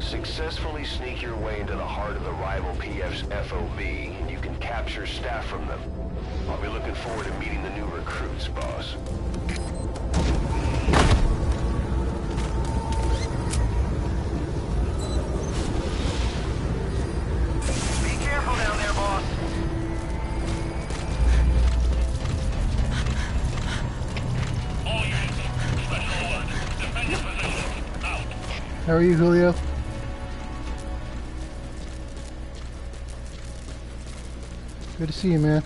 Successfully sneak your way into the heart of the rival PF's FOB, and you can capture staff from them. I'll be looking forward to meeting the new recruits, boss. Be careful down there, boss. All units, special alert. Defend your position. Out. How are you, Julio? Good to see you, man.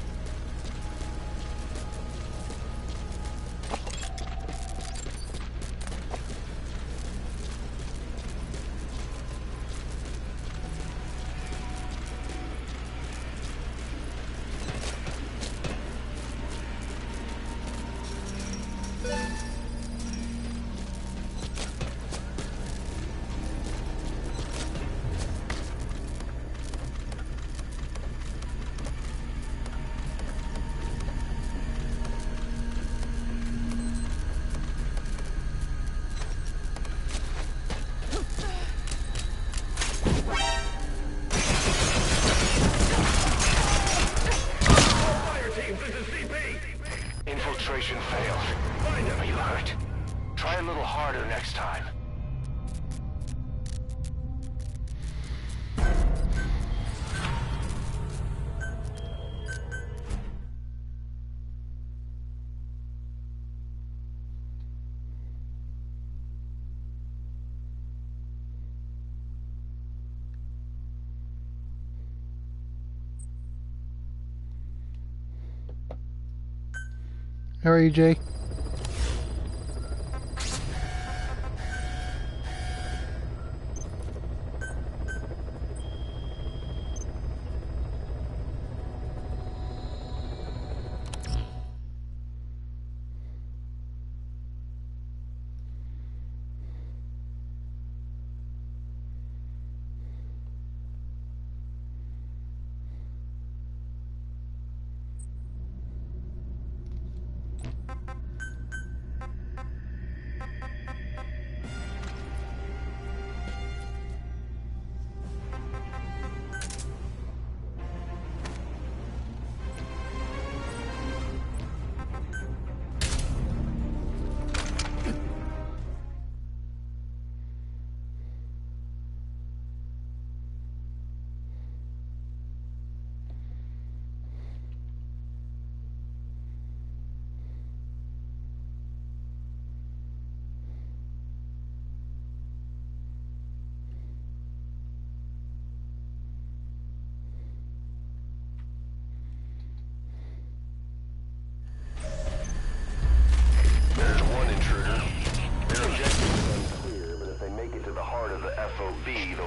Infiltration failed. Find him. Are you hurt? Try a little harder next time. How are you, Jay?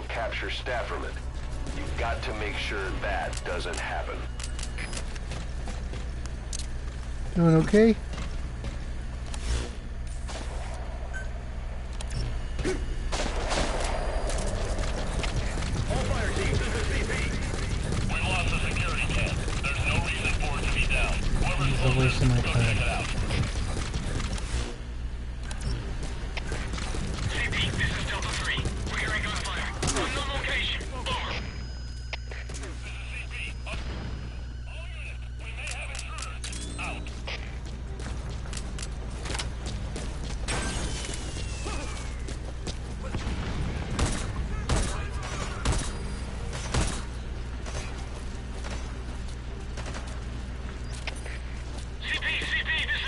Capture staff from it. You've got to make sure that doesn't happen. Doing okay? All fire teams, this is CP. We lost the security camp. There's no reason for it to be down. Whoever's closest, go check it out. CP, this is Delta 3. We're hearing gunfire. Unknown location. Over. This is CP. All units, we may have intruders. Out. CP, this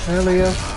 Hell yeah.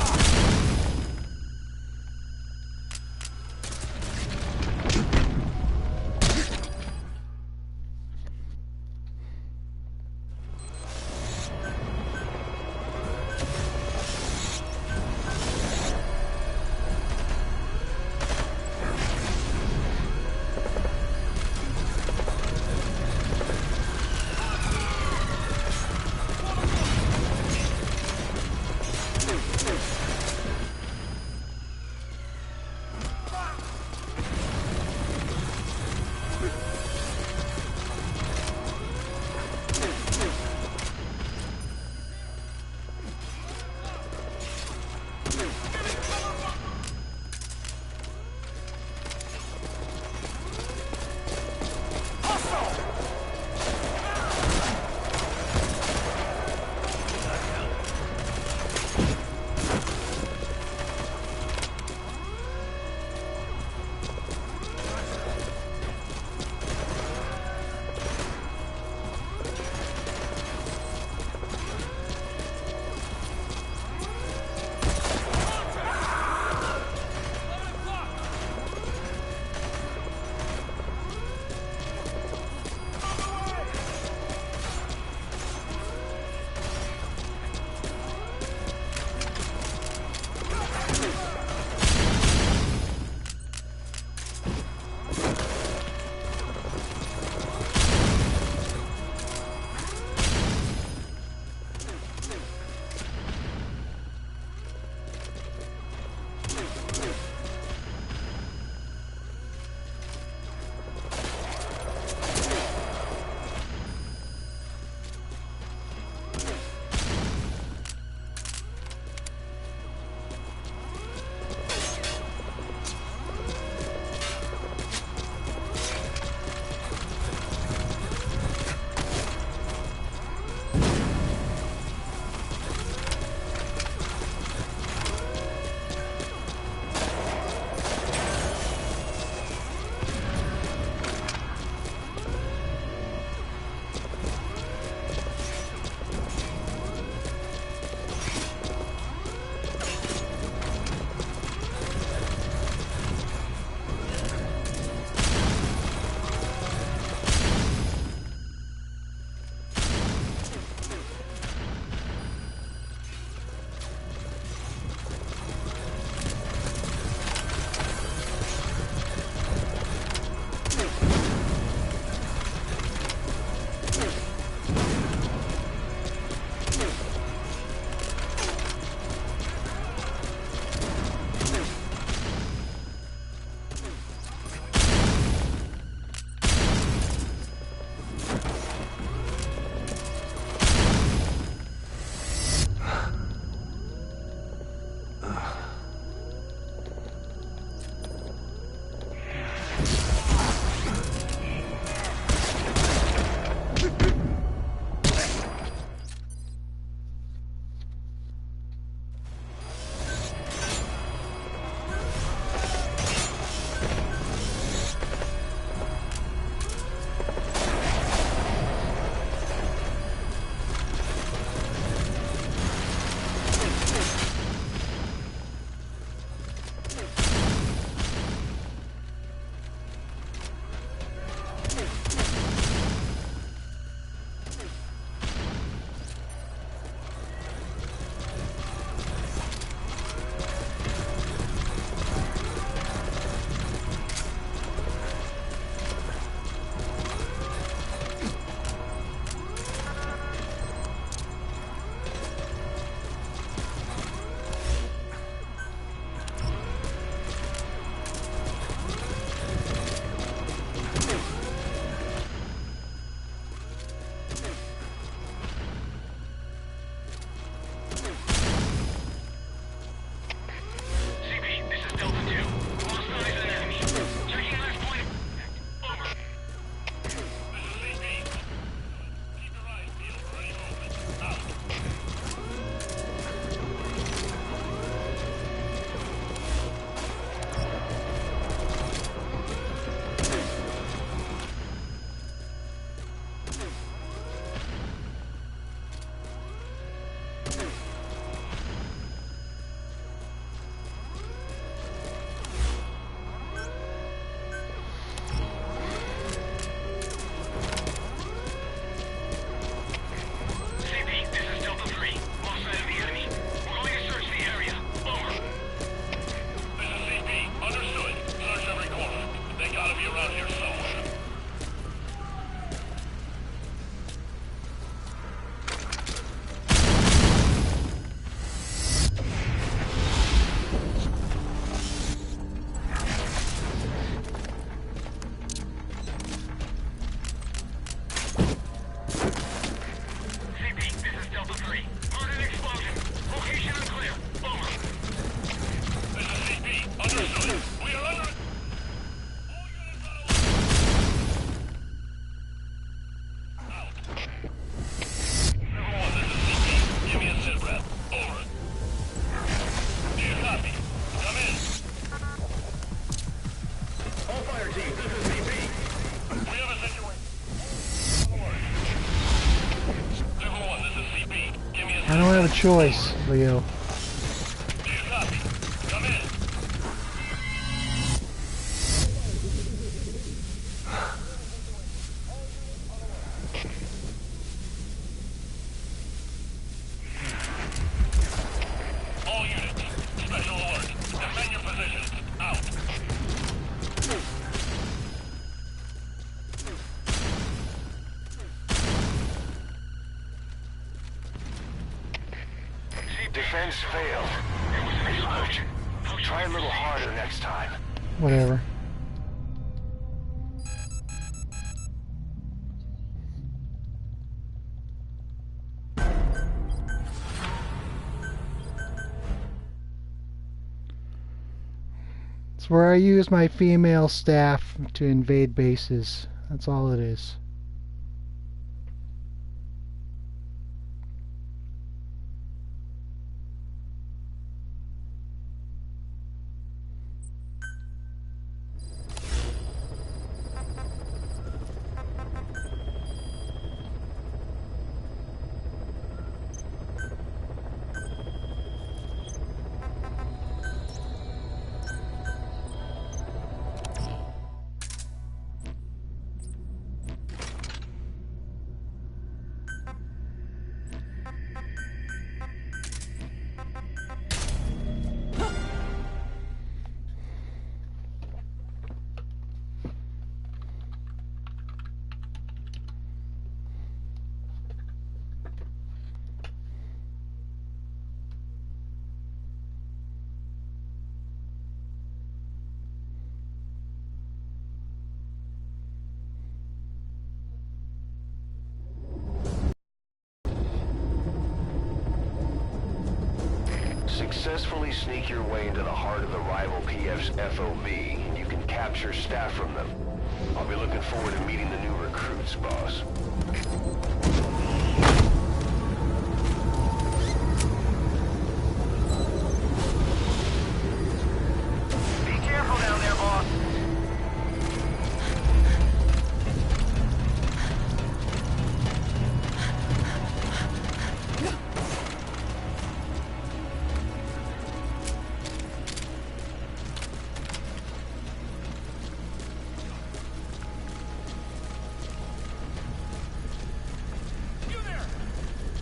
I don't have a choice, Leo. Do you copy? Come in. All units, special alert. Defend your positions. Out. Defense failed. Reload. Try a little harder next time. Whatever. It's where I use my female staff to invade bases. That's all it is. Successfully sneak your way into the heart of the rival PF's FOB, and you can capture staff from them. I'll be looking forward to meeting the new recruits, boss. Be careful down there, boss.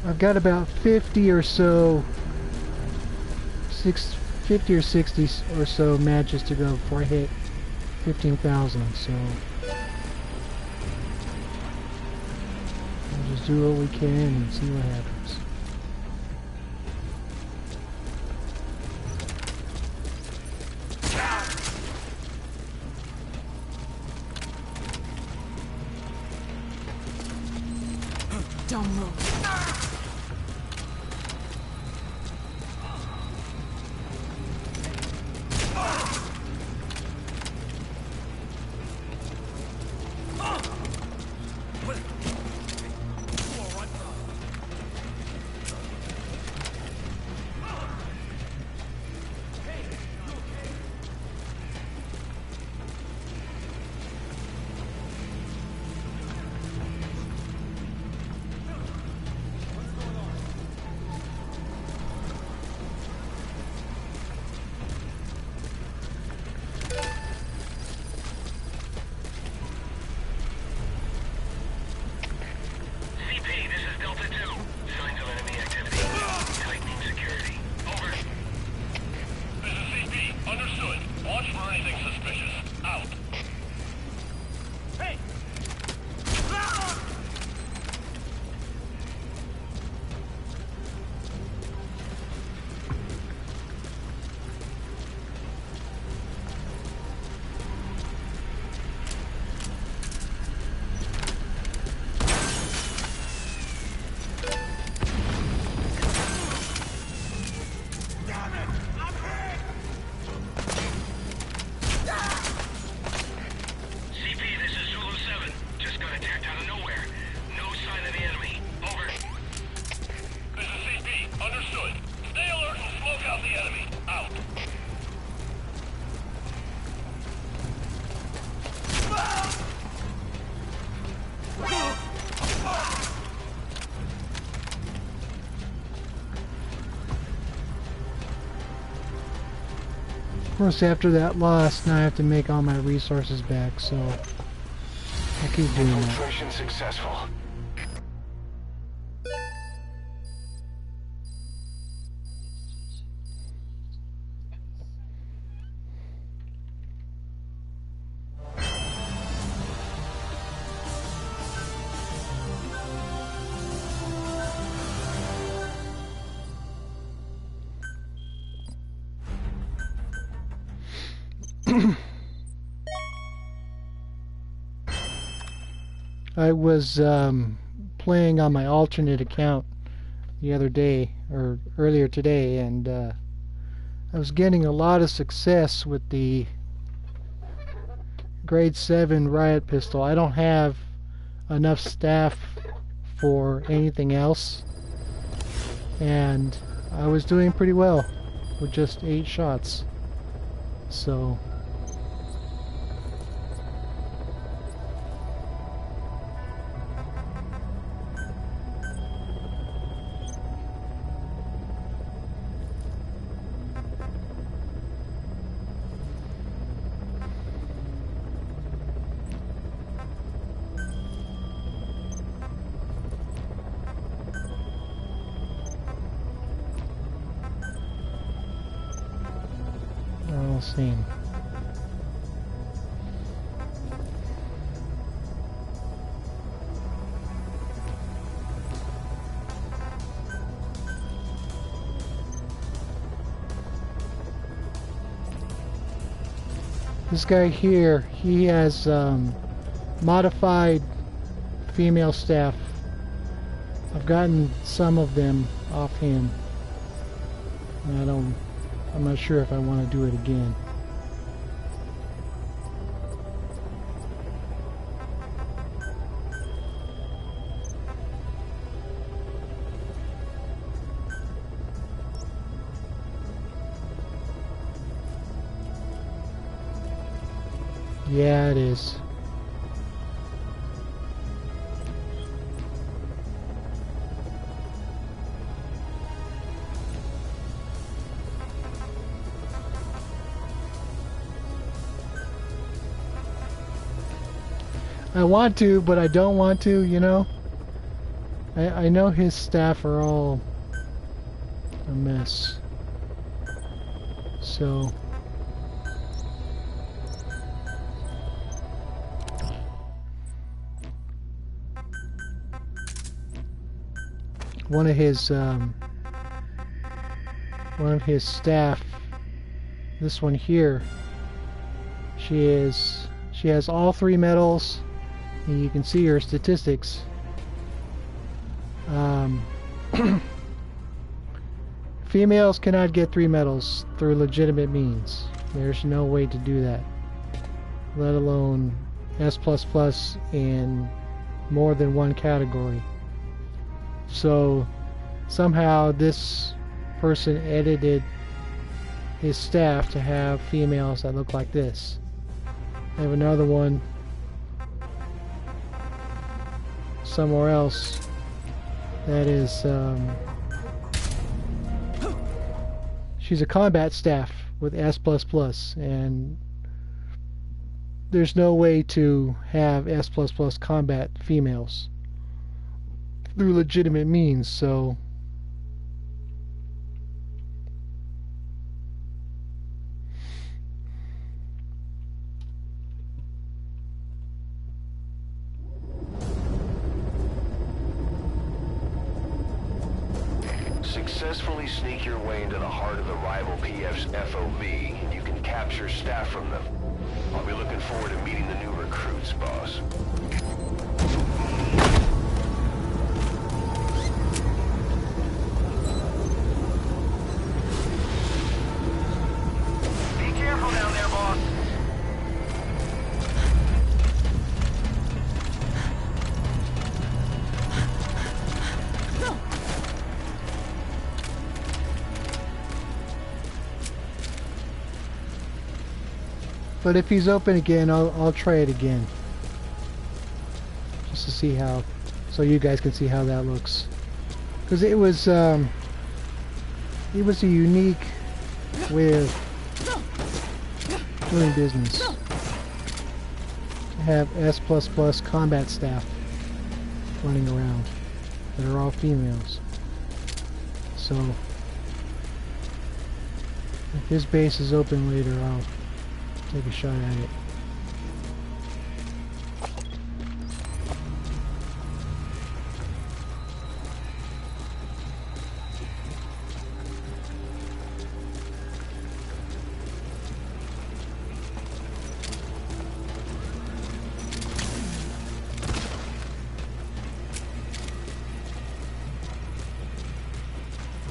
I've got about 50 or so, 50 or 60 or so matches to go before I hit 15,000. So we'll just do what we can and see what happens. Don't move. Of course, after that loss, now I have to make all my resources back, so I keep doing that. Infiltration successful. I was playing on my alternate account the other day, or earlier today, and I was getting a lot of success with the grade 7 riot pistol. I don't have enough staff for anything else, and I was doing pretty well with just 8 shots. So all same. This guy here, he has modified female staff. I've gotten some of them off him. I'm not sure if I want to do it again. Yeah, it is. I want to, but I don't want to, you know? I know his staff are all a mess. So one of his staff, this one here, she has all 3 medals, and you can see her statistics. Females cannot get 3 medals through legitimate means. There's no way to do that, let alone S++ in more than one category. So somehow this person edited his staff to have females that look like this. I have another one somewhere else that is she's a combat staff with S++, and there's no way to have S++ combat females through legitimate means, so Successfully sneak your way into the heart of the rival PF's FOB, and you can capture staff from them. I'll be looking forward to meeting the new recruits, boss. Be careful down there, boss. but if he's open again, I'll try it again, just to see how, so you guys can see how that looks, because it was a unique with doing business. I have S++ combat staff running around that are all females. So if his base is open later, I'll take a shot at it.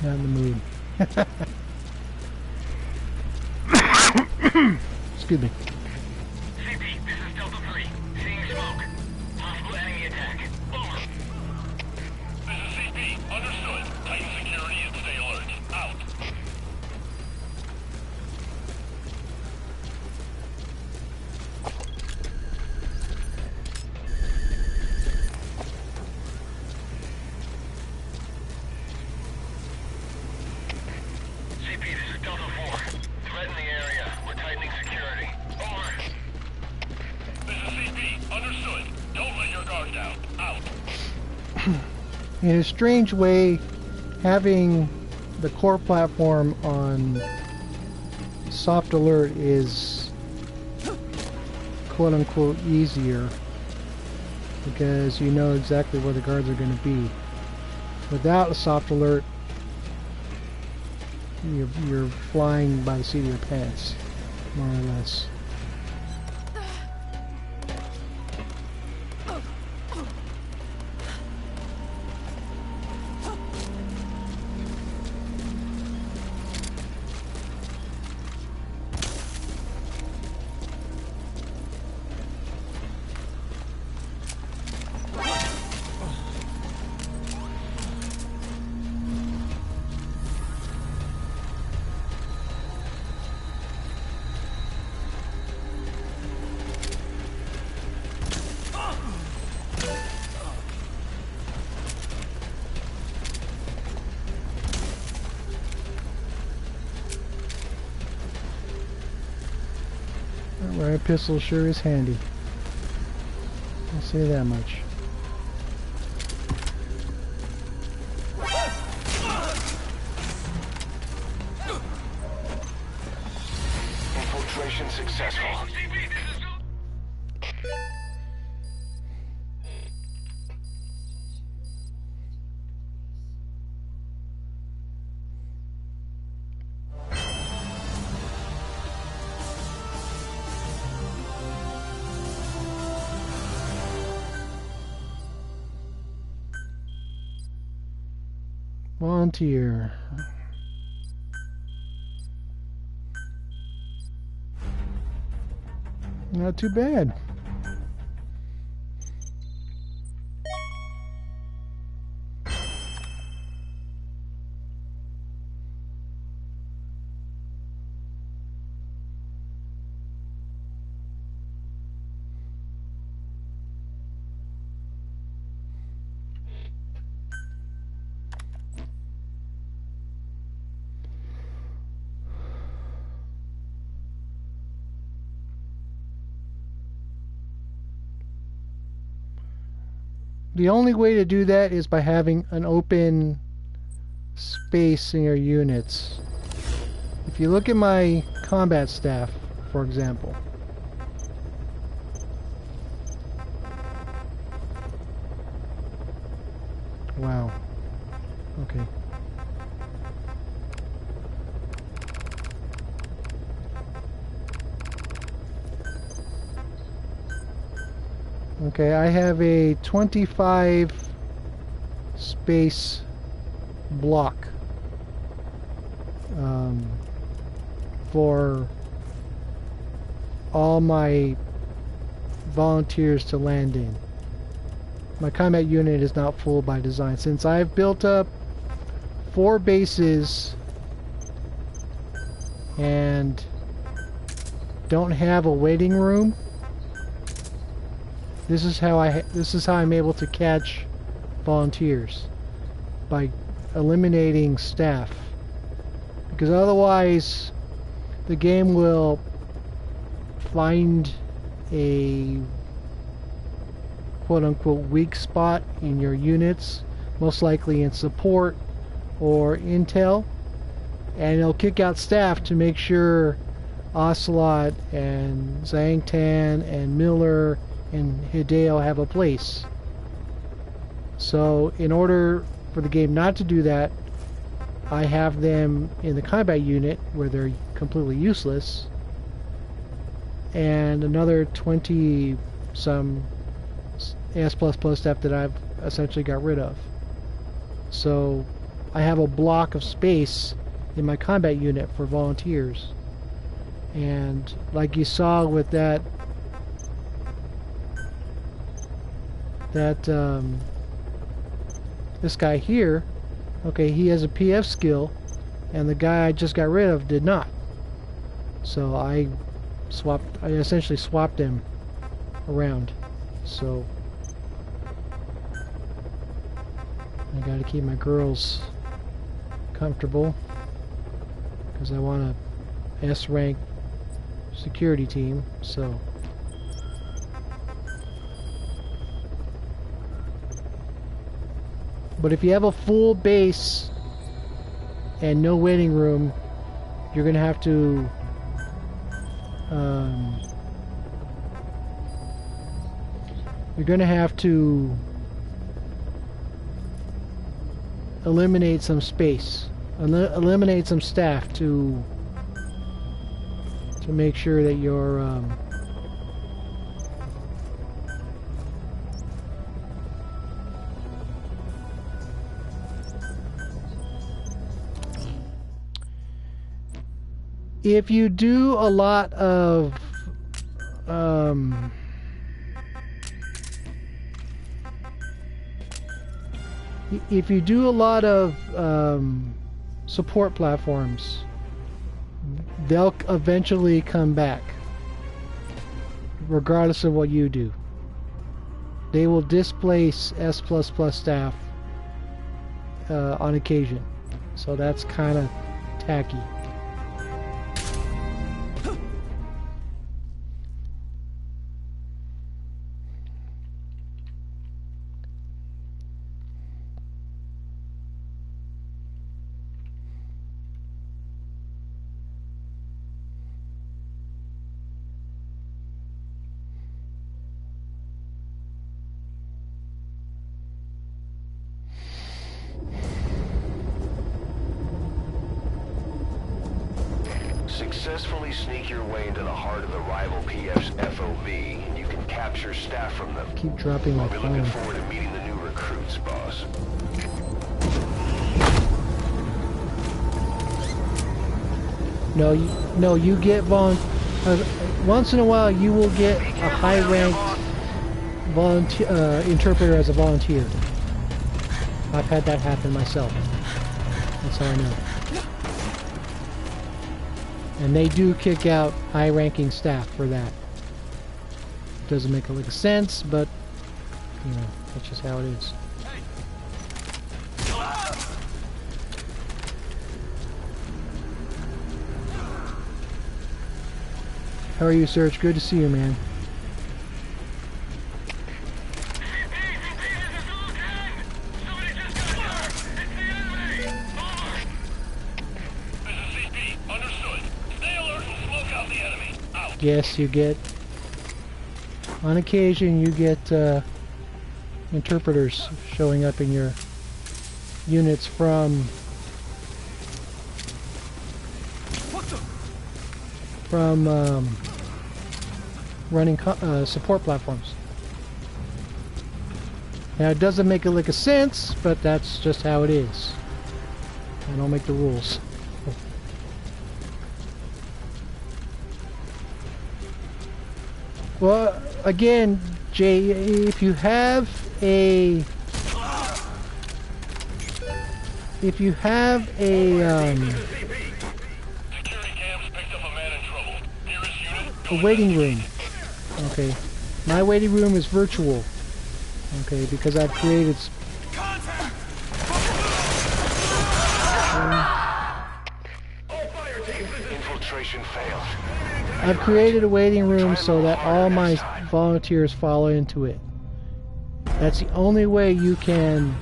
Not in the mood. Excuse me. CP, this is Delta 3. Seeing smoke. Possible enemy attack. Over. This is CP. Understood. Tighten security and stay alert. Out. CP, this is Delta 4. Threat in the area. We're tightening security. Over. This is CP. Understood. Don't let your guard down. Out. In a strange way, having the core platform on soft alert is quote-unquote easier because you know exactly where the guards are going to be. Without a soft alert, you're flying by the seat of your pants, more or less. My pistol sure is handy. I'll say that much. Infiltration successful. CP, this is Volunteer. Not too bad. The only way to do that is by having an open space in your units. If you look at my combat staff, for example, wow, okay. Okay, I have a 25 space block for all my volunteers to land in. My combat unit is not full by design. Since I've built up 4 bases and don't have a waiting room, this is how I'm able to catch volunteers, by eliminating staff, because otherwise the game will find a quote-unquote weak spot in your units, most likely in support or intel, and it'll kick out staff to make sure Ocelot and Zhangtan and Miller and Hideo have a place. So in order for the game not to do that, I have them in the combat unit where they're completely useless, and another 20 some S++ stuff that I've essentially got rid of. So I have a block of space in my combat unit for volunteers. And like you saw with that this guy here, okay, he has a PF skill, and the guy I just got rid of did not. So I essentially swapped them around. So I gotta keep my girls comfortable because I want a S rank security team. So but if you have a full base and no waiting room, you're gonna have to eliminate some space, eliminate some staff to make sure that you're if you do a lot of support platforms, they'll eventually come back regardless of what you do. They will displace S++ staff on occasion, so that's kind of tacky. Successfully sneak your way into the heart of the rival PF's FOV, and you can capture staff from them. Keep dropping my I'll be looking phone. forward to meeting the new recruits, boss. No, you get once in a while you will get a high-ranked volunteer interpreter as a volunteer. I've had that happen myself. That's how I know. And they do kick out high-ranking staff for that. Doesn't make a lick of sense, but you know, that's just how it is. How are you, Serge? Good to see you, man. Yes, you get, on occasion you get interpreters showing up in your units from running support platforms. Now it doesn't make a lick of sense, but that's just how it is. I don't make the rules. Well, again, Jay, if you have a waiting room, okay, my waiting room is virtual, okay, because I've created Infiltration failed. I've created a waiting room so that all my volunteers follow into it. That's the only way you can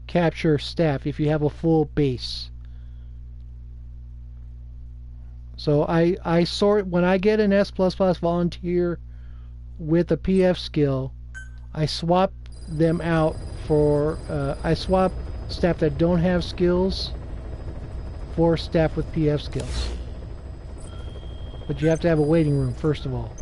capture staff if you have a full base. So I sort when I get an S++ volunteer with a PF skill, I swap them out for I swap staff that don't have skills for staff with PF skills. But you have to have a waiting room first of all.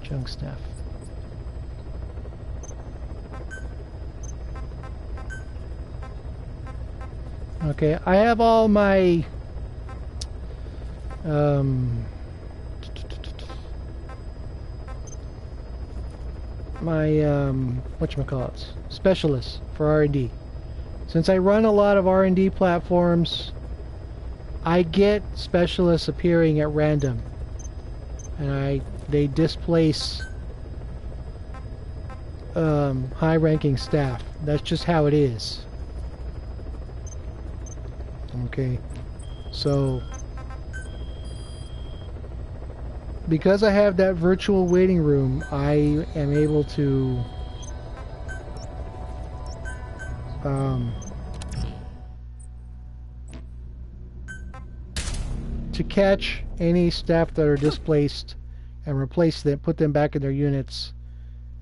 Junk staff. Okay, I have all my whatchamacallits, specialists for R&D. Since I run a lot of R&D platforms, I get specialists appearing at random, and they displace high-ranking staff. That's just how it is. Okay, so because I have that virtual waiting room, I am able to catch any staff that are displaced and replace them, put them back in their units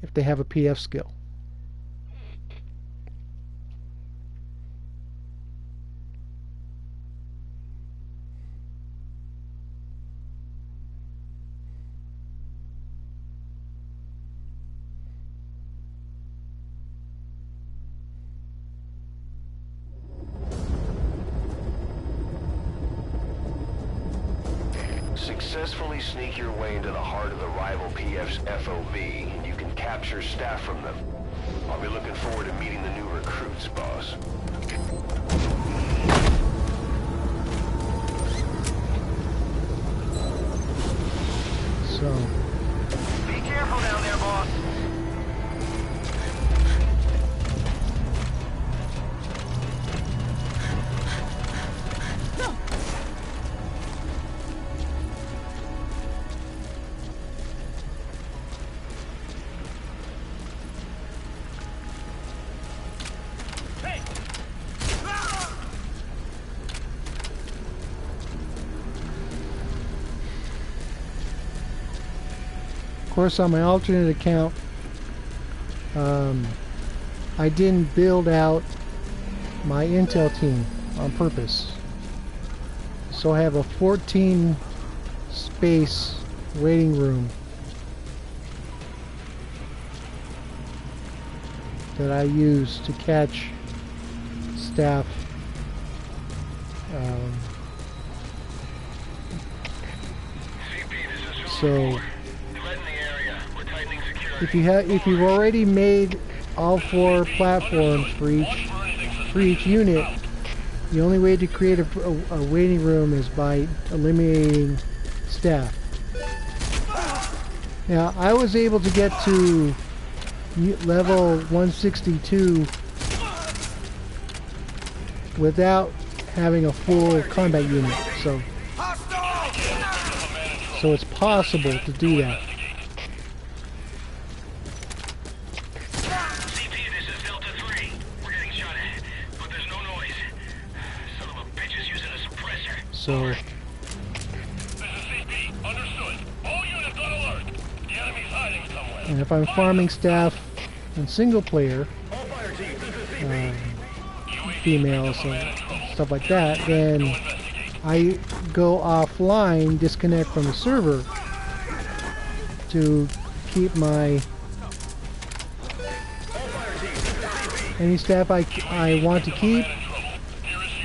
if they have a PF skill. Successfully sneak your way into the heart of the rival PF's FOV, and you can capture staff from them. I'll be looking forward to meeting the new recruits, boss. So, Be careful down there, boss. of course, on my alternate account, I didn't build out my intel team on purpose. So I have a 14 space waiting room that I use to catch staff. So if you've already made all 4 platforms for each unit, the only way to create a waiting room is by eliminating staff. Now, I was able to get to level 162 without having a full combat unit, so it's possible to do that. So, This is CP. Understood. All units on alert. The enemy's hiding somewhere. and if I'm farming staff in single player, females and stuff like that, then I go offline, disconnect from the server to keep my any staff I want to keep.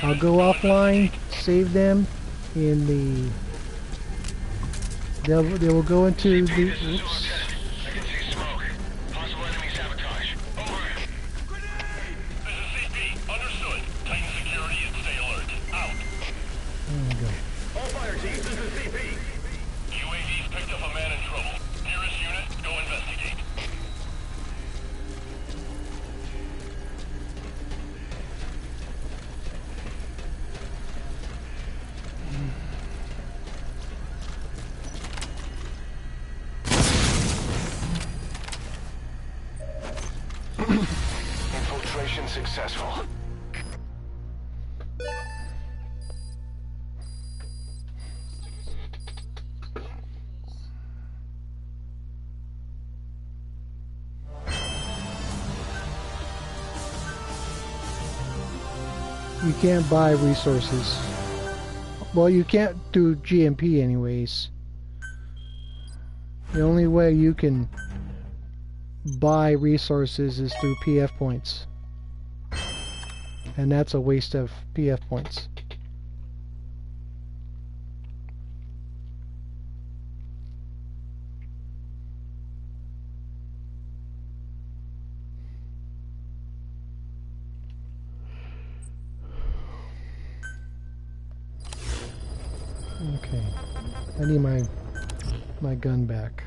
I'll go offline, save them in the they will go into the oops. This is CP. Understood. Tighten security and stay alert. Out. Infiltration successful. You can't buy resources. Well, you can't do GMP anyways. The only way you can buy resources is through PF points. And that's a waste of PF points. Okay, I need my gun back.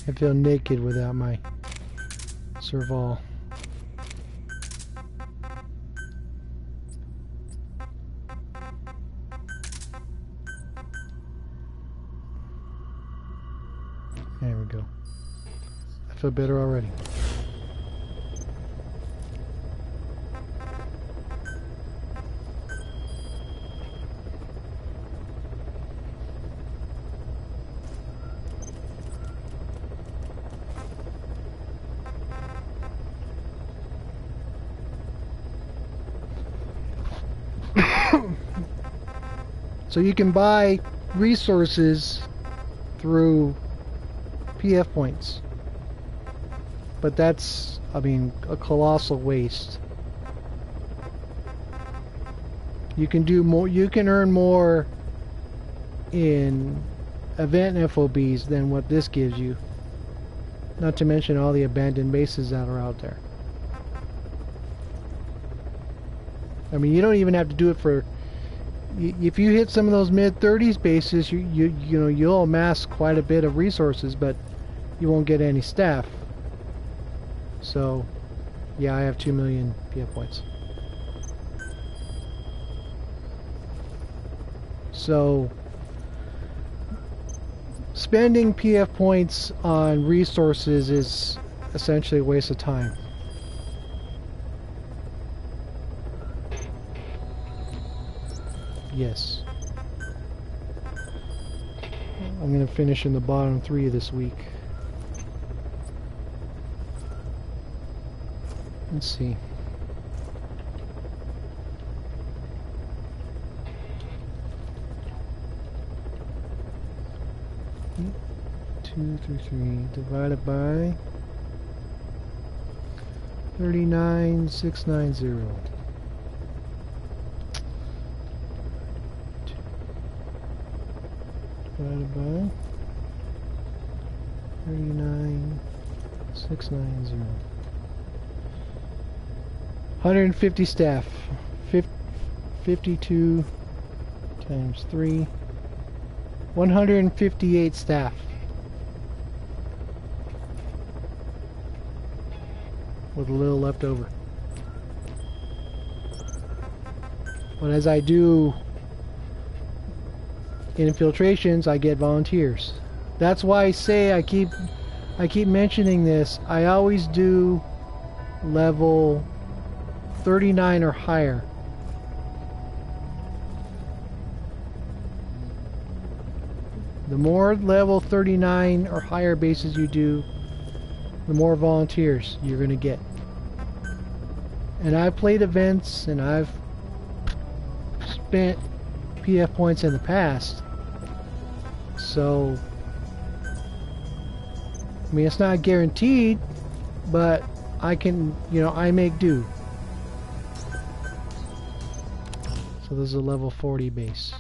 I feel naked without my Serval. There we go. I feel better already. So you can buy resources through PF points. But that's, I mean, a colossal waste. You can do more, you can earn more in event FOBs than what this gives you. Not to mention all the abandoned bases that are out there. I mean, you don't even have to do it for... If you hit some of those mid-30s bases, you know, you'll amass quite a bit of resources, but you won't get any staff. So, yeah, I have 2 million PF points. So, spending PF points on resources is essentially a waste of time. Yes. I'm going to finish in the bottom 3 this week. Let's see. Two, 3 divided by 39,690. Divided by 39,690. 150 staff. 52 times 3. 158 staff. With a little left over. But as I do infiltrations, I get volunteers. That's why I say I keep mentioning this. I always do level 39 or higher. The more level 39 or higher bases you do, the more volunteers you're going to get. And I've played events and I've spent PF points in the past. So, I mean, it's not guaranteed, but I can, you know, I make do. So this is a level 40 base.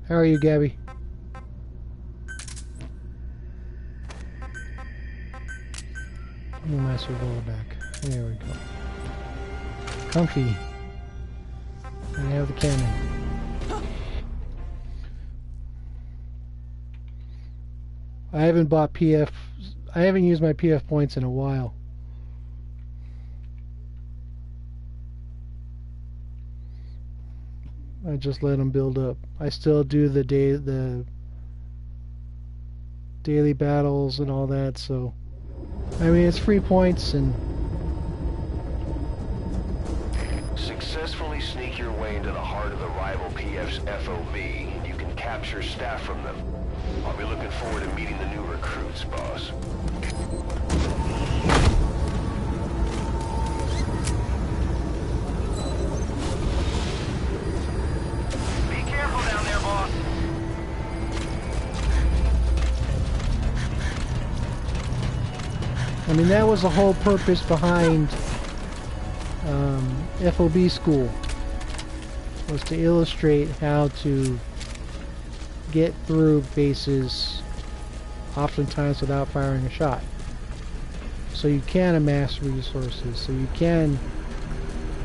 How are you, Gabby? Give me my survival back. There we go. Comfy. I have the cannon. I haven't bought PF. I haven't used my PF points in a while. I just let them build up. I still do the daily battles and all that, so I mean it's free points. And Successfully sneak your way into the heart of the rival PF's FOB, and you can capture staff from them. I'll be looking forward to meeting the new recruits, boss. Be careful down there, boss. I mean that was the whole purpose behind FOB school, was to illustrate how to get through bases oftentimes without firing a shot. So you can amass resources, so you can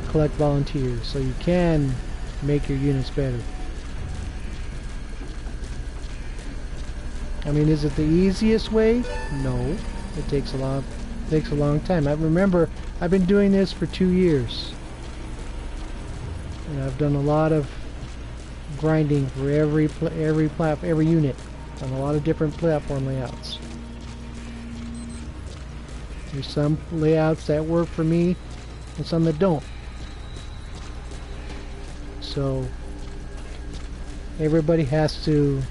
collect volunteers, so you can make your units better. I mean, is it the easiest way? No. It takes a long time. I remember I've been doing this for 2 years. And I've done a lot of grinding for every unit on a lot of different platform layouts. There's some layouts that work for me and some that don't. So everybody has to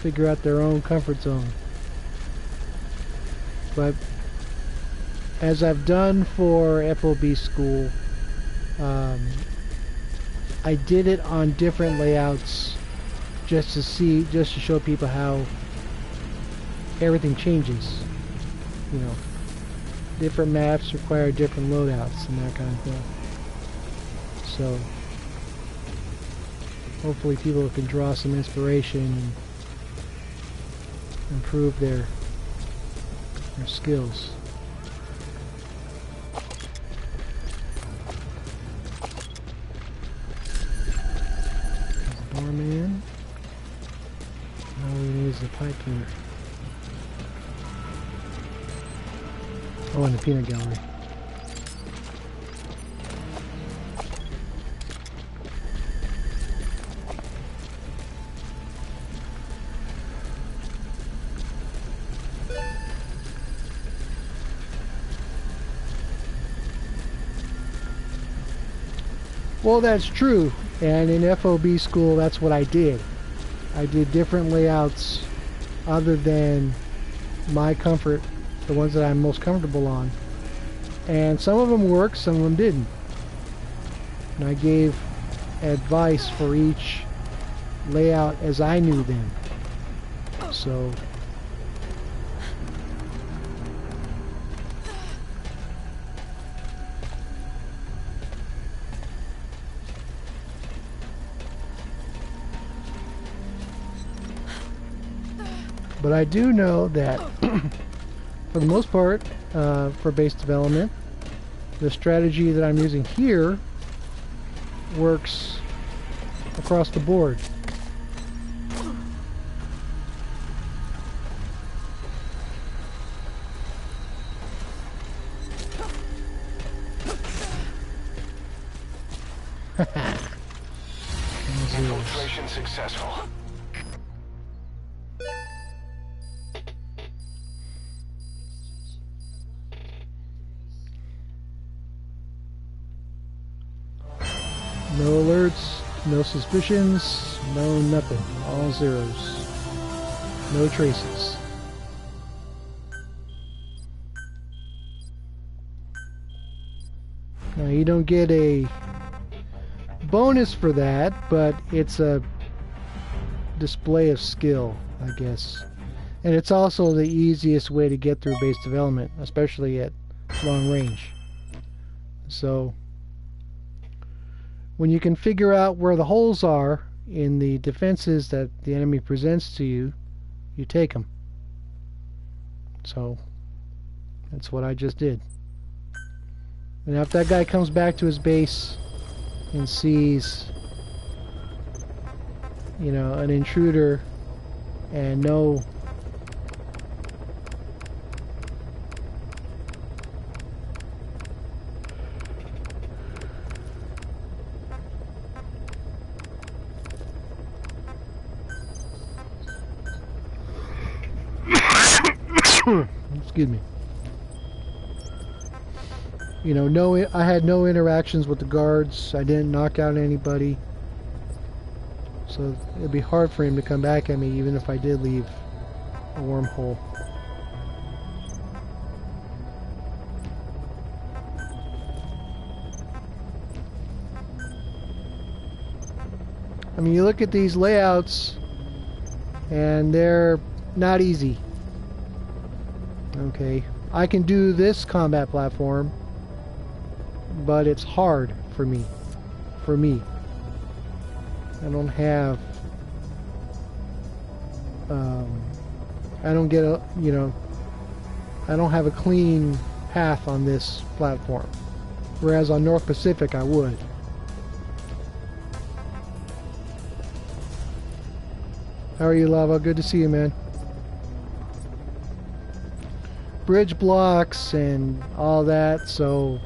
figure out their own comfort zone. But as I've done for FOB school, I did it on different layouts just to show people how everything changes. You know, different maps require different loadouts and that kind of thing. So hopefully people can draw some inspiration and improve their skills. Doorman. Now we need the pipe cleaner. Oh, and the peanut gallery. Well, that's true, and in FOB school that's what I did. I did different layouts other than my comfort, the ones that I'm most comfortable on, and some of them worked, some of them didn't. And I gave advice for each layout as I knew them. So but I do know that for the most part, for base development, the strategy that I'm using here works across the board. Infiltration successful. No alerts, no suspicions, no nothing. All zeros. No traces. Now you don't get a bonus for that, but it's a display of skill, I guess. And it's also the easiest way to get through base development, especially at long range. So when you can figure out where the holes are in the defenses that the enemy presents to you, you take them. So that's what I just did. And if that guy comes back to his base and sees, you know, an intruder and no Excuse me. You know, I had no interactions with the guards. I didn't knock out anybody. So it'd be hard for him to come back at me even if I did leave a wormhole. I mean, you look at these layouts and they're not easy. Okay, I can do this combat platform, but it's hard for me. I don't have I don't get a, you know, I don't have a clean path on this platform, whereas on North Pacific I would. How are you, Lava? Good to see you, man. Bridge blocks and all that, so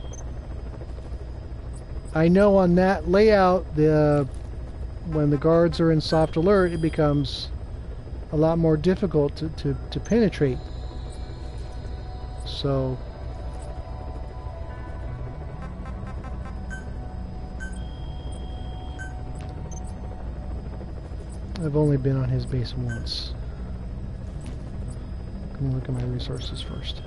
I know on that layout, when the guards are in soft alert, it becomes a lot more difficult to penetrate. So I've only been on his base once. Let me look at my resources first.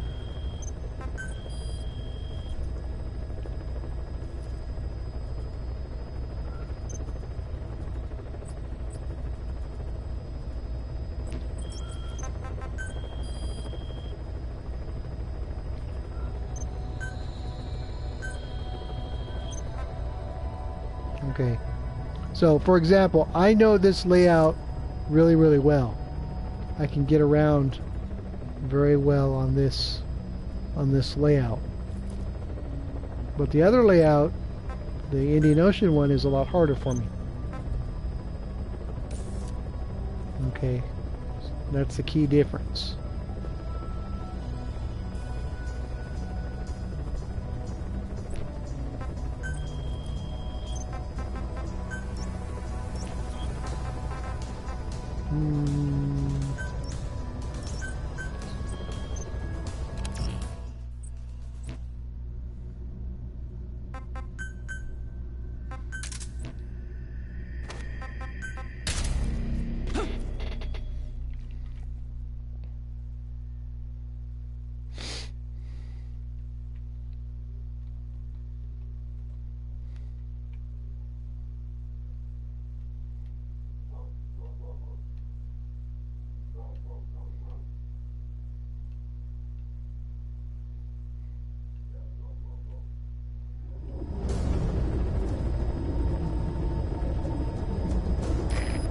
Okay, so for example, I know this layout really, really well. I can get around very well on this layout. But the other layout, the Indian Ocean one, is a lot harder for me. Okay, that's the key difference.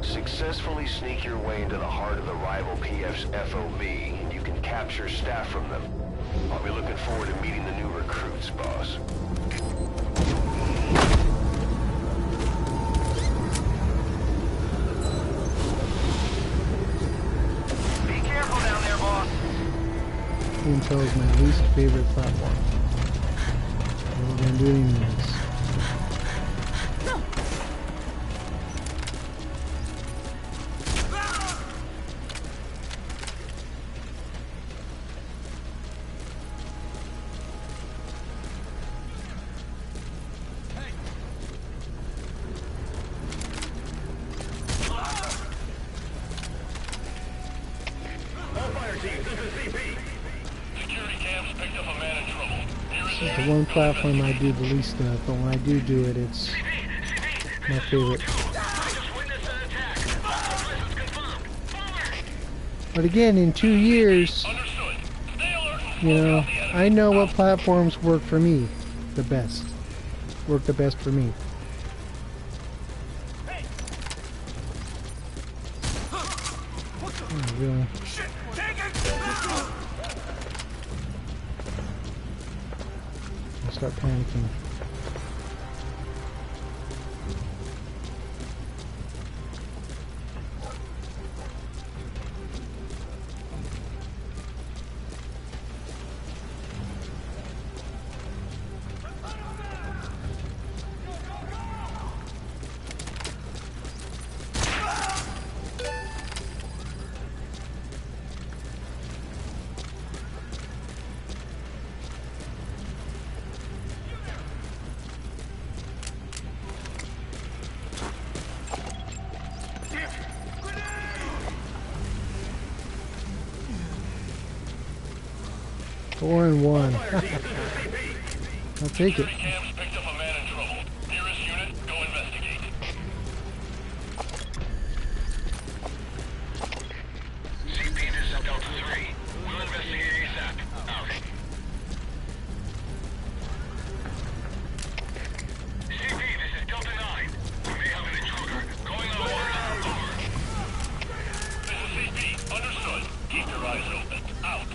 Successfully sneak your way into the heart of the rival PF's FOB, and you can capture staff from them. I'll be looking forward to meeting the new recruits, boss. Be careful down there, boss. Intel is my least favorite platform. We're going to do anyways. This is the one platform I do the least of, but when I do it, it's my favorite. But again, in 2 years, you know, I know what platforms work for me the best. Work the best for me. Oh, really? I'll start panicking. 4 and 1. Fire team, this is CP. I'll take it. Security cams picked up a man in trouble. Nearest unit, go investigate. CP, this is Delta 3. We'll investigate ASAP. Out. CP, this is Delta 9. We may have an intruder. Going on alert. Over. This is CP. Understood. Keep your eyes open. Out.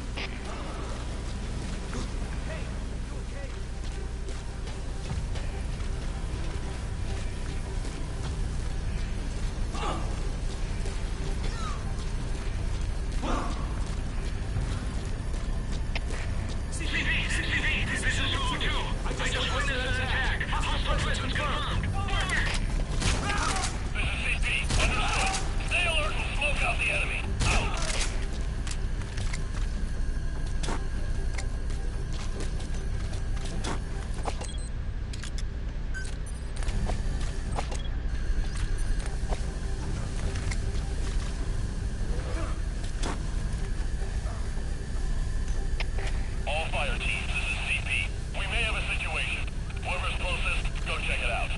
All fire teams, this is CP. We may have a situation. Whoever's closest, go check it out.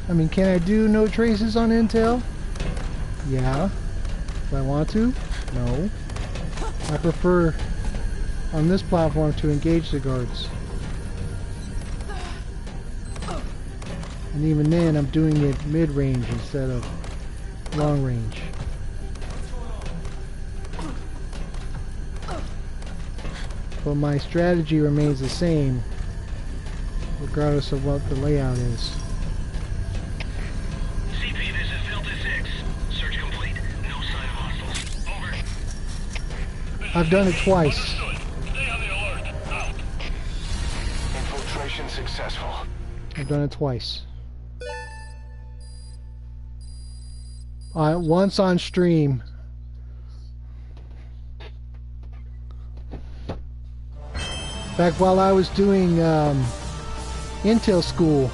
I mean, can I do no traces on intel? Yeah. Do I want to? No. I prefer on this platform to engage the guards. And even then, I'm doing it mid-range instead of long range. But my strategy remains the same, regardless of what the layout is. CP, this is Delta 6. Search complete. No sign of hostiles. Over. I've done it twice. Understood. Stay on the alert. Out. Infiltration successful. I've done it twice. Once on stream. Back while I was doing Intel school,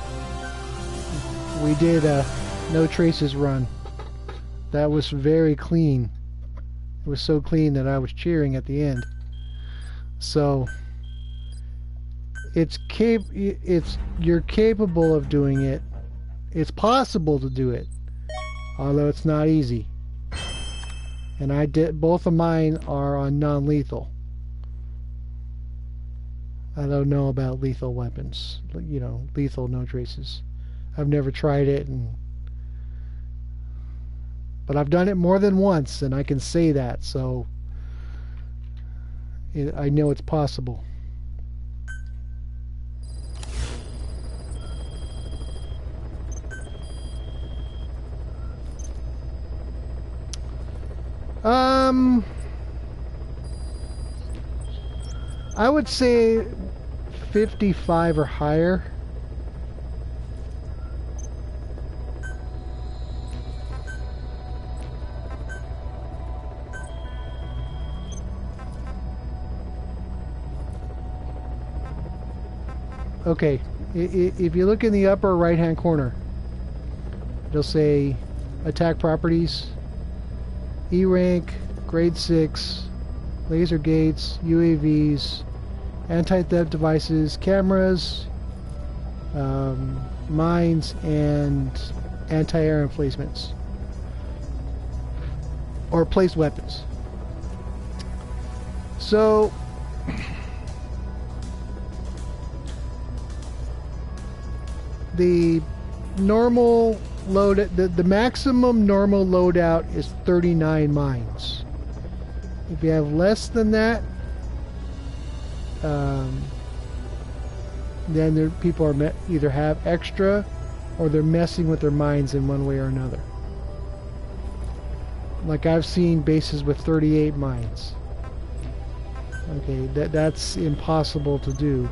we did a no traces run. That was very clean. It was so clean that I was cheering at the end. So you're capable of doing it. It's possible to do it, although it's not easy. And I did both of mine are on non-lethal. I don't know about lethal weapons, you know, lethal no traces. I've never tried it, but I've done it more than once, and I can say that, so I know it's possible. I would say 55 or higher. Okay, if you look in the upper right hand corner, it'll say attack properties, E rank, grade 6, laser gates, UAVs, anti-theft devices, cameras, mines, and anti-air emplacements, or placed weapons. So the normal load, the maximum normal loadout is 39 mines. If you have less than that, then people are either have extra or they're messing with their mines in one way or another. Like I've seen bases with 38 mines. Okay, that's impossible to do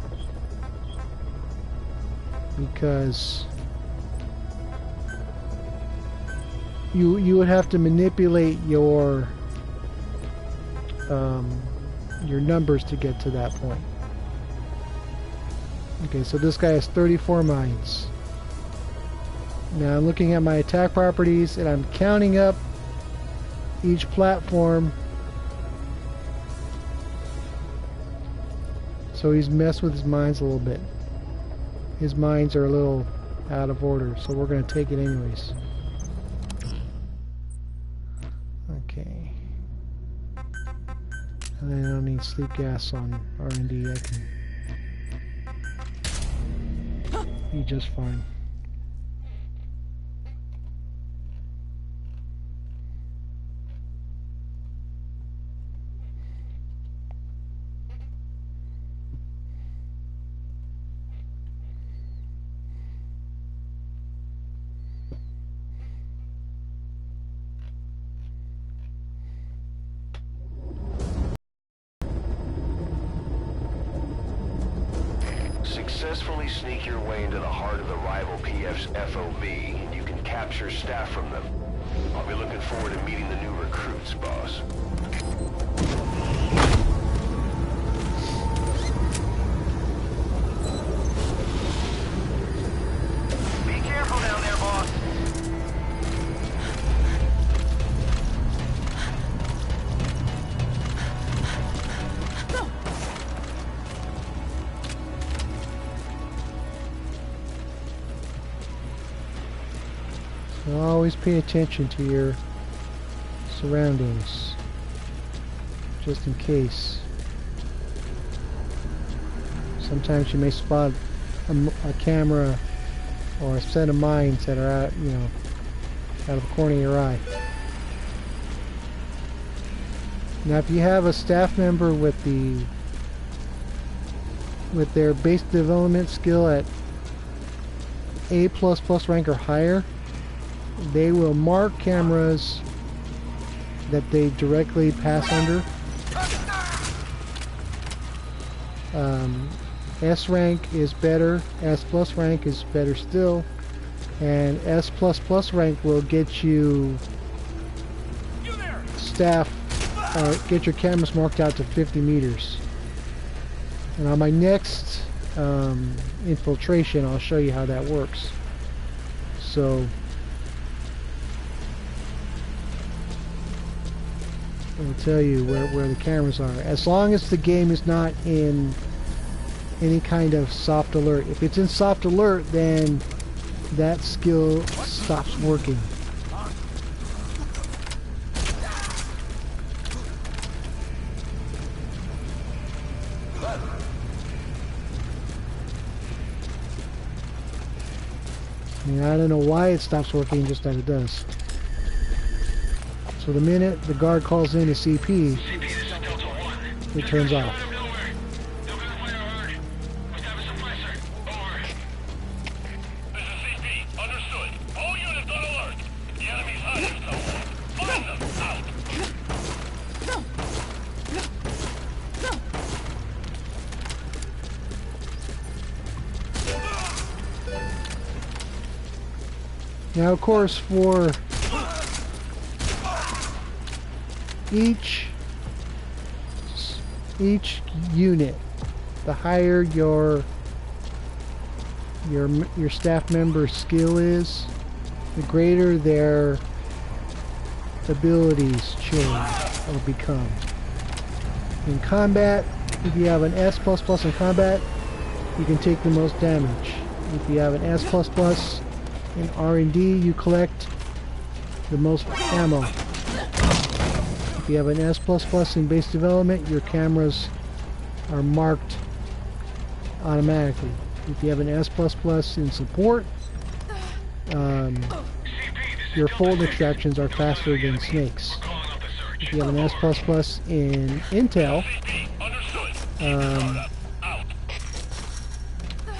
because you would have to manipulate your numbers to get to that point. Okay, so this guy has 34 mines. Now I'm looking at my attack properties and I'm counting up each platform. So he's messed with his mines a little bit. His mines are a little out of order, so we're going to take it anyways. Okay. And I don't need sleep gas on R&D. I can be just fine. Successfully sneak your way into the heart of the rival PF's FOB, and you can capture staff from them. I'll be looking forward to meeting the new recruits, boss. Be careful down there, boss. So always pay attention to your surroundings, just in case. Sometimes you may spot a camera or a set of mines that are out, out of the corner of your eye. Now, if you have a staff member with their base development skill at A++ rank or higher, they will mark cameras that they directly pass under. S rank is better, S+ rank is better still, and S++ rank will get you staff, get your cameras marked out to 50 meters. And on my next infiltration, I'll show you how that works. So I'll tell you where the cameras are. As long as the game is not in any kind of soft alert. If it's in soft alert, then that skill stops working. I mean, I don't know why it stops working, just that it does. So the minute the guard calls in a CP, it turns off. Now, of course, for each unit, the higher your staff member's skill is, the greater their abilities change or become. In combat, if you have an S++ in combat, you can take the most damage. If you have an S++ in R&D, you collect the most ammo. If you have an S++ in base development, your cameras are marked automatically. If you have an S++ in support, your fold extractions are faster than snakes. If you have an S++ in intel,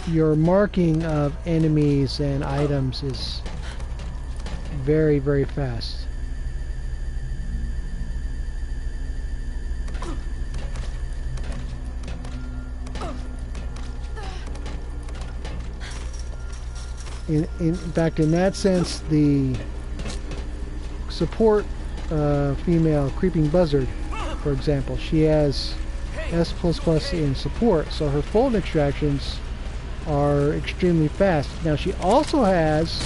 your marking of enemies and items is very, very fast. In fact, in that sense, the support female creeping buzzard, for example, she has S++ in support, so her fold extractions are extremely fast. Now she also has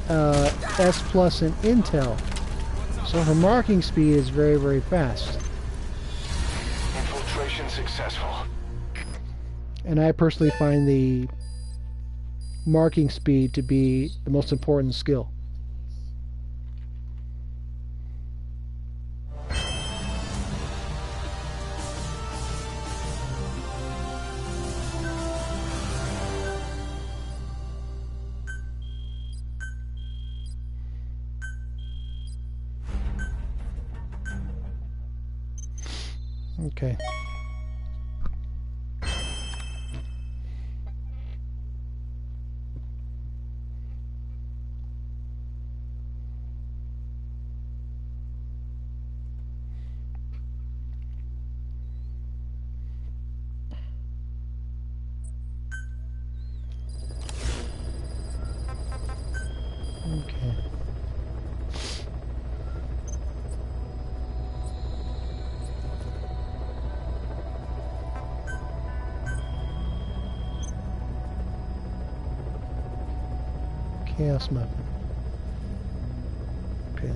S+ in intel, so her marking speed is very, very fast. Infiltration successful. And I personally find the marking speed to be the most important skill. Okay. Okay. Chaos Muffin. Okay.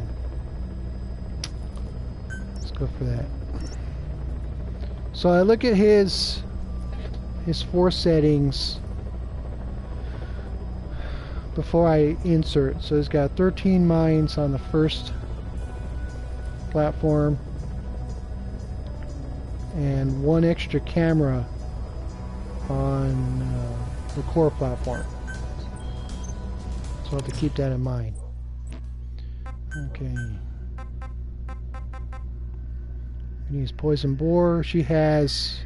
Let's go for that. So I look at his force settings before I insert. So he's got 13 mines on the first platform and 1 extra camera on the core platform. So I'll have to keep that in mind. Okay. Use poison boar. She has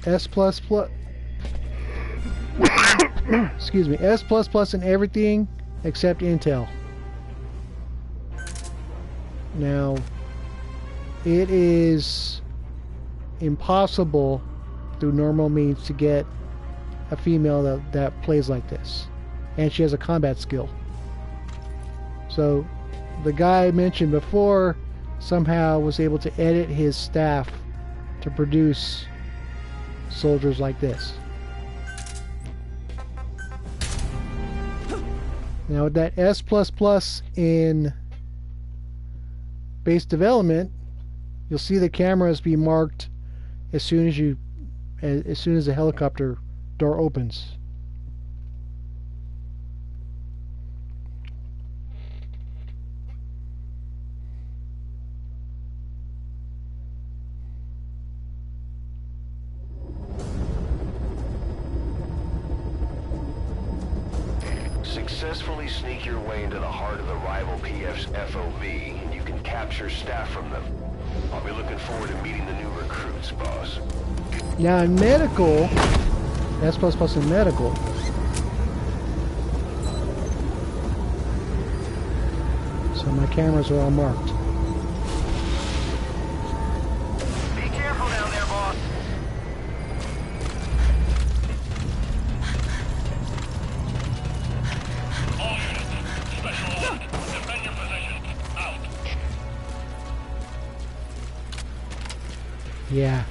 S++. Excuse me, S++ in everything except intel. Now, it is impossible through normal means to get a female that plays like this. And she has a combat skill. So, the guy I mentioned before somehow was able to edit his staff to produce soldiers like this. Now with that S++ in base development, you'll see the cameras be marked as soon as the helicopter door opens. Successfully sneak your way into the heart of the rival PF's FOV, and you can capture staff from them. I'll be looking forward to meeting the new recruits, boss. Now in medical, S++ in medical, so my cameras are all marked. Be careful down there, boss. All units, special order. Defend your position. Out. Yeah.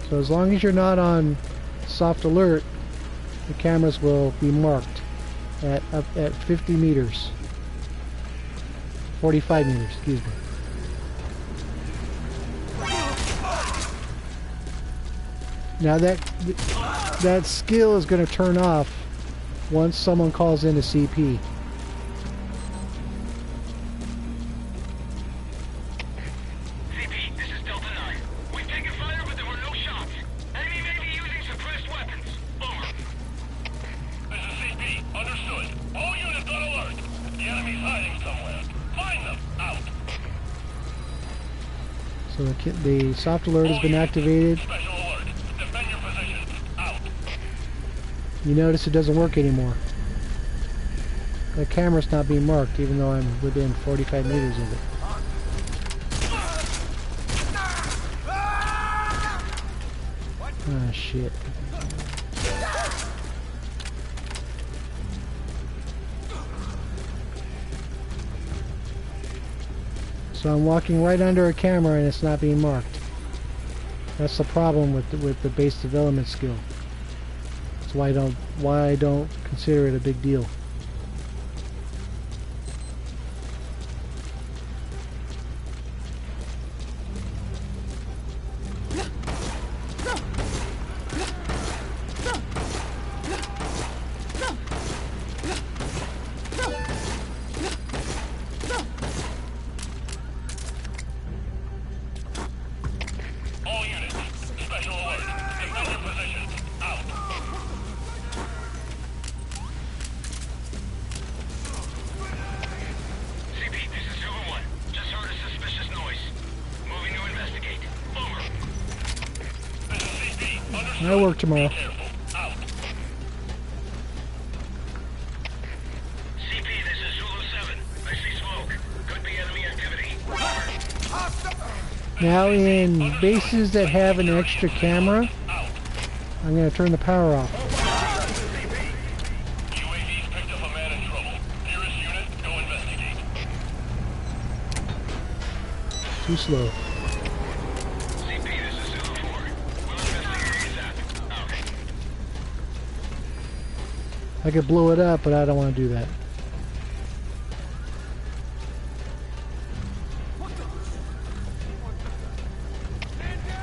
So as long as you're not on soft alert, the cameras will be marked at 50 meters. 45 meters, excuse me. Now that skill is going to turn off once someone calls in a CP. CP, this is Delta 9. We've taken fire, but there were no shots. Enemy may be using suppressed weapons. Over. This is CP. Understood. All units on alert. The enemy's hiding somewhere. Find them. Out. So the soft alert has been activated. Special alert. Defend your position. Out. You notice it doesn't work anymore. The camera's not being marked even though I'm within 45 meters of it. Ah, shit. So I'm walking right under a camera and it's not being marked. That's the problem with the base development skill. That's why I don't consider it a big deal. I work tomorrow. CP, this is Zulu 7. I see smoke. Could be enemy activity. Now in bases that have an extra camera, I'm going to turn the power off. UAV's picked up a man in trouble. Nearest unit, go investigate. Too slow. CP, this is Zulu 4. We'll investigate ASAP. Out. I could blow it up, but I don't want to do that.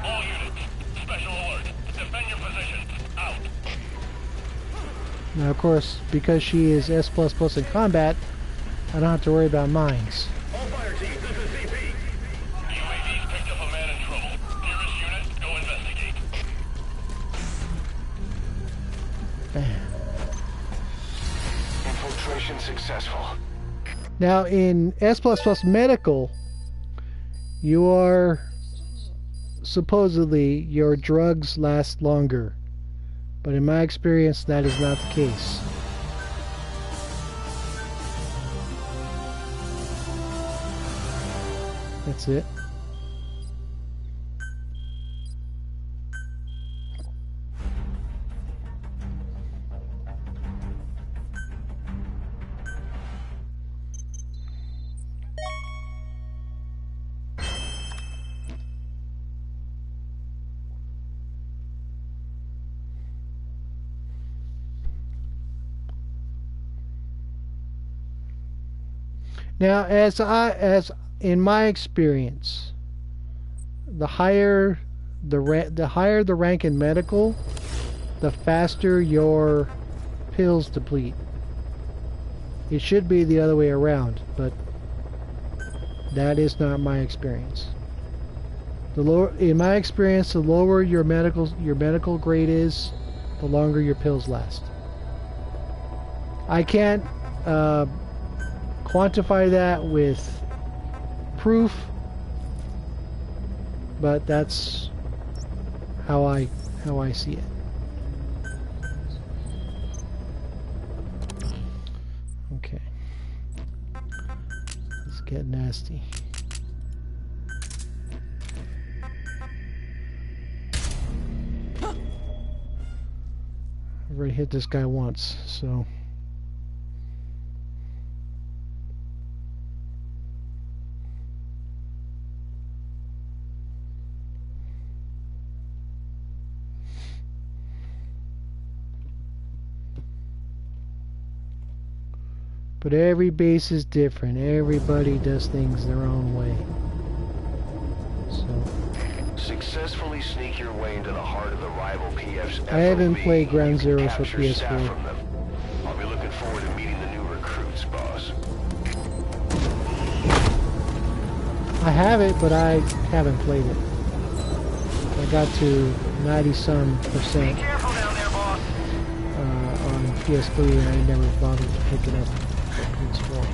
All units, special alert. Defend your positions. Out. Now, of course, because she is S++ in combat, I don't have to worry about mines. All fire teams, this is CP. UAV's picked up a man in trouble. Nearest unit, go investigate. Infiltration successful. Now, in S++ medical, you are supposedly your drugs last longer, but in my experience, that is not the case. That's it. Now, as in my experience, the higher the rank in medical, the faster your pills deplete. It should be the other way around, but that is not my experience. In my experience, the lower your medical grade is, the longer your pills last. I can't quantify that with proof, but that's how I see it. Okay, let's get nasty. I've already hit this guy once, so. But every base is different. Everybody does things their own way. So Successfully sneak your way into the heart of the rival PF's FOB. I haven't played Ground You can Zeroes for capture staff PS4. from them. I'll be looking forward to meeting the new recruits, boss. I have it, but I haven't played it. I got to 90-some% Careful down there, boss. on PS3, and I never bothered to pick it up on PS4.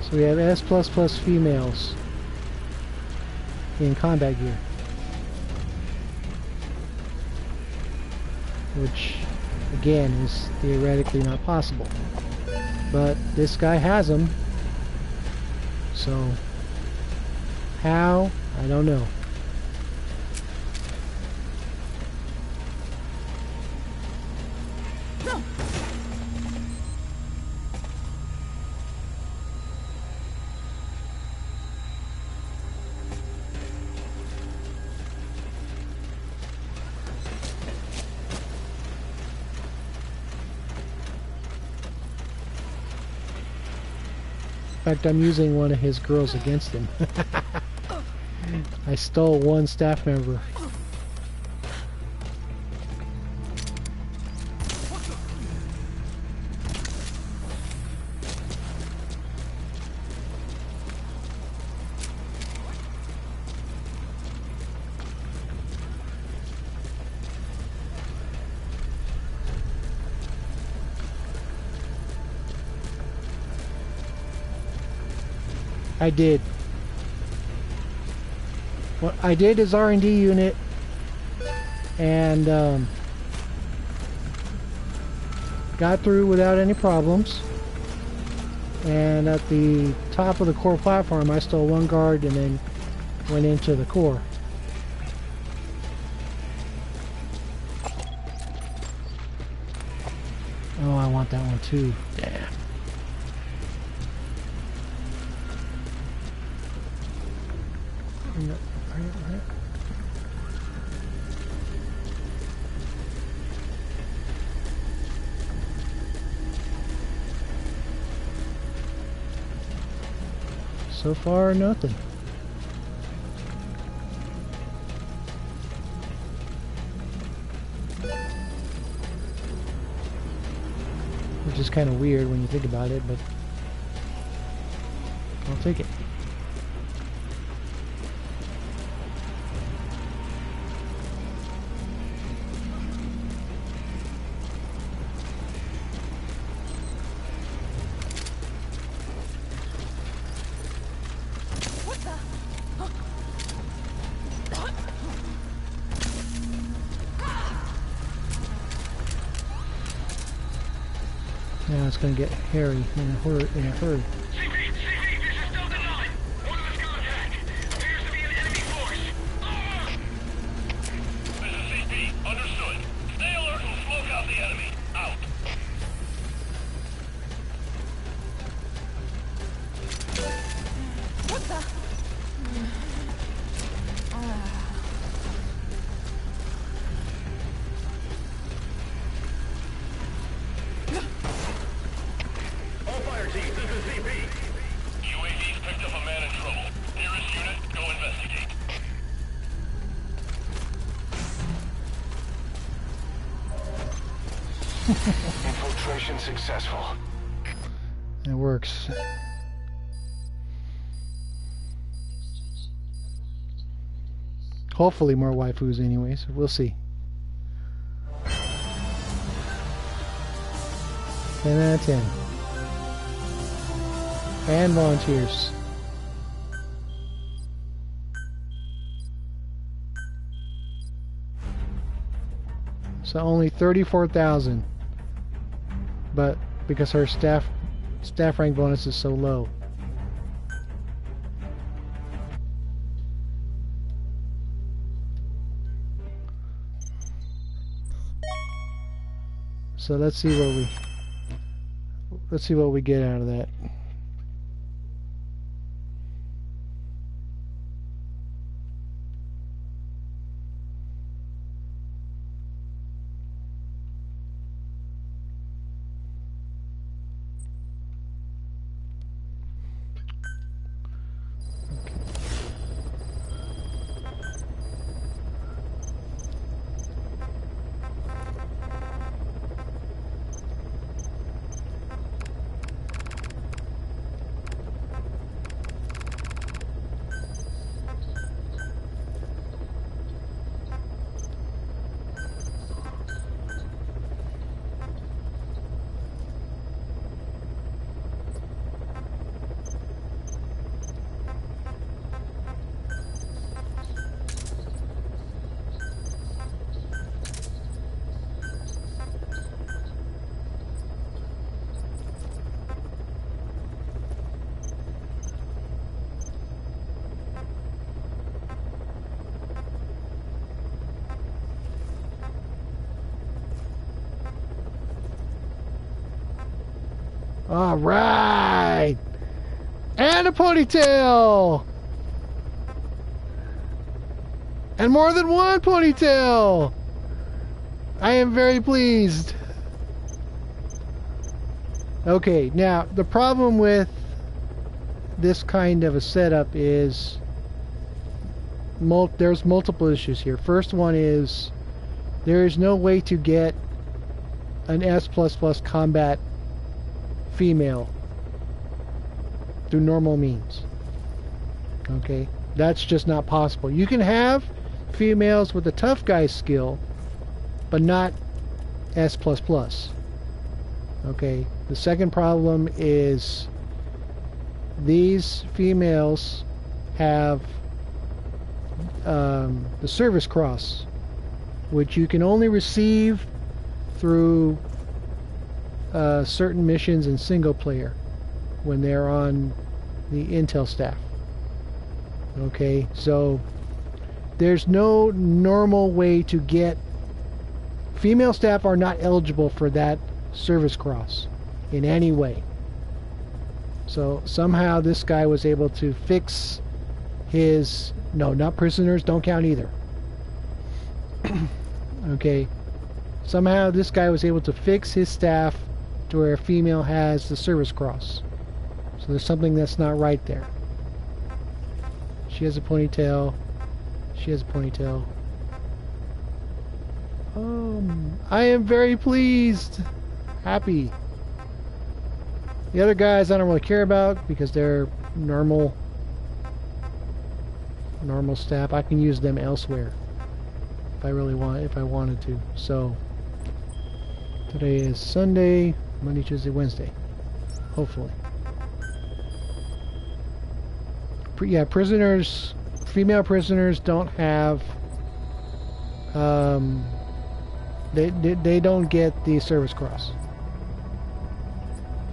So we have S++ females. in combat gear. Which, again, is theoretically not possible. But this guy has them. So, how? I don't know. In fact, I'm using one of his girls against him. I stole one staff member. I did. What I did is R&D unit, and got through without any problems. And at the top of the core platform, I stole one guard and then went into the core. Oh, I want that one too. Damn. So far, nothing. Which is kind of weird when you think about it, but I'll take it. Now it's going to get hairy in a hurry. CP, this is Delta 9. One of us contact. Appears to be an enemy force. Over! This is CP. Understood. Stay alert and smoke out the enemy. Out. What the? UAV's picked up a man in trouble. Nearest unit, go investigate. Infiltration successful. It works. Hopefully more waifus anyways. We'll see. 10 out of 10. And volunteers. So only 34,000. But because her staff rank bonus is so low. So let's see what we get out of that. All right. And a ponytail. And more than one ponytail. I am very pleased. Okay, now the problem with this kind of a setup is there's multiple issues here. First one is there is no way to get an S++ combat female through normal means. Okay, that's just not possible. You can have females with the tough guy skill, but not S++. Okay, the second problem is these females have the service cross, which you can only receive through certain missions in single player when they're on the intel staff. Okay, so there's no normal way to get female staff are not eligible for that service cross in any way. So somehow this guy was able to fix his, no, not prisoners, don't count either. Okay, somehow this guy was able to fix his staff to where a female has the service cross. So there's something that's not right there. She has a ponytail. She has a ponytail. I am very pleased. Happy. The other guys I don't really care about because they're normal staff. I can use them elsewhere if I really want, if I wanted to. So today is Sunday, Monday, Tuesday, Wednesday. Hopefully. Yeah, prisoners, female prisoners don't have they don't get the service cross.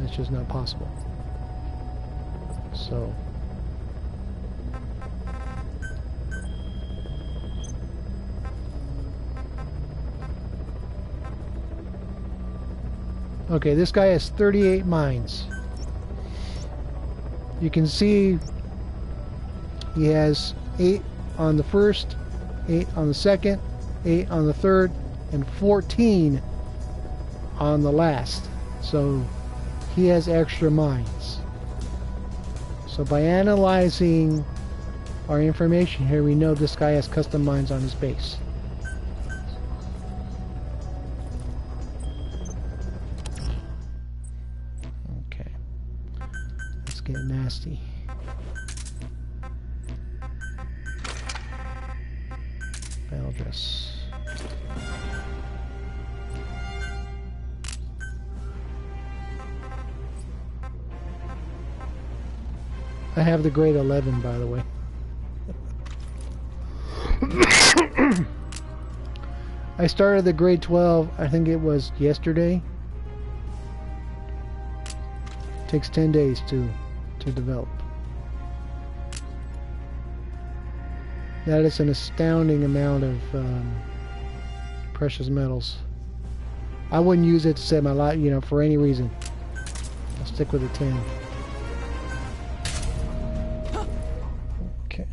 That's just not possible. So okay, this guy has 38 mines. You can see he has 8 on the first, 8 on the second, 8 on the third, and 14 on the last. So he has extra mines. So by analyzing our information here, we know this guy has custom mines on his base. Okay. Let's get nasty. Battle dress. I have the grade 11, by the way. I started the grade 12, I think it was yesterday. It takes 10 days to develop. That is an astounding amount of precious metals. I wouldn't use it to set my life, you know, for any reason. I'll stick with the 10. Okay.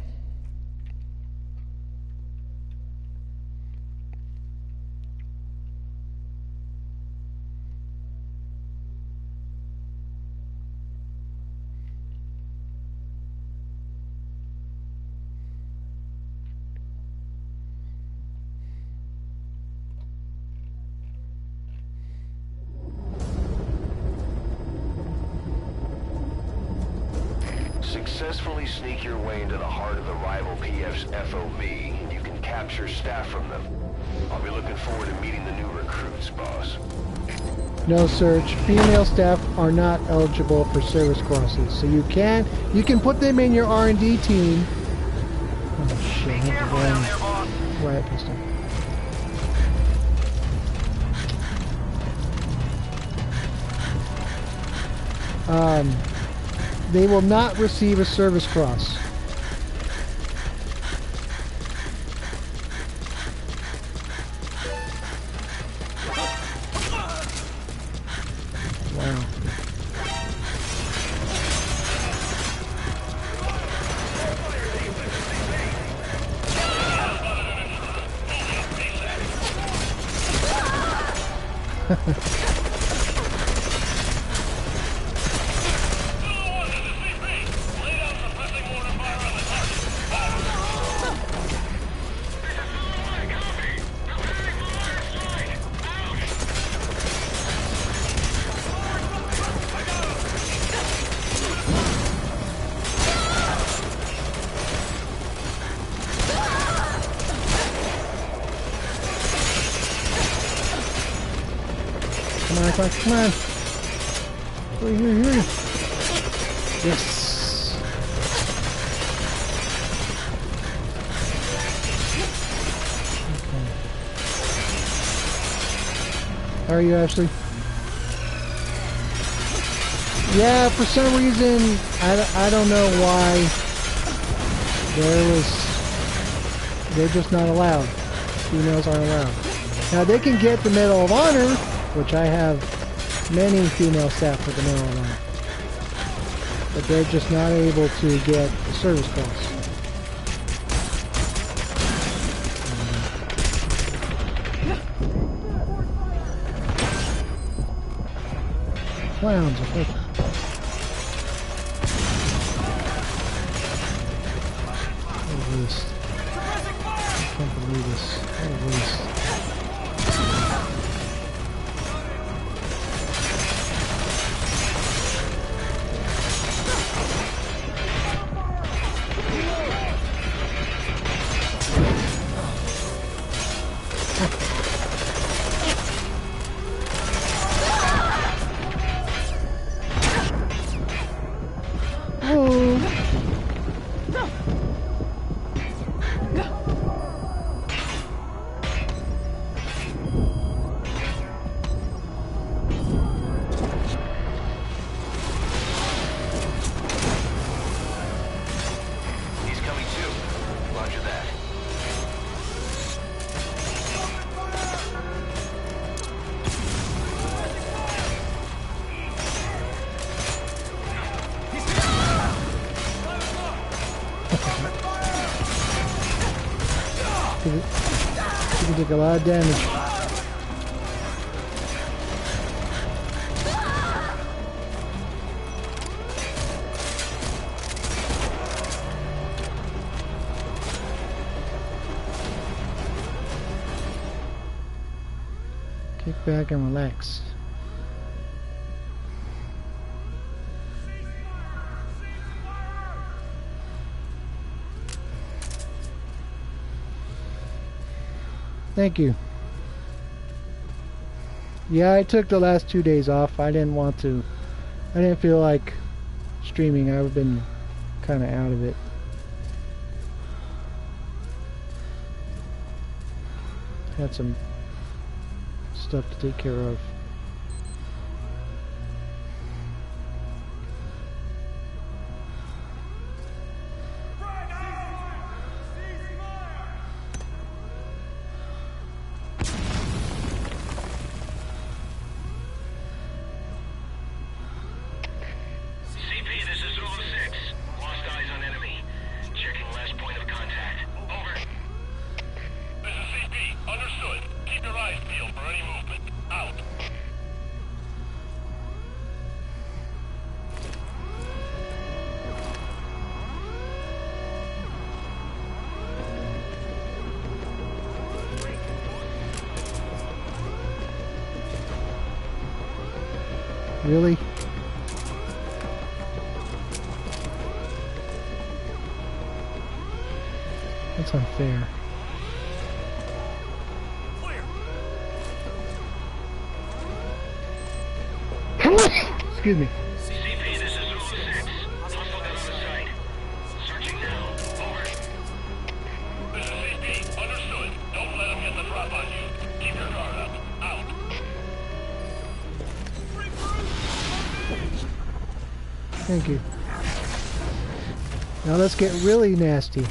Successfully sneak your way into the heart of the rival PF's FOB, and you can capture staff from them. I'll be looking forward to meeting the new recruits, boss. No search. Female staff are not eligible for service crosses, so you can put them in your R&D team. Oh shit! I have the wrong riot pistol. They will not receive a service cross. Wow. Come on. Hurry. Yes. Okay. How are you, Ashley? Yeah, for some reason, I don't know why they're just not allowed. Females aren't allowed. Now they can get the Medal of Honor, which I have many female staff with the Medal of Honor, but they're just not able to get the Service Cross. Clowns, I think. What a waste. I can't believe this. What a waste. You can take a lot of damage. Kick back and relax. Thank you. Yeah, I took the last 2 days off. I didn't want to. I didn't feel like streaming. I've been kind of out of it. Had some stuff to take care of. Really? That's unfair. Excuse me. CP, this is Zulu 6. Hostile gun on the site. Searching now. Over. This is CP. Understood. Don't let them get the drop on you. Keep your guard up. Out. Thank you. Now let's get really nasty.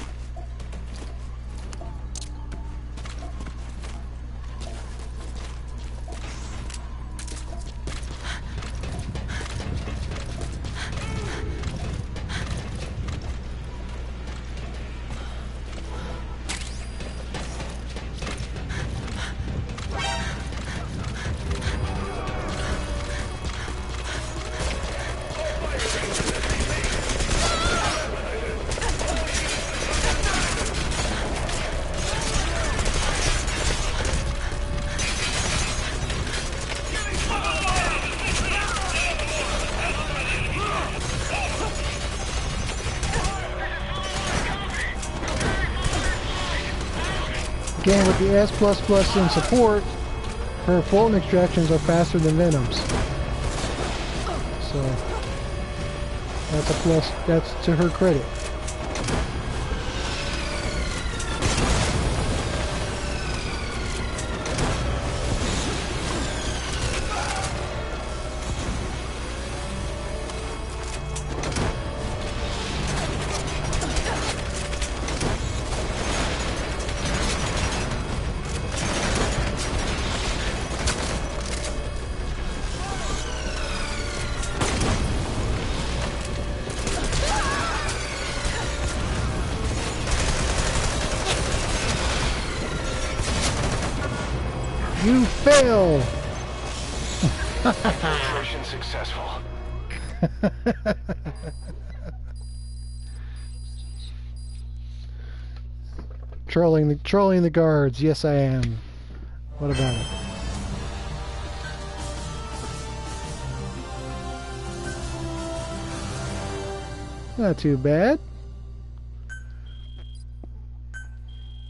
with the S++ in support, her Fulton extractions are faster than Venom's. So that's a plus. That's to her credit. You fail! Infiltration successful. Trolling the guards. Yes, I am. What about it? Not too bad.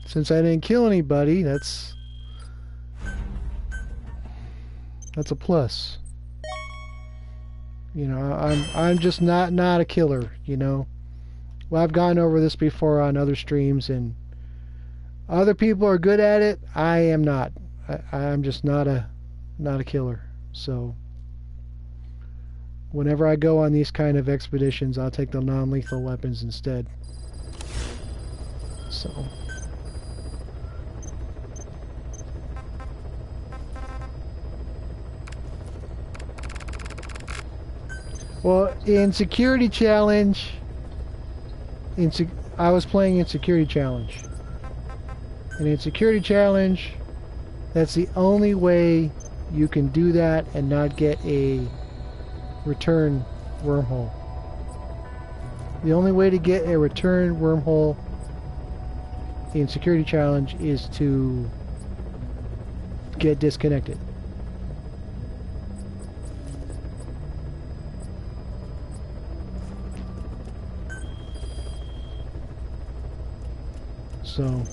Since I didn't kill anybody, that's a plus. You know, I'm just not a killer, you know. Well, I've gone over this before on other streams, and other people are good at it. I am not. I'm just not a killer. So whenever I go on these kind of expeditions, I'll take the non-lethal weapons instead. So well, in Security Challenge, I was playing in Security Challenge. And in Security Challenge, that's the only way you can do that and not get a return wormhole. The only way to get a return wormhole in Security Challenge is to get disconnected. So,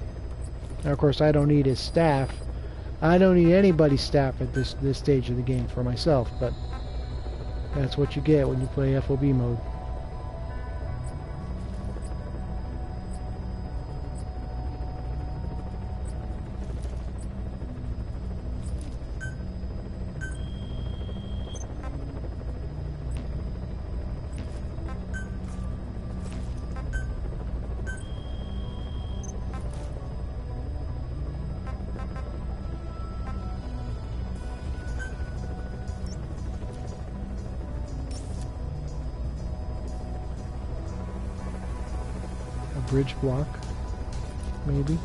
now of course, I don't need his staff. I don't need anybody's staff at this stage of the game for myself, but that's what you get when you play FOB mode. Bridge block, maybe.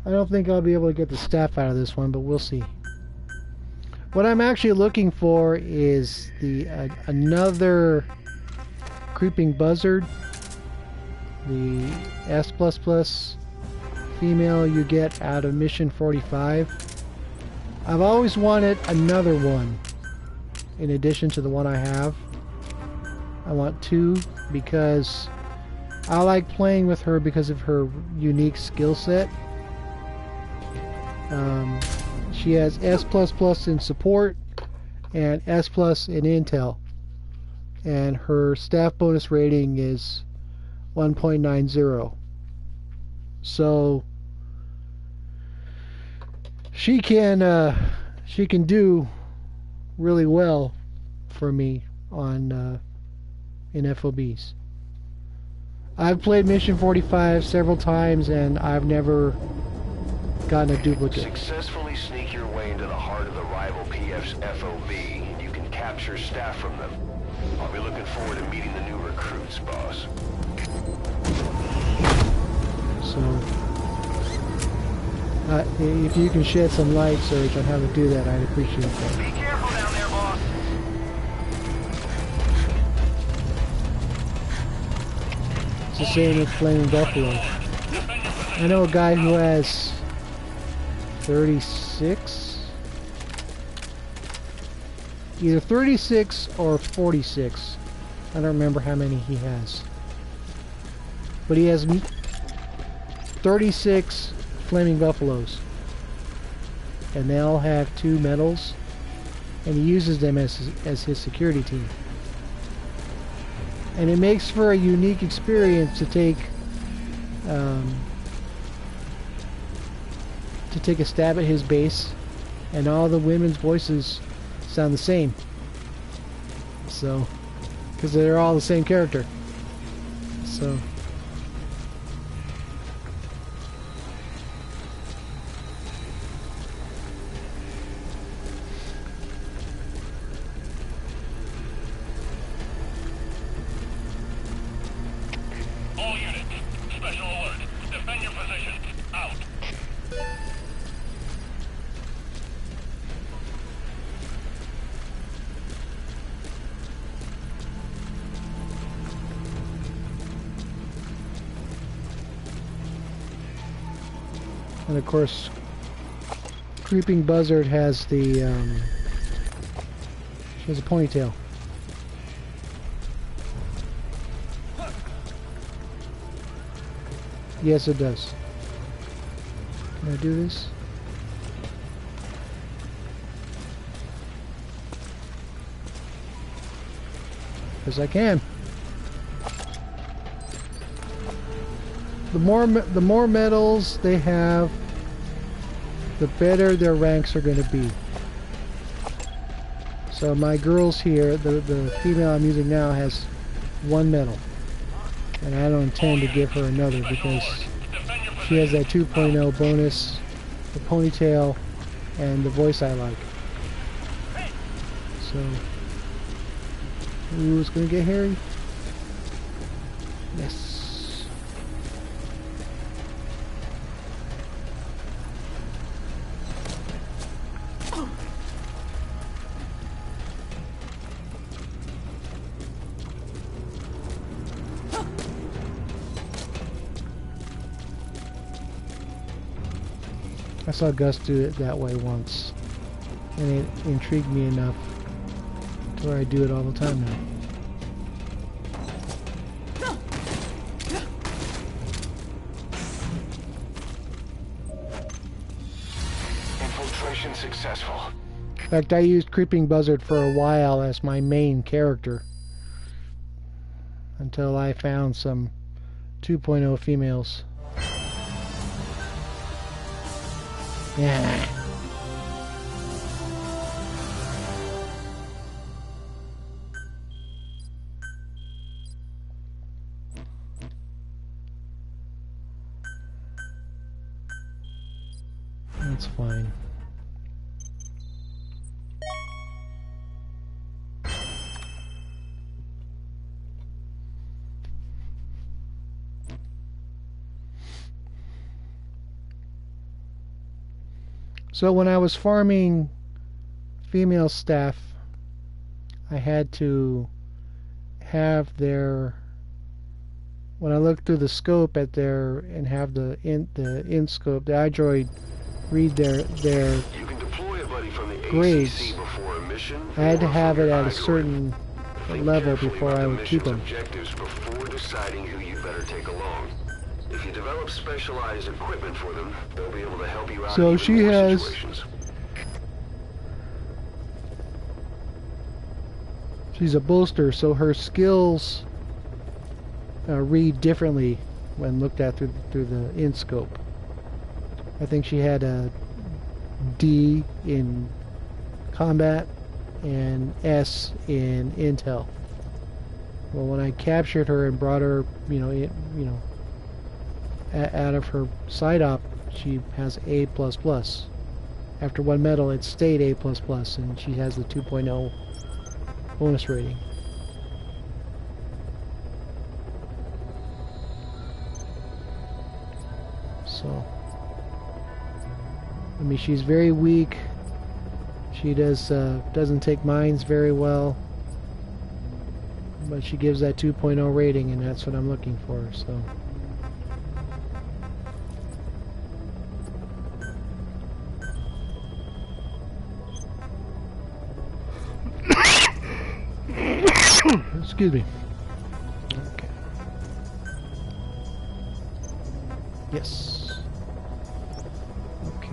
I don't think I'll be able to get the staff out of this one, but we'll see. What I'm actually looking for is the another creeping buzzard, the S++ female you get out of Mission 45. I've always wanted another one in addition to the one I have. I want two because I like playing with her because of her unique skill set. She has S++ in support and S+ in intel, and her staff bonus rating is 1.90. So she can do really well for me on in FOBs. I've played Mission 45 several times and I've never gotten a duplicate. Successfully sneak your way into the heart of the rival PF's FOB, and you can capture staff from them. I'll be looking forward to meeting the new recruits, boss. So, if you can shed some light, Serge, on how to do that, I'd appreciate that. Be careful down there, boss. It's the same with Flaming Buffalo. I know a guy who has 36 either 36 or 46. I don't remember how many he has. But he has 36 flaming buffaloes. And they all have 2 medals. And he uses them as his security team. And it makes for a unique experience to take a stab at his base, and all the women's voices sound the same. So, because they're all the same character. So. All units, special alert. Defend your position. Out. And of course, Creeping Buzzard has the, she has a ponytail. Yes, it does. Can I do this? Yes, I can. The more medals they have, the better their ranks are going to be. So my girls here, the female I'm using now, has 1 medal. And I don't intend to give her another because she has that 2.0 bonus, the ponytail, and the voice I like. So, who's gonna get Harry? Yes. I saw Gus do it that way once, and it intrigued me enough to where I do it all the time now. Infiltration successful. In fact, I used Creeping Buzzard for a while as my main character until I found some 2.0 females. Yeah. That's fine. So when I was farming female staff, I had to have their, when I looked through the scope at their, and have the in scope, the iDroid read their You can deploy a buddy from the grades. ACC before a mission. I had to or have from it your at a iDroid. certain Think level carefully before about I the would keep mission's them. objectives before deciding who you'd better take along. If you develop specialized equipment for them, they'll be able to help you out So in she even more has- situations. She's a bolster, so her skills read differently when looked at through the in scope. I think she had a D in combat and S in intel. Well, when I captured her and brought her, out of her side op, she has A++. After 1 medal, it stayed A++, and she has the 2.0 bonus rating. So, I mean, she's very weak. She doesn't take mines very well, but she gives that 2.0 rating, and that's what I'm looking for. So. Excuse me. Okay. Yes. Okay.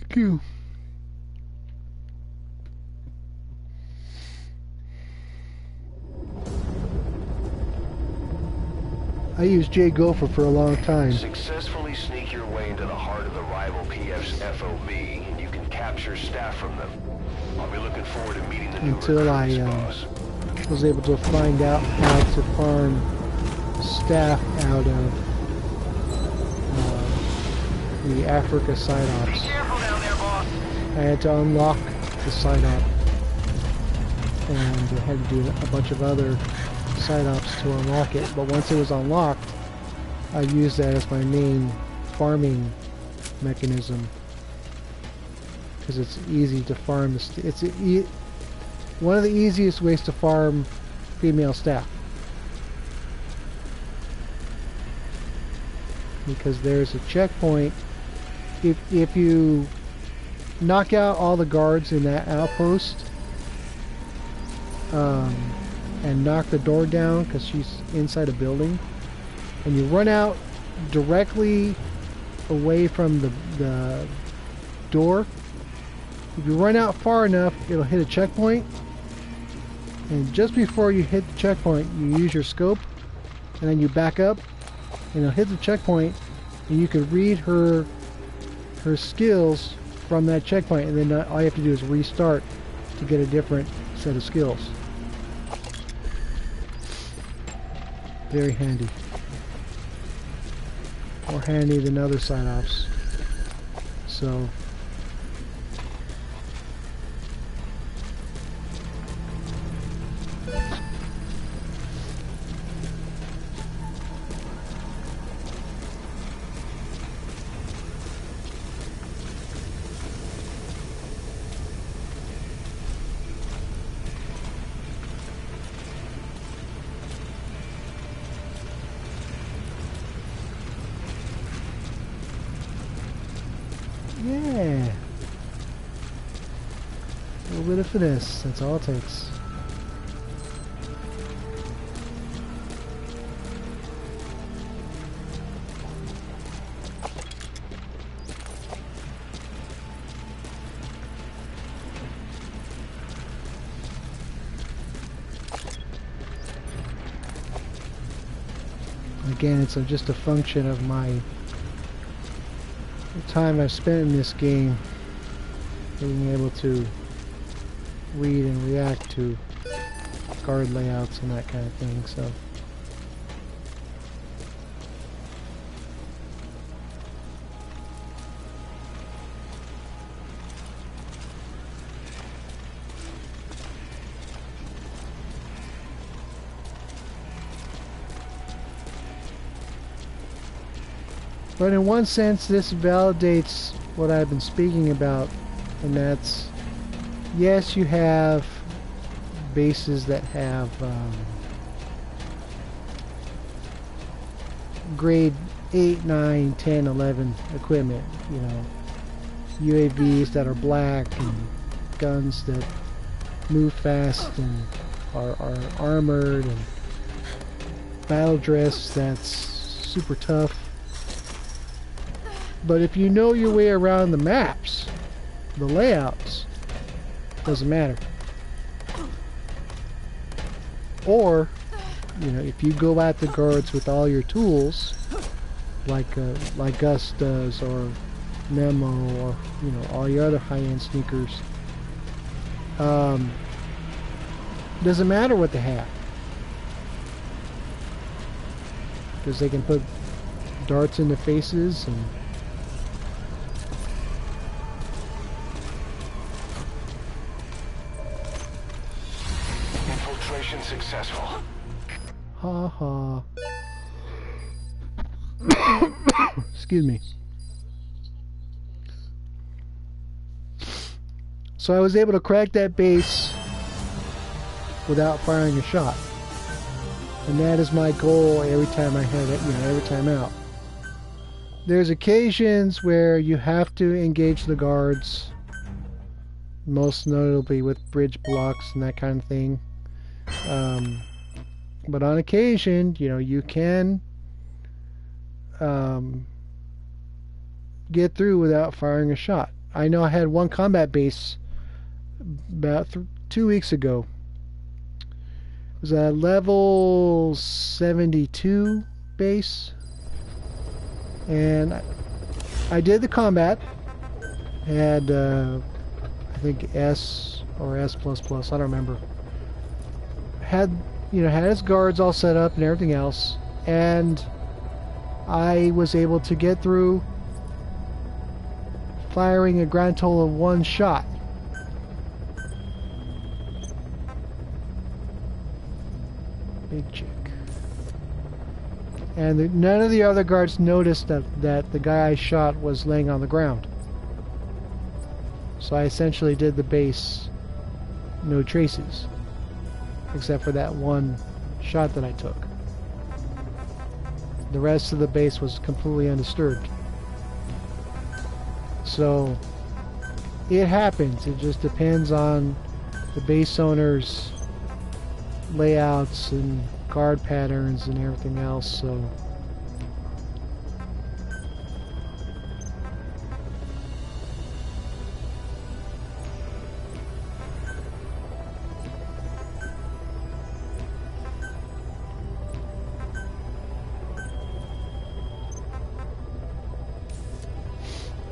Q. I used J Gopher for a long time. Successfully sneak your way into the heart of the rival PF's FOB, and you can capture staff from them. I'll be looking forward to meeting the new Until I recruits, boss. was able to find out how to farm staff out of the Africa side ops. Careful down there, boss. I had to unlock the side op, and I had to do a bunch of other side ops to unlock it. But once it was unlocked, I used that as my main farming mechanism because it's easy to farm. It's one of the easiest ways to farm female staff, because there's a checkpoint. If you knock out all the guards in that outpost and knock the door down because she's inside a building, and you run out directly away from the door, if you run out far enough, it'll hit a checkpoint, and just before you hit the checkpoint, you use your scope, and then you back up, and it'll hit the checkpoint, and you can read her skills from that checkpoint, and then all you have to do is restart to get a different set of skills. Very handy. More handy than other side ops. So yeah, a little bit of finesse, that's all it takes. Again, it's just a function of the time I've spent in this game, being able to read and react to guard layouts and that kind of thing. So but in one sense, this validates what I've been speaking about, and that's, yes, you have bases that have grade 8, 9, 10, 11 equipment, you know, UAVs that are black and guns that move fast and are armored, and battle dress that's super tough. But if you know your way around the maps, the layouts, doesn't matter. Or, you know, if you go at the guards with all your tools, like Gus does, or Memo, or, you know, all your other high-end sneakers, doesn't matter what they have, because they can put darts in their faces and Infiltration successful. Ha ha. Excuse me. So I was able to crack that base without firing a shot. And that is my goal every time I head it, every time out. There's occasions where you have to engage the guards, most notably with bridge blocks and that kind of thing. But on occasion, you can get through without firing a shot. I know I had one combat base about 2 weeks ago. It was a level 72 base, and I did the combat. Had I think S or S++, I don't remember. Had his guards all set up and everything else, and I was able to get through firing a grand total of 1 shot. Big chick. And none of the other guards noticed that the guy I shot was laying on the ground. So I essentially did the base no traces, except for that 1 shot that I took. The rest of the base was completely undisturbed. So it happens. It just depends on the base owner's layouts and guard patterns and everything else. So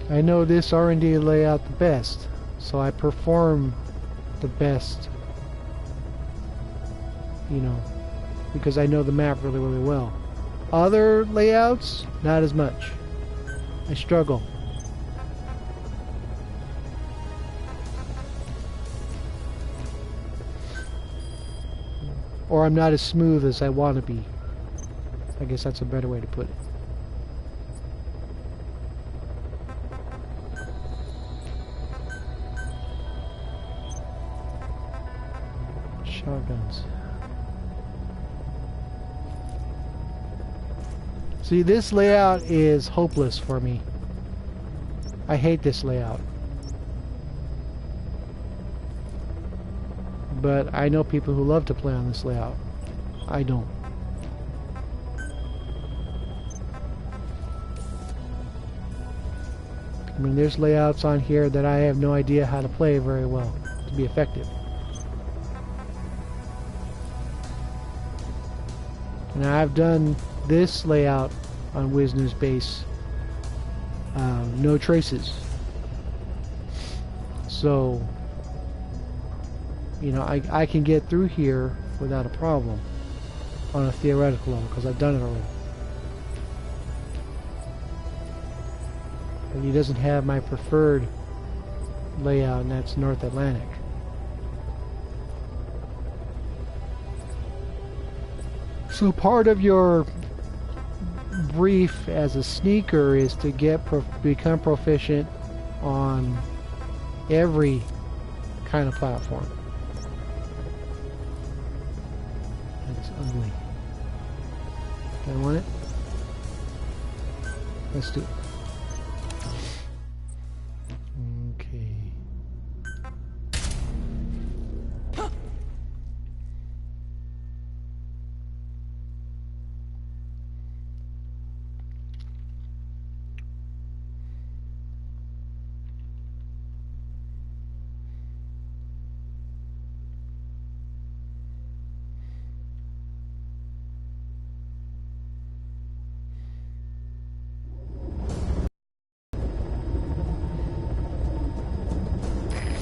I know this R&D layout the best, so I perform the best, because I know the map really, really well. Other layouts, not as much. I struggle. Or I'm not as smooth as I want to be. I guess that's a better way to put it. Shotguns. See, this layout is hopeless for me. I hate this layout. But I know people who love to play on this layout. I don't. I mean, there's layouts on here that I have no idea how to play very well to be effective. Now I've done this layout on Wisnu's base, no traces. So, I can get through here without a problem on a theoretical level because I've done it already. But he doesn't have my preferred layout, and that's North Atlantic. So part of your brief as a sneaker is to become proficient on every kind of platform. That's ugly. Do I want it? Let's do it. Okay.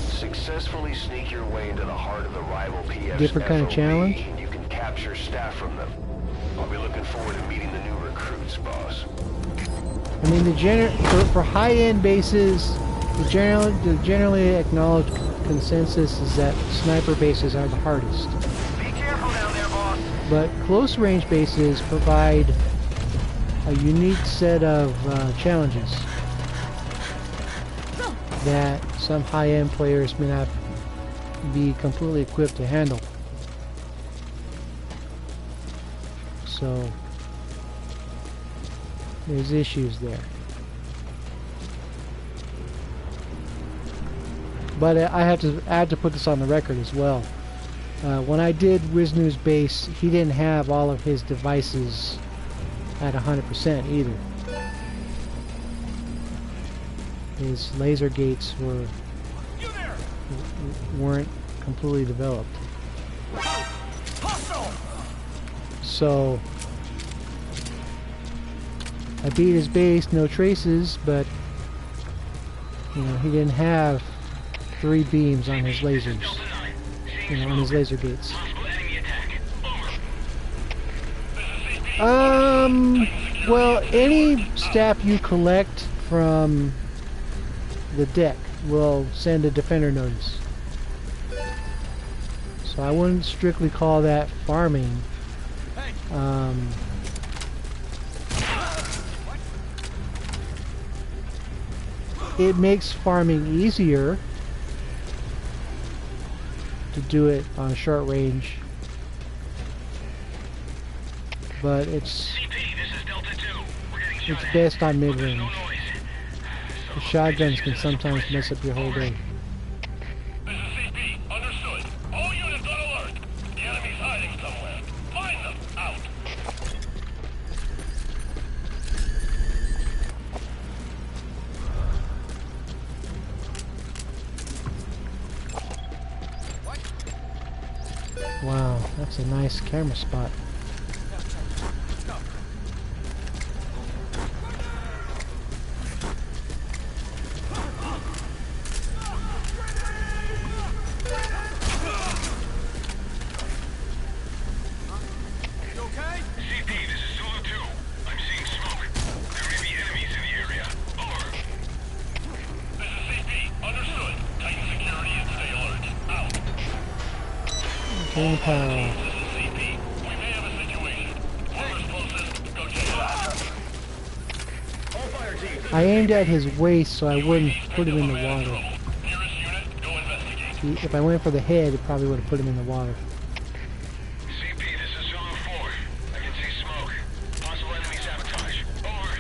Successfully sneak your way into the heart of the rival PF's Different kind of FOB, challenge? and you can capture staff from them. I'll be looking forward to meeting the new recruits, boss. I mean, for high-end bases, the generally acknowledged consensus is that sniper bases are the hardest. But close range bases provide a unique set of challenges that some high-end players may not be completely equipped to handle. So there's issues there. But I had to put this on the record as well. When I did Wisnu's base, he didn't have all of his devices at 100% either. His laser gates weren't completely developed. So I beat his base, no traces, but you know, he didn't have 3 beams on his lasers, you know, on his laser gates. Well, any staff you collect from the deck will send a defender notice. So I wouldn't strictly call that farming. It makes farming easier to do it on short range, but it's best on mid range. The shotguns can sometimes mess up your whole day. This is CP. Understood. All units on alert. The enemy's hiding somewhere. Find them. Out. Wow, that's a nice camera spot. Power. I aimed at his waist so I wouldn't put him in the water. See, if I went for the head, it probably would have put him in the water. CP, this is Zone 4. I can see smoke. Possible enemy sabotage. Over.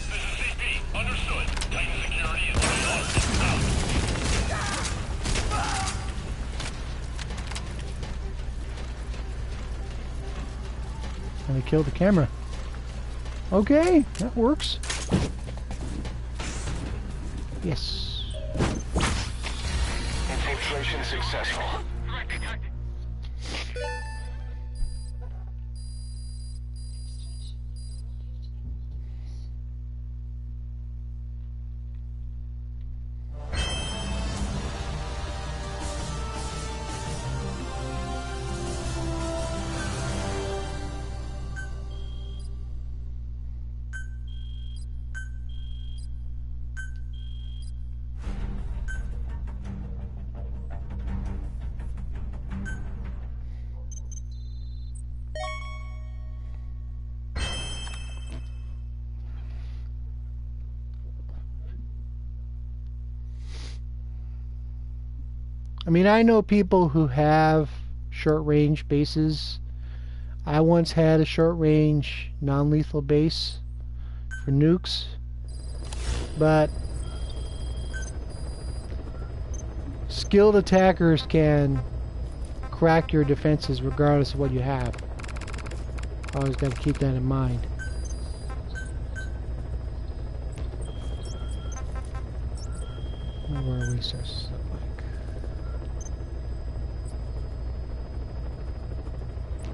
This is CP. Understood. Titan security is on alert. Out. And he killed the camera. Okay, that works. Yes. Infiltration successful. I mean, I know people who have short-range bases. I once had a short-range non-lethal base for nukes, but skilled attackers can crack your defenses regardless of what you have. Always got to keep that in mind. What are resources look like?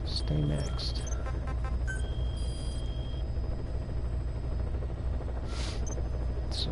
Stay maxed. So.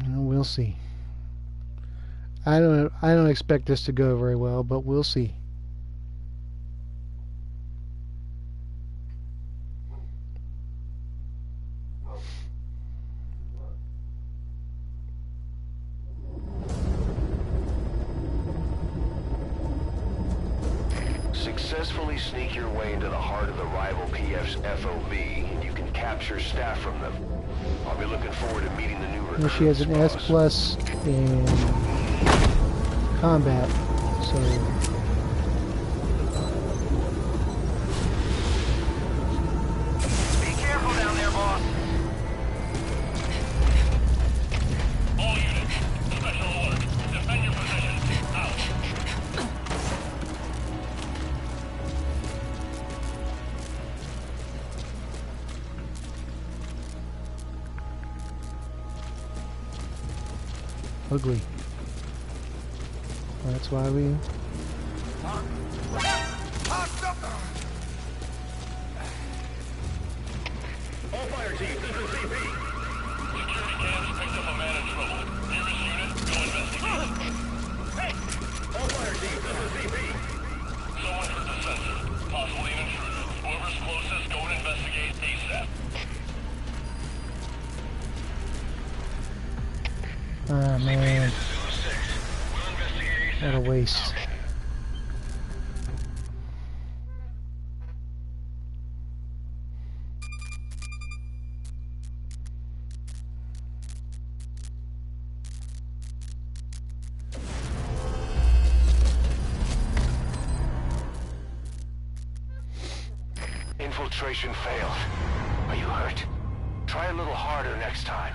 We'll see. I don't expect this to go very well, but we'll see. Successfully sneak your way into the heart of the rival PF's FOB, and you can capture staff from them. I'll be looking forward to meeting the new recruits. Well, she has an S boss. plus in combat, so Be careful down there, boss. All units, special alert. Defend your position. Out. ugly. That's why we. All fire teams, this is CP. Security cams picked up a man in trouble. Nearest unit, go investigate. Hey! All fire teams, this is CP. Someone hurt the sensor. Possibly an intruder. Whoever's closest, go and investigate ASAP. Ah, man. This is Zulu 6. We'll investigate ASAP. What a waste. Infiltration failed. Are you hurt? Try a little harder next time.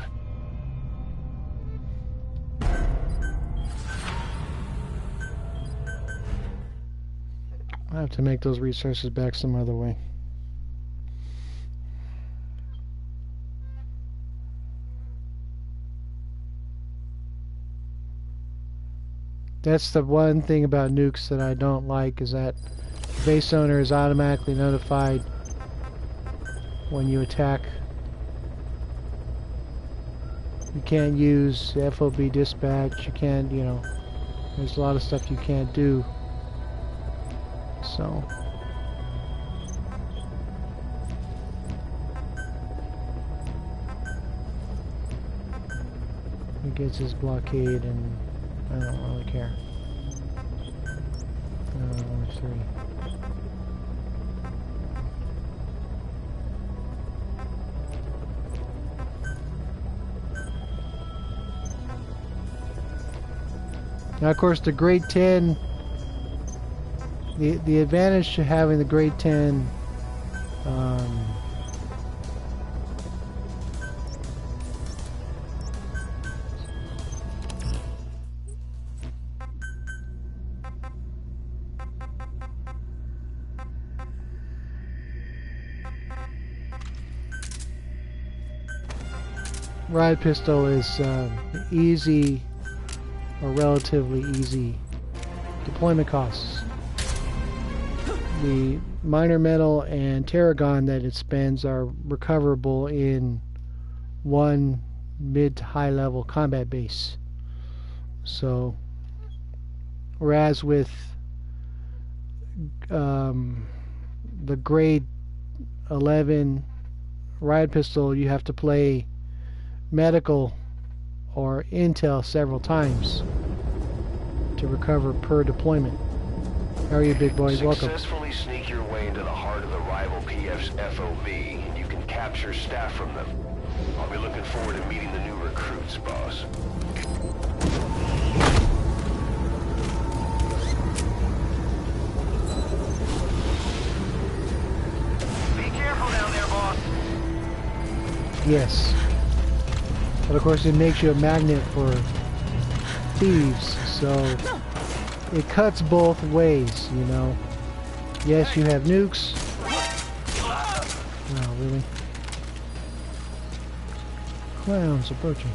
I have to make those resources back some other way. That's the one thing about nukes that I don't like, is that the base owner is automatically notified when you attack. You can't use FOB dispatch, you can't, you know, there's a lot of stuff you can't do. So he gets his blockade, and I don't really care. Only 3. Now, of course, the grade 10. The advantage to having the grade 10 riot pistol is easy, or relatively easy deployment costs. The minor metal and Tarragon that it spends are recoverable in one mid to high level combat base. So, whereas with the grade 11 riot pistol, you have to play medical or intel several times to recover per deployment. How are you, big boy? Welcome. Successfully sneak your way into the heart of the rival PF's FOB, and you can capture staff from them. I'll be looking forward to meeting the new recruits, boss. Be careful down there, boss. Yes. But of course it makes you a magnet for thieves, so it cuts both ways, you know. Yes, you have nukes. Oh, really? Clowns approaching.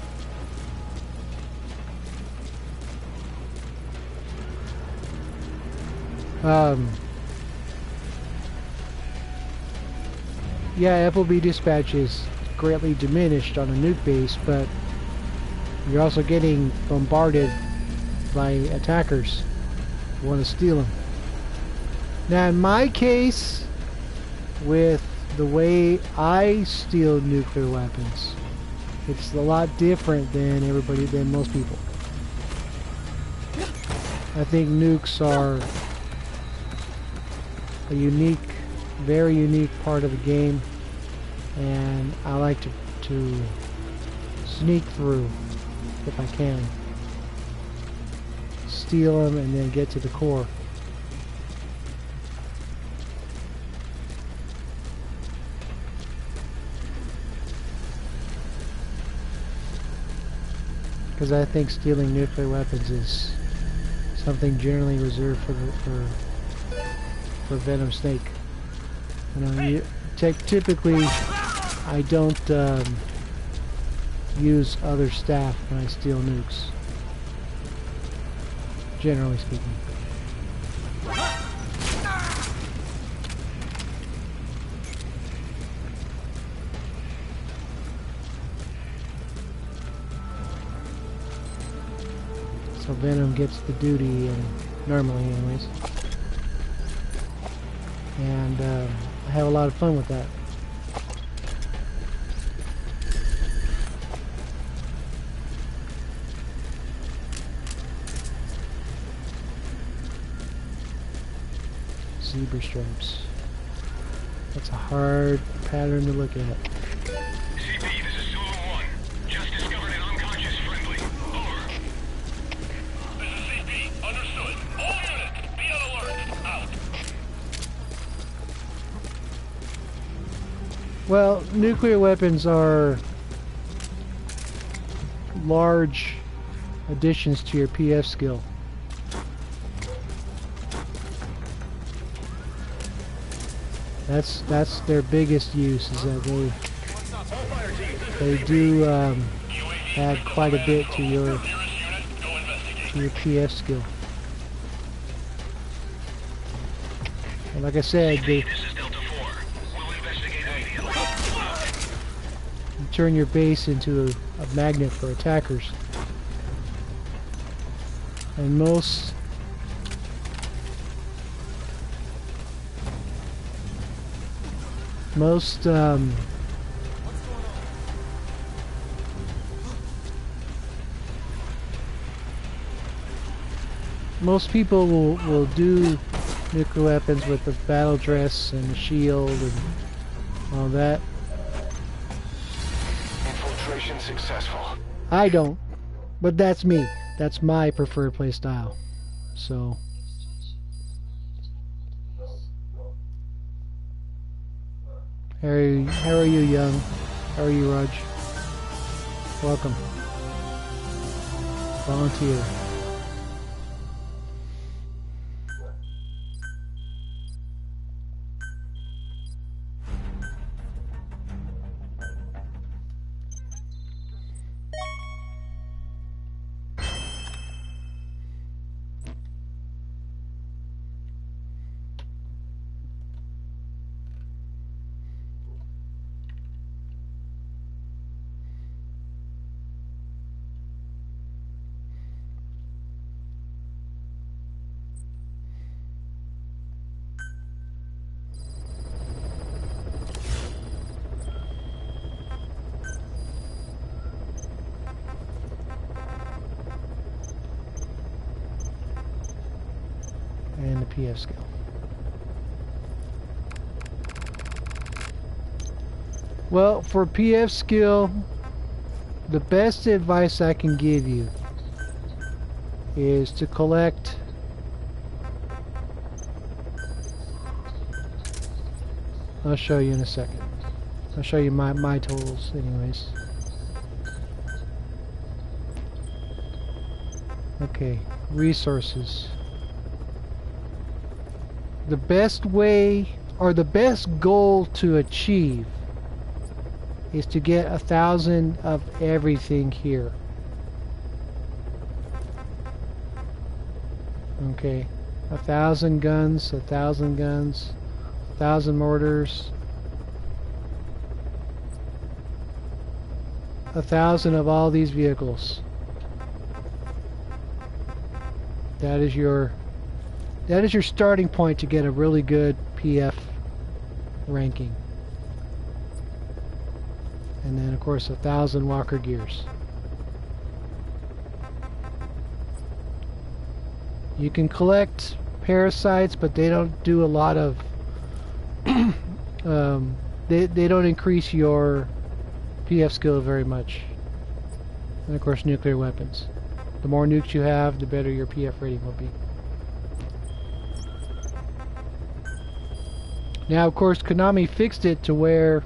yeah, FOB dispatch is greatly diminished on a nuke base, but you're also getting bombarded by attackers who want to steal them. Now, in my case, with the way I steal nuclear weapons, it's a lot different than most people. I think nukes are a unique, very unique part of the game, and I like to sneak through if I can. Steal them and then get to the core. Because I think stealing nuclear weapons is something generally reserved for Venom Snake. You know, typically I don't use other staff when I steal nukes. Generally speaking. So Venom gets the duty, and normally anyways. And I have a lot of fun with that. Zebra stripes. That's a hard pattern to look at. CP, this is Zulu 1. Just discovered an unconscious friendly. Over. This is CP. Understood. All units, be on alert. Out. Well, nuclear weapons are large additions to your PF skill. That's their biggest use, is that they do add quite a bit to your PF skill. And like I said, you turn your base into a magnet for attackers. And most people will do nuclear weapons with the battle dress and the shield and all that. Infiltration successful. I don't, but that's me. That's my preferred play style. So how are you, Young? How are you, Raj? Welcome. Volunteer. And the PF skill. Well, for PF skill, the best advice I can give you is to collect I'll show you in a second. I'll show you my totals anyways. Okay, resources. The best way, or the best goal to achieve, is to get 1,000 of everything here. Okay, 1,000 guns, 1,000 guns, 1,000 mortars, 1,000 of all these vehicles. That is your starting point to get a really good PF ranking. And then of course 1,000 walker gears. You can collect parasites, but they don't do a lot of they don't increase your PF skill very much. And of course nuclear weapons. The more nukes you have, the better your PF rating will be. Now of course Konami fixed it to where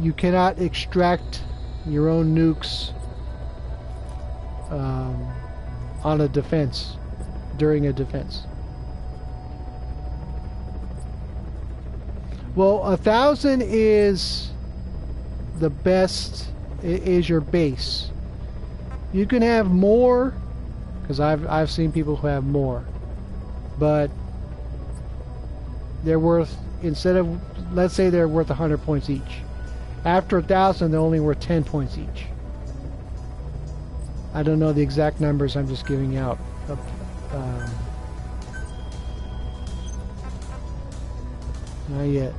you cannot extract your own nukes on a defense, during a defense. Well, 1,000 is the best, is your base. You can have more, because I've seen people who have more, but they're worth, instead of, let's say they're worth 100 points each. After 1,000, they're only worth 10 points each. I don't know the exact numbers, I'm just giving out. Not yet.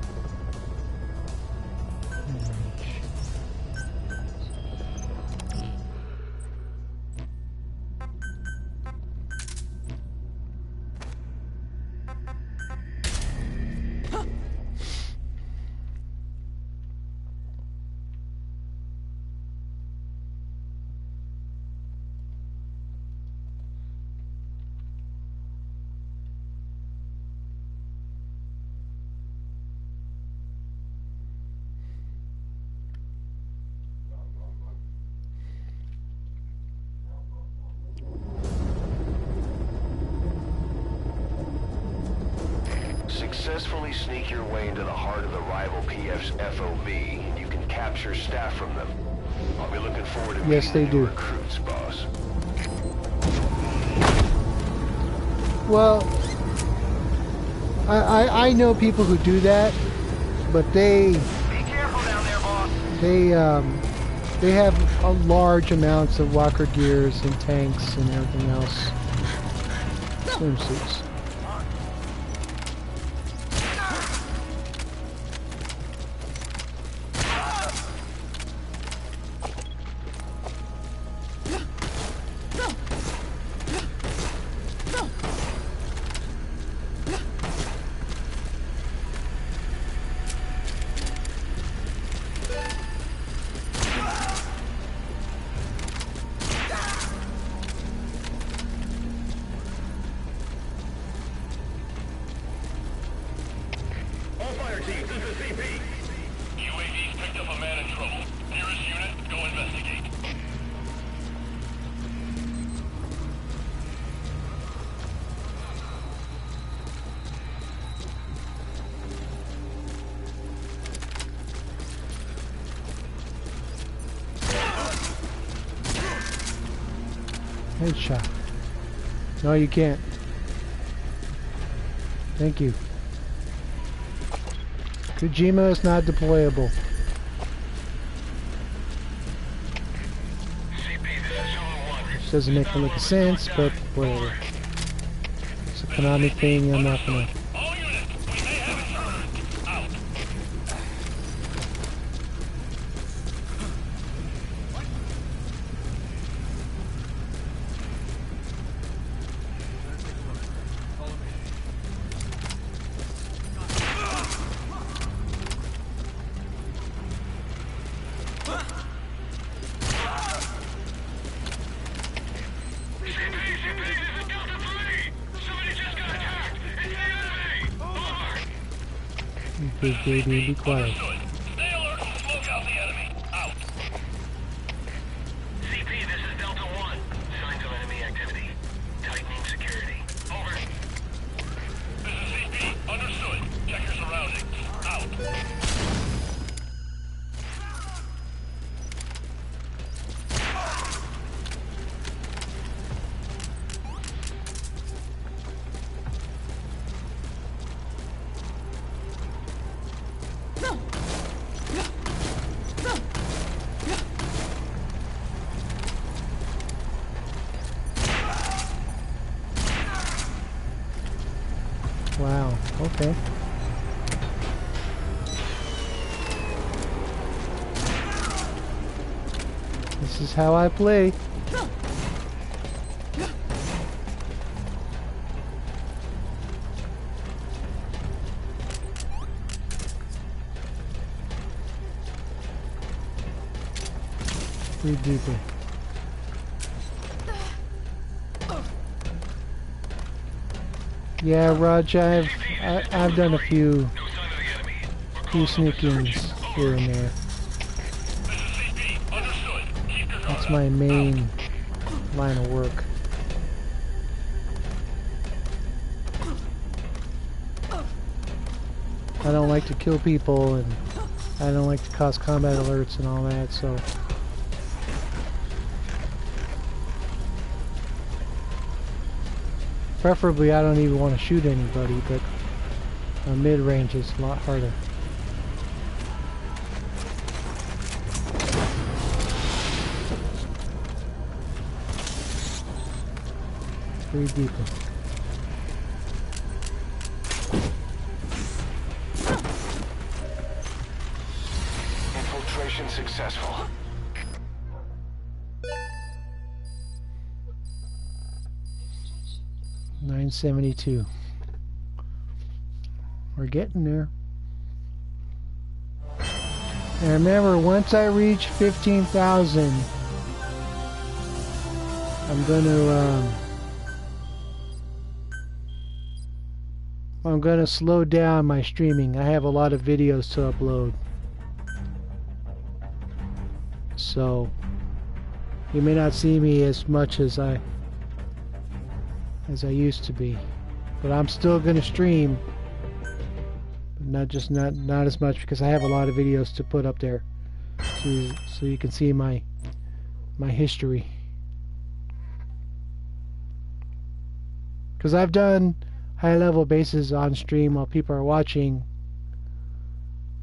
Successfully sneak your way into the heart of the rival PF's FOB, and you can capture staff from them. I'll be looking forward to yes, they meeting the new do. recruits, boss. Well, I know people who do that, but they Be careful down there, boss. they have a large amounts of walker gears and tanks and everything else. Swimsuits. All fire teams, this is CP. UAV's picked up a man in trouble. Nearest unit, go investigate. Headshot. No, you can't. Thank you. Kojima is not deployable. CP, this is Zulu 1. Which doesn't make a lick of sense, but whatever. It's a Konami thing, I'm not gonna... All units, we may have intruders. Out. Big baby, be quiet. Stay alert and smoke out the enemy. Out. CP, this is Delta 1. Signs of enemy activity. Tightening security. Over. This is CP. Understood. Check your surroundings. Out. Wow, okay. This is how I play. Breathe deeper. Yeah, Raj, I've done a few sneak-ins here and there. That's my main line of work. I don't like to kill people, and I don't like to cause combat alerts and all that, so... Preferably, I don't even want to shoot anybody, but mid-range is a lot harder. Breathe deeper. Infiltration successful. $972. We're getting there. And remember, once I reach 15,000, I'm gonna slow down my streaming. I have a lot of videos to upload, so you may not see me as much as I used to be, but I'm still gonna stream, but not as much, because I have a lot of videos to put up there, so you can see my history. Because I've done high-level bases on stream while people are watching,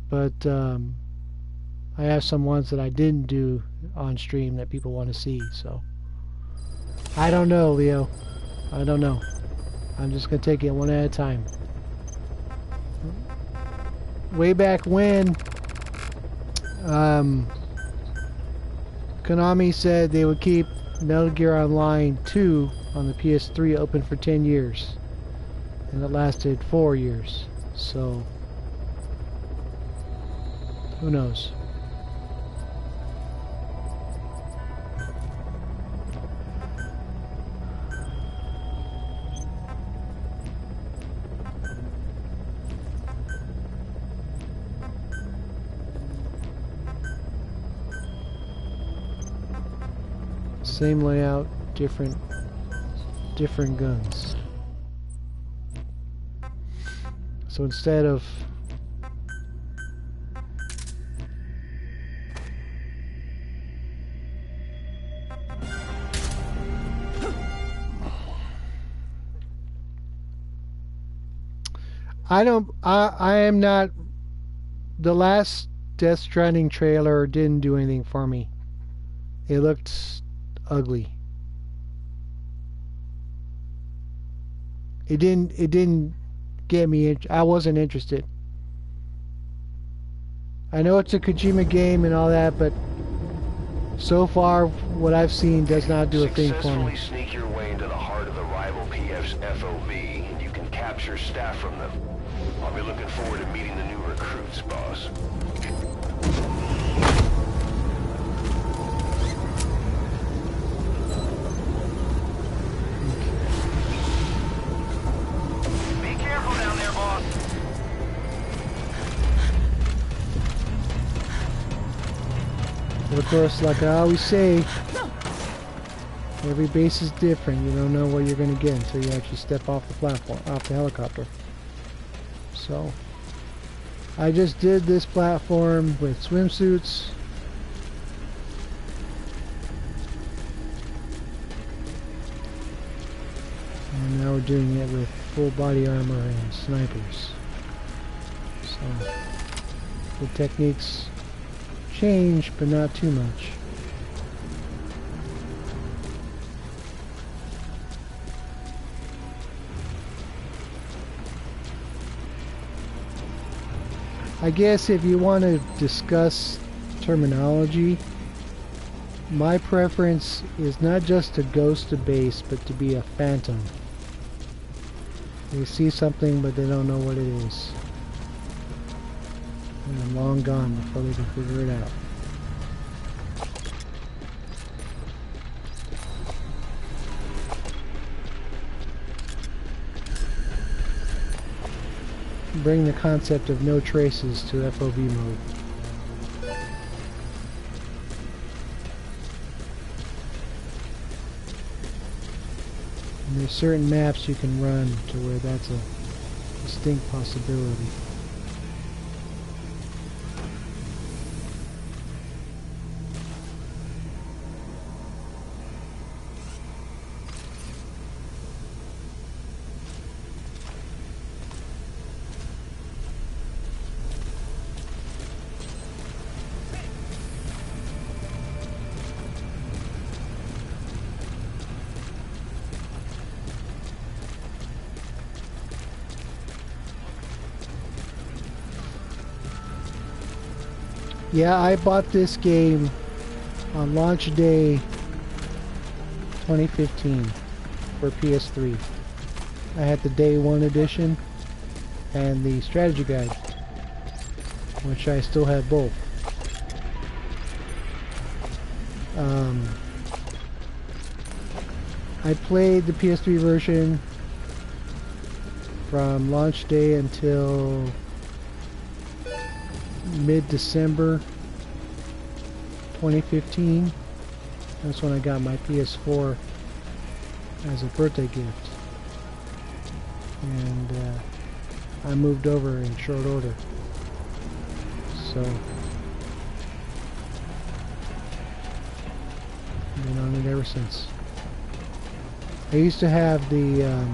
but I have some ones that I didn't do on stream that people want to see, so I don't know, Leo. I don't know. I'm just gonna take it one at a time. Way back when, Konami said they would keep Metal Gear Online 2 on the PS3 open for 10 years. And it lasted 4 years. So, who knows? Same layout, different guns. So instead of I am not, the last Death Stranding trailer didn't do anything for me. It looked ugly. It didn't get me. I wasn't interested. I know it's a Kojima game and all that, but so far what I've seen does not do a thing for me. Successfully sneak your way into the heart of the rival PF's FOB, and you can capture staff from them. I'll be looking forward to meeting the new recruits, boss. But of course, like I always say, every base is different. You don't know what you're going to get until you actually step off the platform, off the helicopter. So, I just did this platform with swimsuits. And now we're doing it with full body armor and snipers. So, the techniques change, but not too much. I guess if you want to discuss terminology, my preference is not just to ghost a base, but to be a phantom. They see something, but they don't know what it is. And I'm long gone before they can figure it out. Bring the concept of no traces to FOV mode. And there's certain maps you can run to where that's a distinct possibility. Yeah, I bought this game on launch day 2015 for PS3. I had the day one edition and the strategy guide, which I still have both. I played the PS3 version from launch day until mid-December 2015. That's when I got my PS4 as a birthday gift, and I moved over in short order, so I've been on it ever since. I used to have the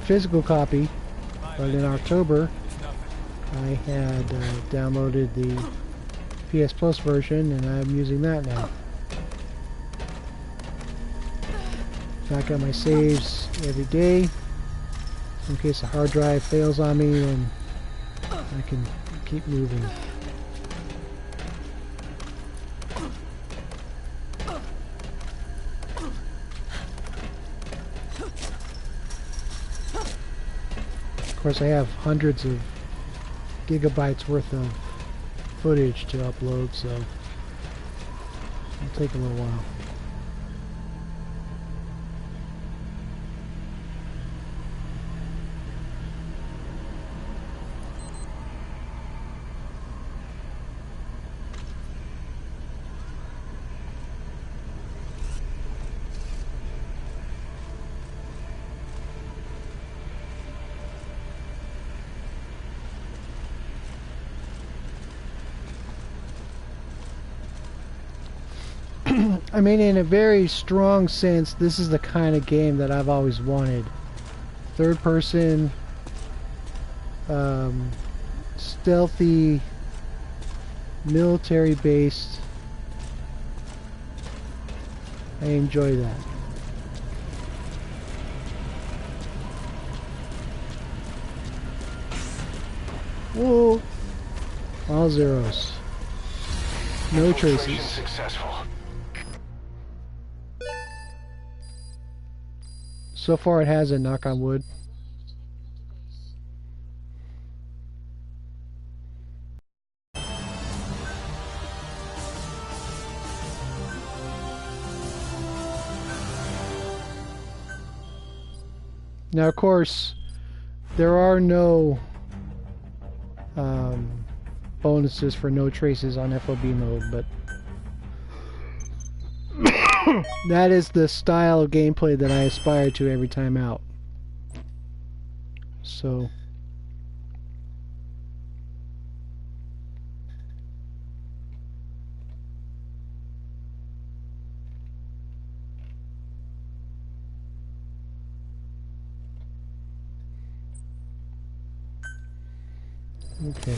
physical copy, but in October I had downloaded the PS Plus version, and I'm using that now. Back up my saves every day in case the hard drive fails on me, and I can keep moving. Of course, I have hundreds of gigabytes worth of footage to upload, so it'll take a little while. I mean, in a very strong sense, this is the kind of game that I've always wanted. Third person, stealthy, military based. I enjoy that. Whoa! All zeros. No traces. Successful. So far it hasn't, knock on wood. Now, of course, there are no bonuses for no traces on FOB mode, but that is the style of gameplay that I aspire to every time out. So okay.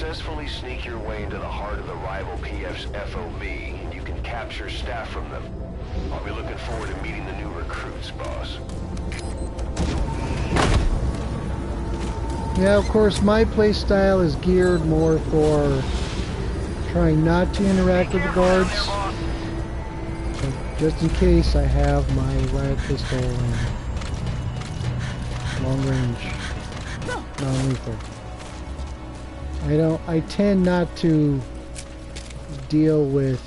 successfully sneak your way into the heart of the rival PF's FOB, and you can capture staff from them. I'll be looking forward to meeting the new recruits, boss. Yeah, of course, my play style is geared more for trying not to interact with the guards. So just in case, I have my riot pistol and long range, non-lethal. I tend not to deal with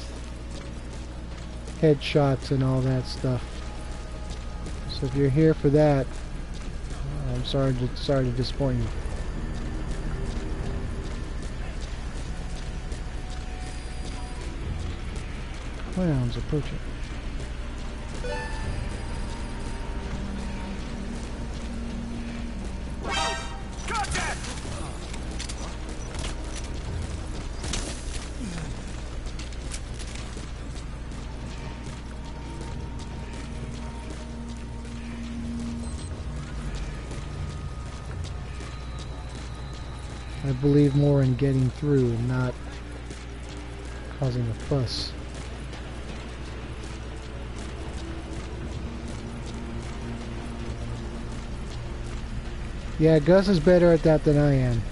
headshots and all that stuff. So if you're here for that, I'm sorry to disappoint you. Clowns approaching. I believe more in getting through and not causing a fuss. Yeah, Gus is better at that than I am.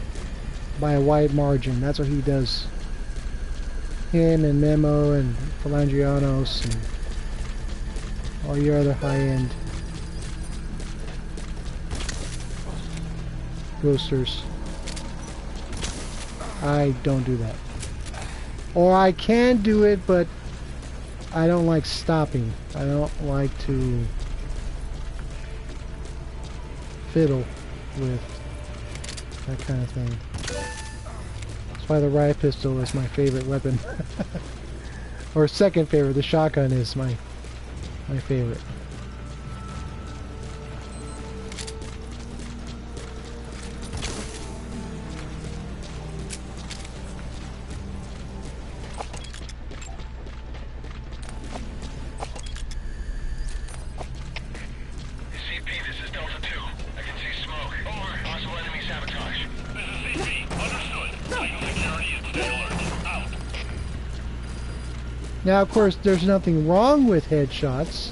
By a wide margin. That's what he does. Him and Memo and Phalangianos and all your other high-end ghosters. I don't do that. Or I can do it, but I don't like stopping. I don't like to fiddle with that kind of thing. That's why the riot pistol is my favorite weapon. Or second favorite. The shotgun is my favorite. Now, of course, there's nothing wrong with headshots.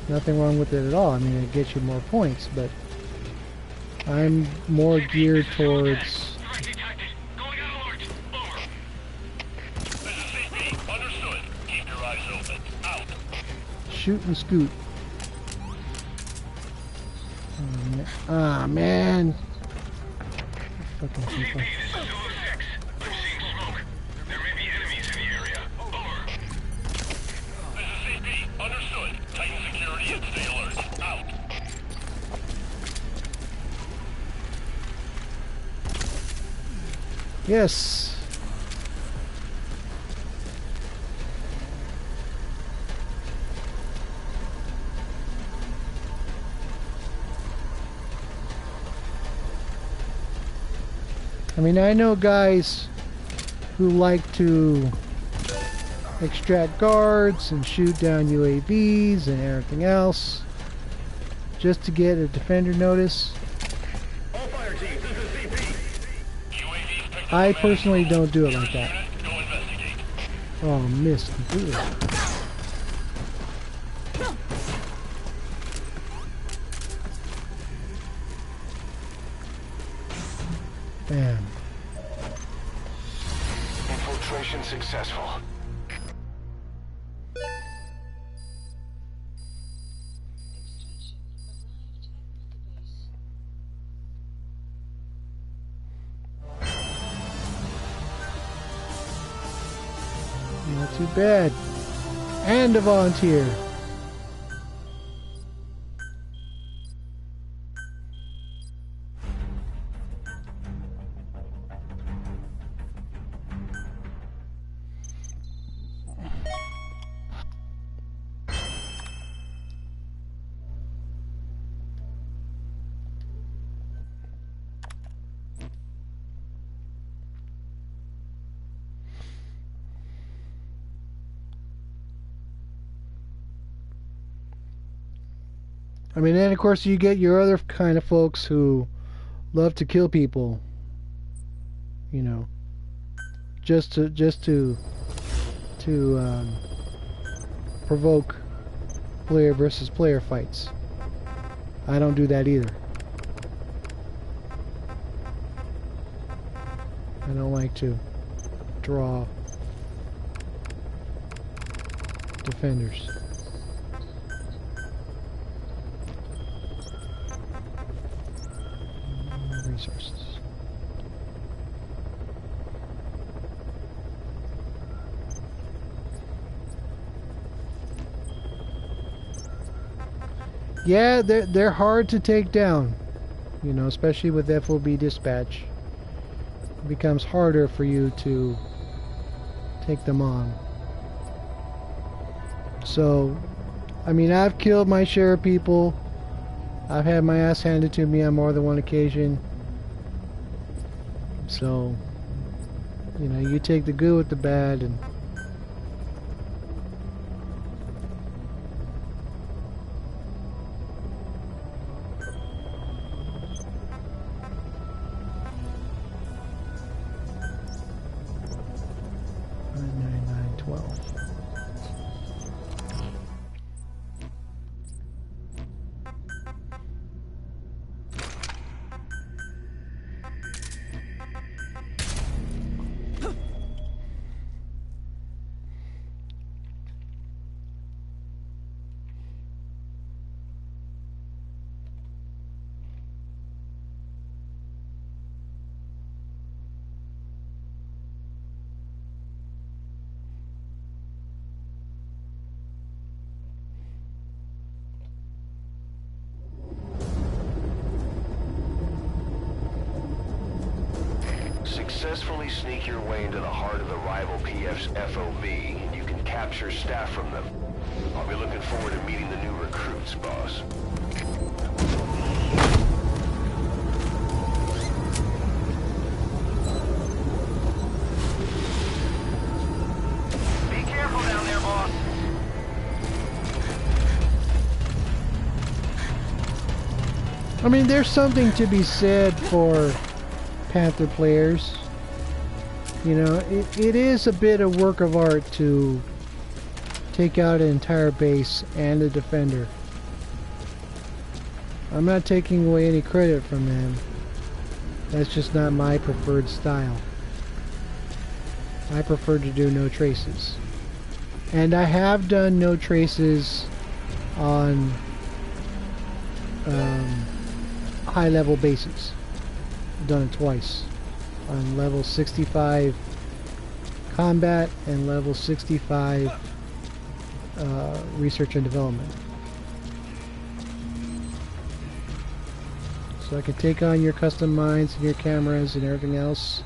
Nothing wrong with it at all. I mean, it gets you more points, but I'm more geared towards shoot and scoot. Ah, man. Fucking people. Yes. I mean, I know guys who like to extract guards and shoot down UAVs and everything else just to get a defender notice. I personally don't do it like that. Oh, missed completely. Bam. Infiltration successful. Not too bad. And a volunteer. I mean, then of course you get your other kind of folks who love to kill people you know, just to provoke player versus player fights. I don't do that either. I don't like to draw defenders. Resources. Yeah, they're hard to take down, you know, especially with FOB dispatch. It becomes harder for you to take them on. So, I mean, I've killed my share of people. I've had my ass handed to me on more than one occasion. So, you know, you take the good with the bad, and Successfully sneak your way into the heart of the rival PF's FOB, and you can capture staff from them. I'll be looking forward to meeting the new recruits, boss. Be careful down there, boss. I mean, there's something to be said for Panther players. You know, it is a bit of work of art to take out an entire base and a defender. I'm not taking away any credit from them. That's just not my preferred style. I prefer to do no traces. And I have done no traces on high level bases. I've done it twice. On level 65 combat and level 65 research and development. So I can take on your custom mines and your cameras and everything else,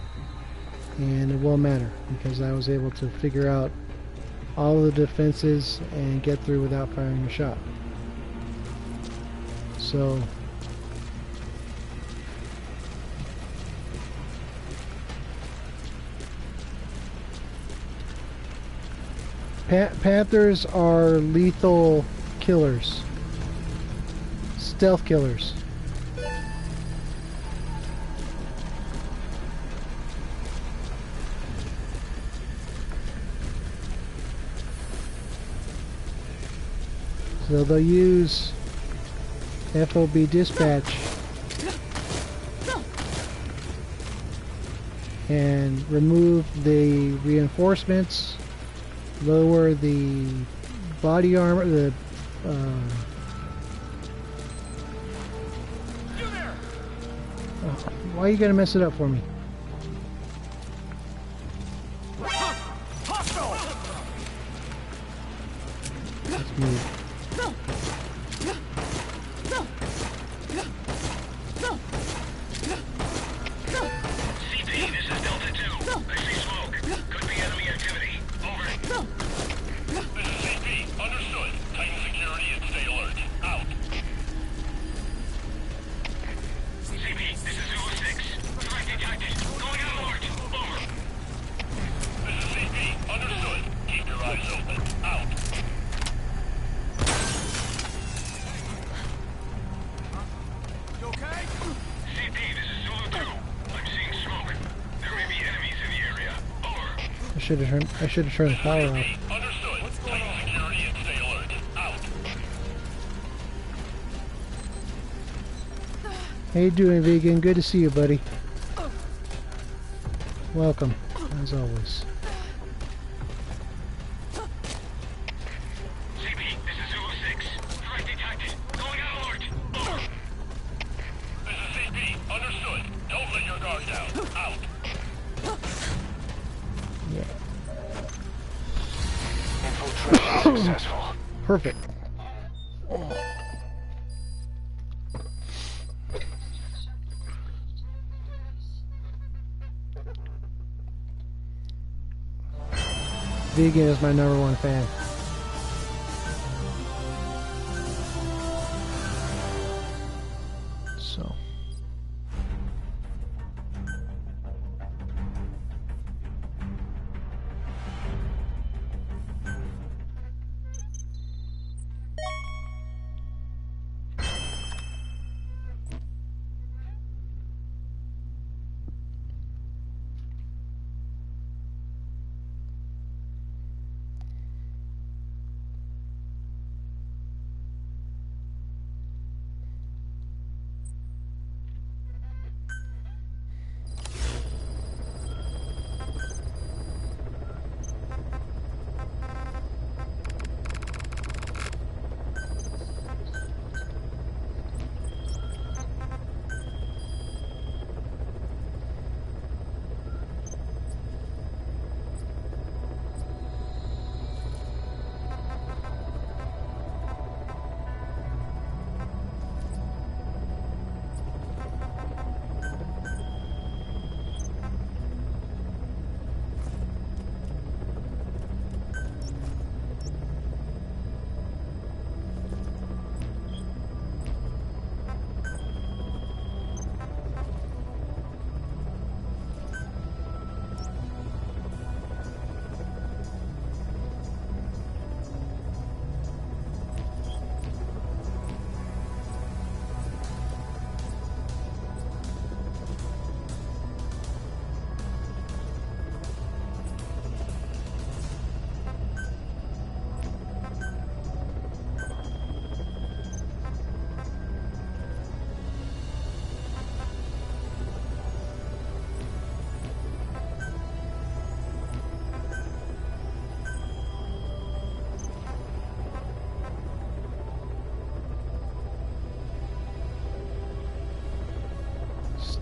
and it won't matter because I was able to figure out all of the defenses and get through without firing a shot. So Panthers are lethal killers, stealth killers. So they'll use FOB dispatch and remove the reinforcements, lower the body armor, the why are you gonna mess it up for me? Let's move. should have turned the power off. Understood. Tighten security and stay alert. Out. How you doing, Vegan? Good to see you, buddy. Welcome, as always. CP, this is Zulu 6. Threat detected. Going on alert. Over. This is CP. Understood. Don't let your guard down. Out. Yeah. Infiltration successful. Perfect. Vegan is my #1 fan. So.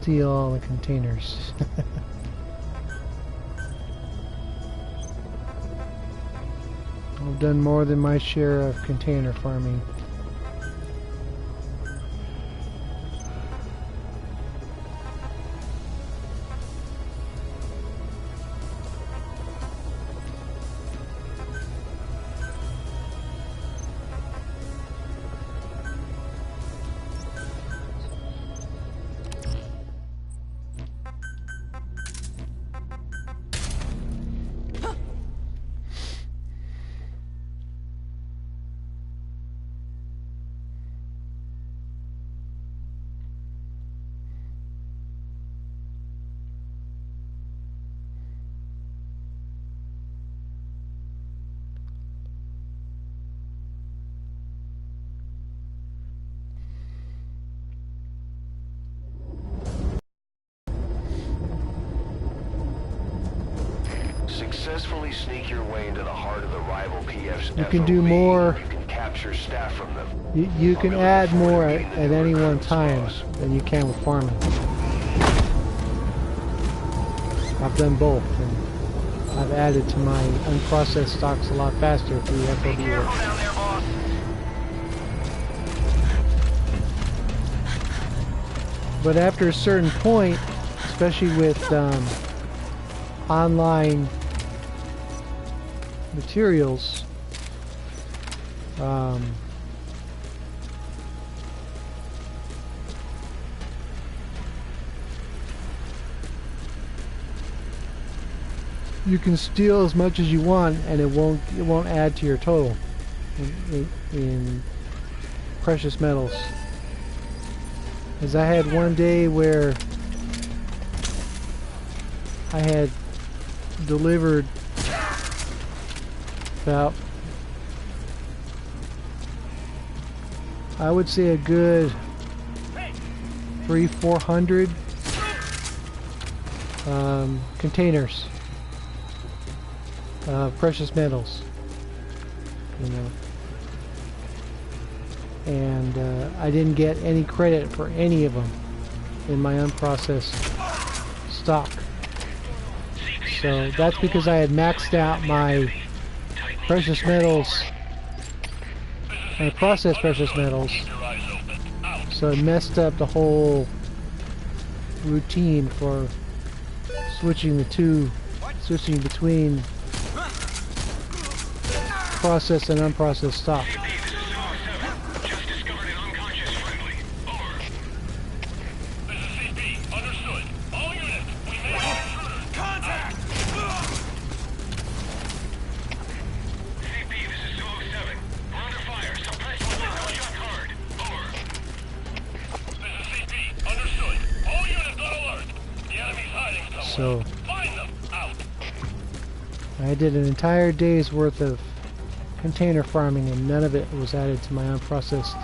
Steal all the containers. I've done more than my share of container farming. Successfully sneak your way into the heart of the rival PF's You can do more. You can capture staff from them. You can add more at any one time than you can with farming. I've done both, and I've added to my unprocessed stocks a lot faster through FOB work. Down there, boss. But after a certain point, especially with online materials, you can steal as much as you want, and it won't add to your total in precious metals. As I had one day where I had delivered About, I would say a good 300-400 containers of precious metals, you know. And I didn't get any credit for any of them in my unprocessed stock. So that's because I had maxed out my precious metals, my processed precious metals. So it messed up the whole routine for switching between processed and unprocessed stock. So I did an entire day's worth of container farming and none of it was added to my unprocessed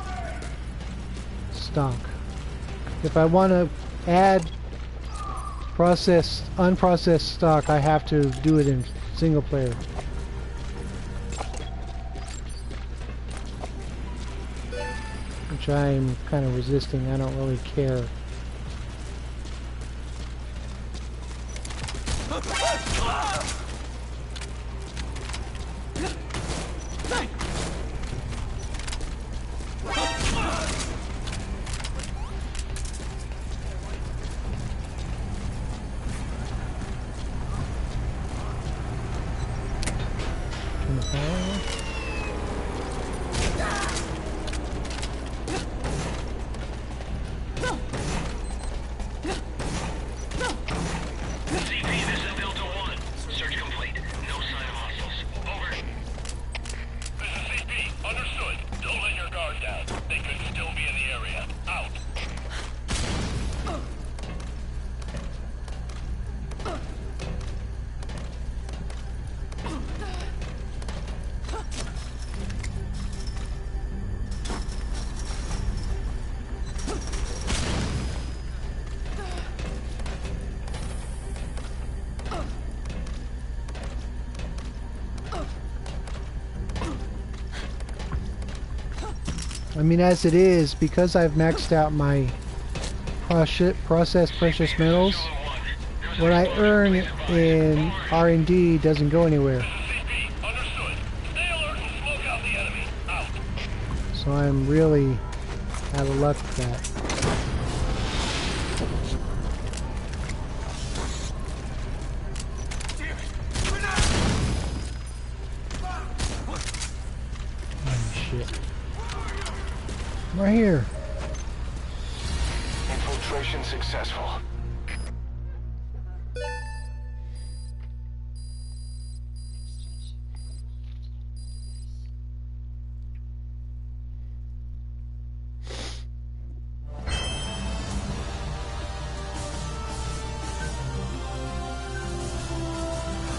stock. If I want to add unprocessed stock, I have to do it in single player. Which I'm kind of resisting. I don't really care. I mean, as it is, because I've maxed out my processed precious metals, what I earn in R&D doesn't go anywhere. So I'm really out of luck with that. Right here. Infiltration successful.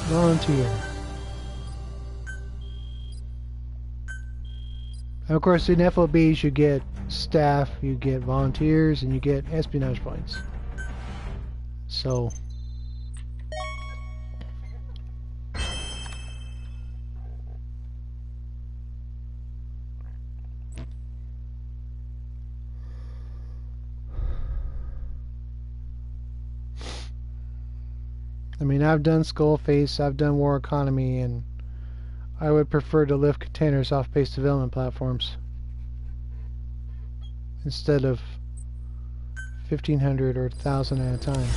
Volunteer. And of course, in FOBs you get staff, you get volunteers, and you get espionage points. So I mean, I've done Skullface, I've done War Economy, and I would prefer to lift containers off base development platforms instead of 1,500 or 1,000 at a time.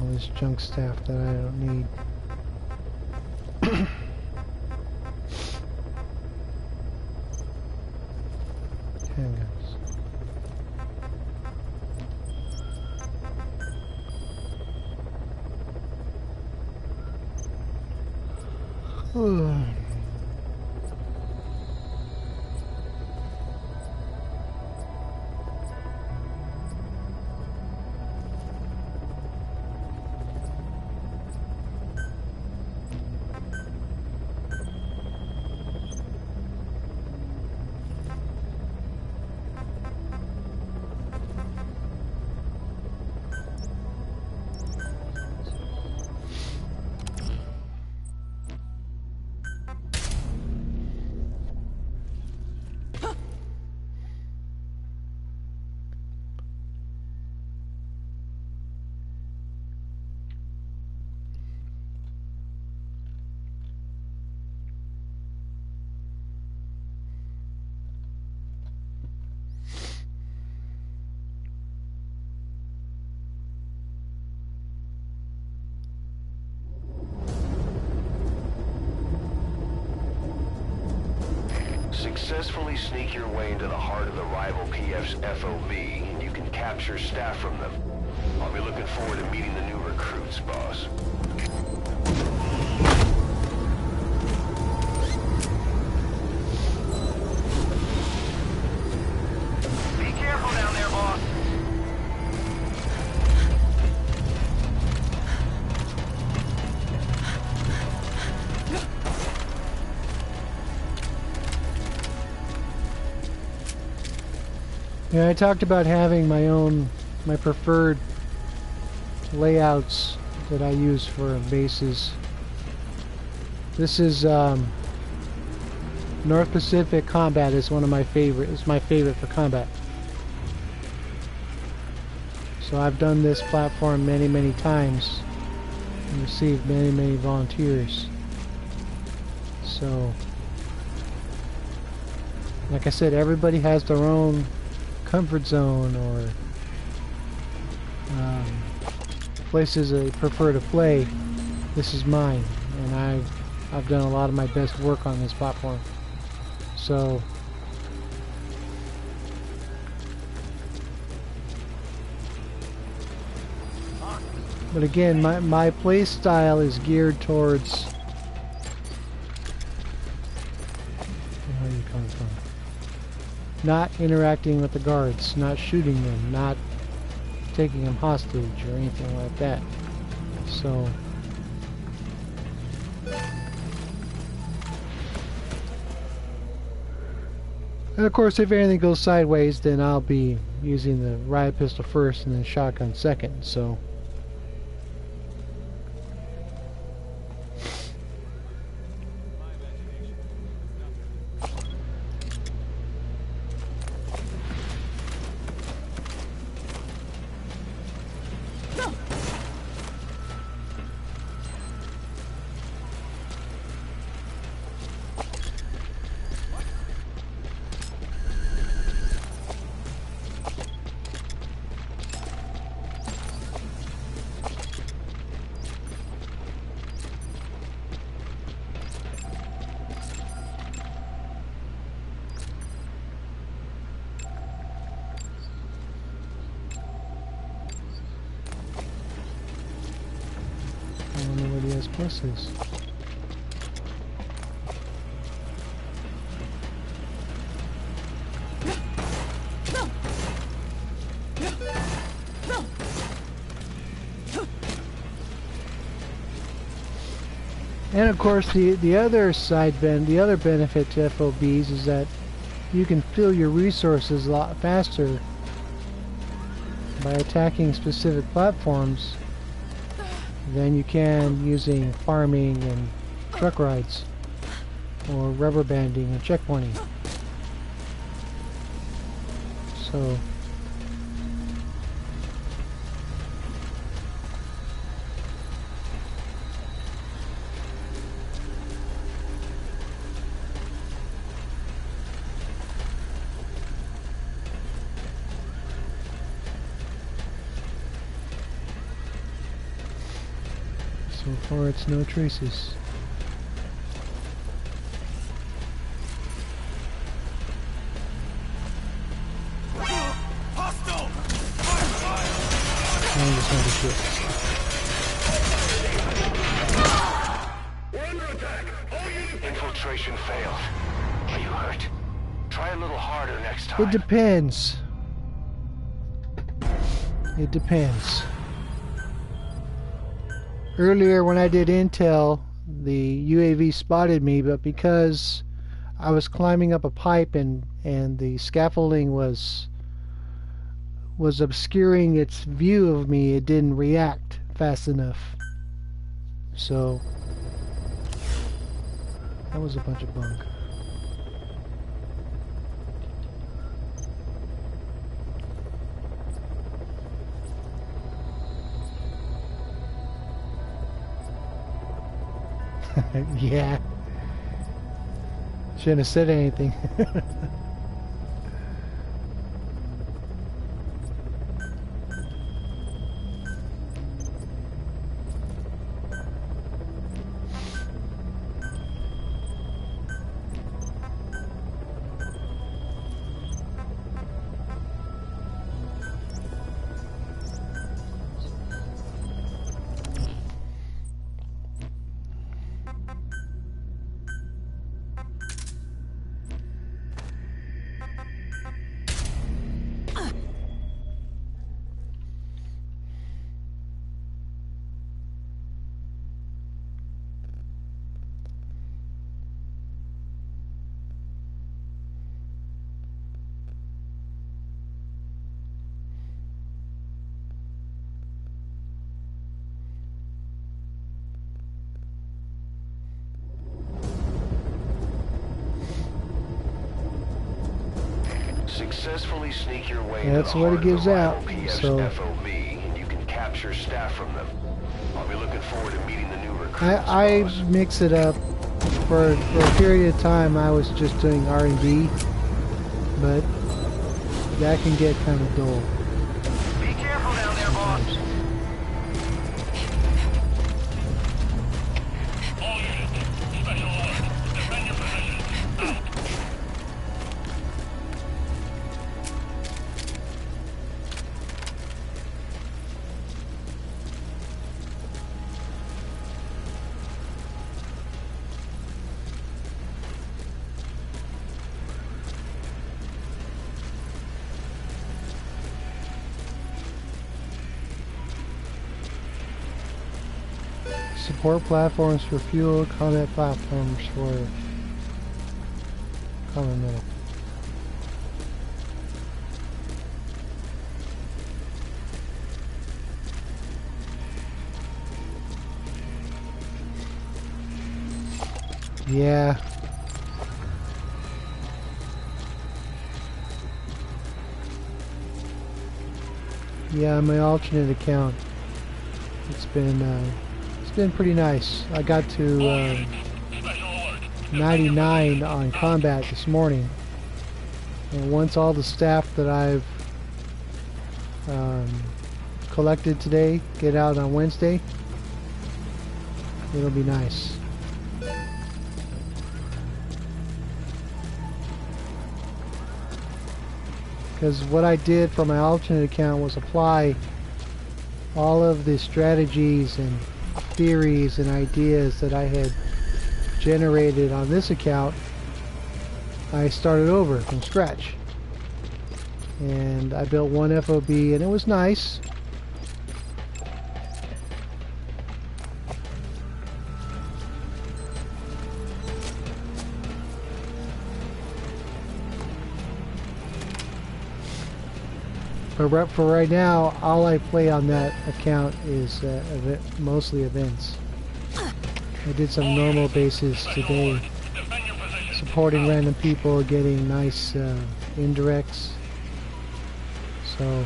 All this junk staff that I don't need. handguns. Successfully sneak your way into the heart of the rival PF's FOB, and you can capture staff from them. I'll be looking forward to meeting the new recruits, boss. Be careful down there, boss. Yeah, I talked about having my preferred layouts that I use for bases. This is North Pacific Combat is one of my favorite. It's my favorite for combat. So I've done this platform many times and received many volunteers. So, like I said, everybody has their own comfort zone or places they prefer to play. This is mine, and I've done a lot of my best work on this platform. So but again, my play style is geared towards where are you coming from? Not interacting with the guards, not shooting them, not taking them hostage or anything like that. So and of course, if anything goes sideways, then I'll be using the riot pistol first and then shotgun second. So I don't know where the S plus is. And of course, the other the other benefit to FOBs is that you can fill your resources a lot faster by attacking specific platforms than you can using farming and truck rides or rubber banding and checkpointing. So far it's no traces. shit. We're under attack. Infiltration failed. Are you hurt? Try a little harder next time. It depends. It depends. Earlier when I did intel, the UAV spotted me, but because I was climbing up a pipe and the scaffolding was obscuring its view of me, it didn't react fast enough. So that was a bunch of bunk. Yeah. Shouldn't have said anything. Successfully sneak your way That's into the what heart it gives of the out, rival PF's so- FOB, and you can capture staff from them. I'll be looking forward to meeting the new recruits. I boss. mix it up. For a period of time I was just doing R&D, but that can get kind of dull. Be careful down there, boss. All units, special alert. Defend your position. Out. Support platforms for fuel, combat platforms for common metal. Yeah. Yeah, my alternate account. It's been pretty nice. I got to 99 on combat this morning, and once all the staff that I've collected today get out on Wednesday, it'll be nice. Because what I did for my alternate account was apply all of the strategies and theories and ideas that I had generated on this account. I started over from scratch, and I built one FOB, and it was nice. But for right now, all I play on that account is mostly events. I did some normal bases today, supporting random people, getting nice indirects. So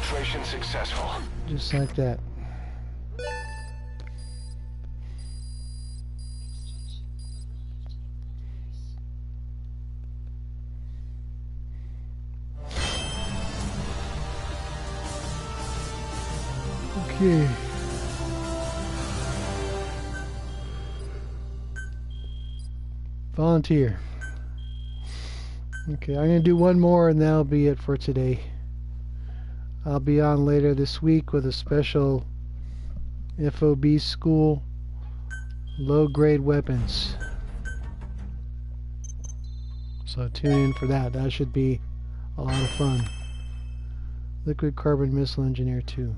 Infiltration successful. Just like that. Okay. Volunteer. Okay, I'm going to do one more and that'll be it for today. I'll be on later this week with a special FOB school low-grade weapons. So tune in for that. That should be a lot of fun. Liquid carbon missile engineer 2.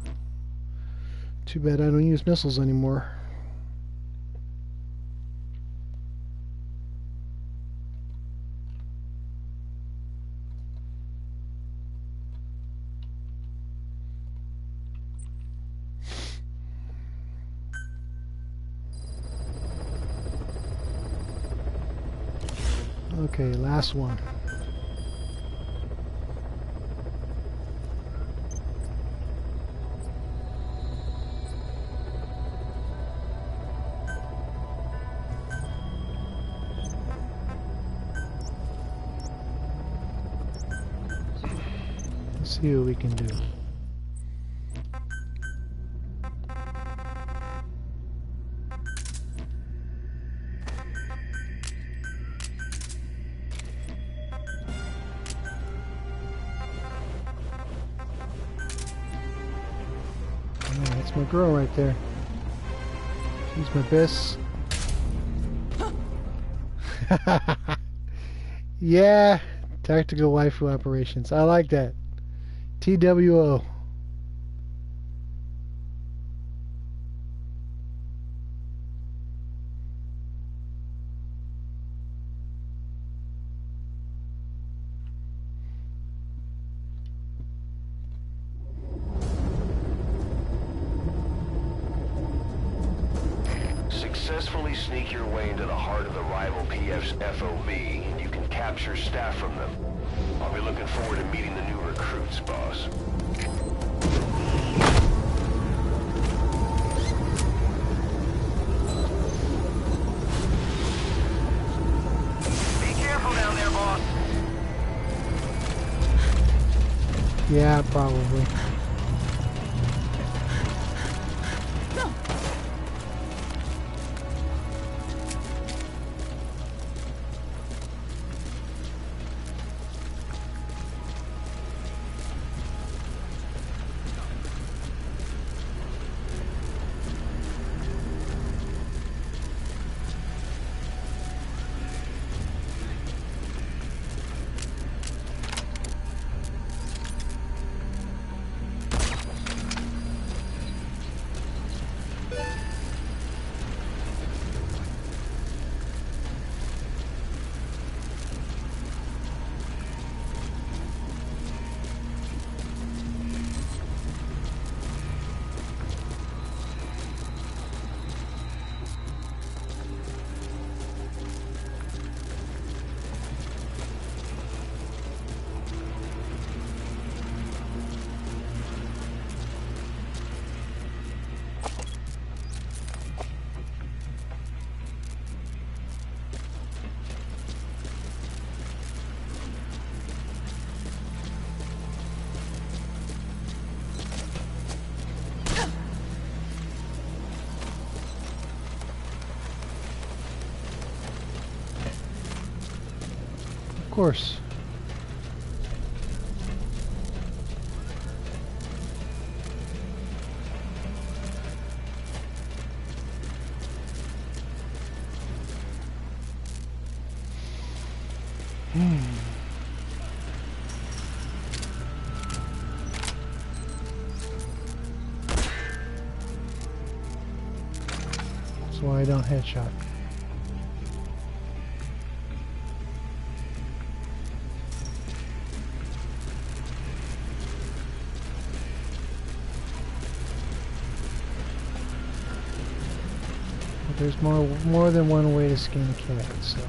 Too bad I don't use missiles anymore. Okay, last one. Let's see what we can do. That's my girl right there. She's my best. Yeah, tactical waifu operations. I like that. TWO. Successfully sneak your way into the heart of the rival PF's FOB, and you can capture staff from them. I'll be looking forward to meeting the new recruits, boss. Be careful down there, boss. Yeah, probably. Of course. That's why I don't headshot. There's more than one way to skin a cat, so.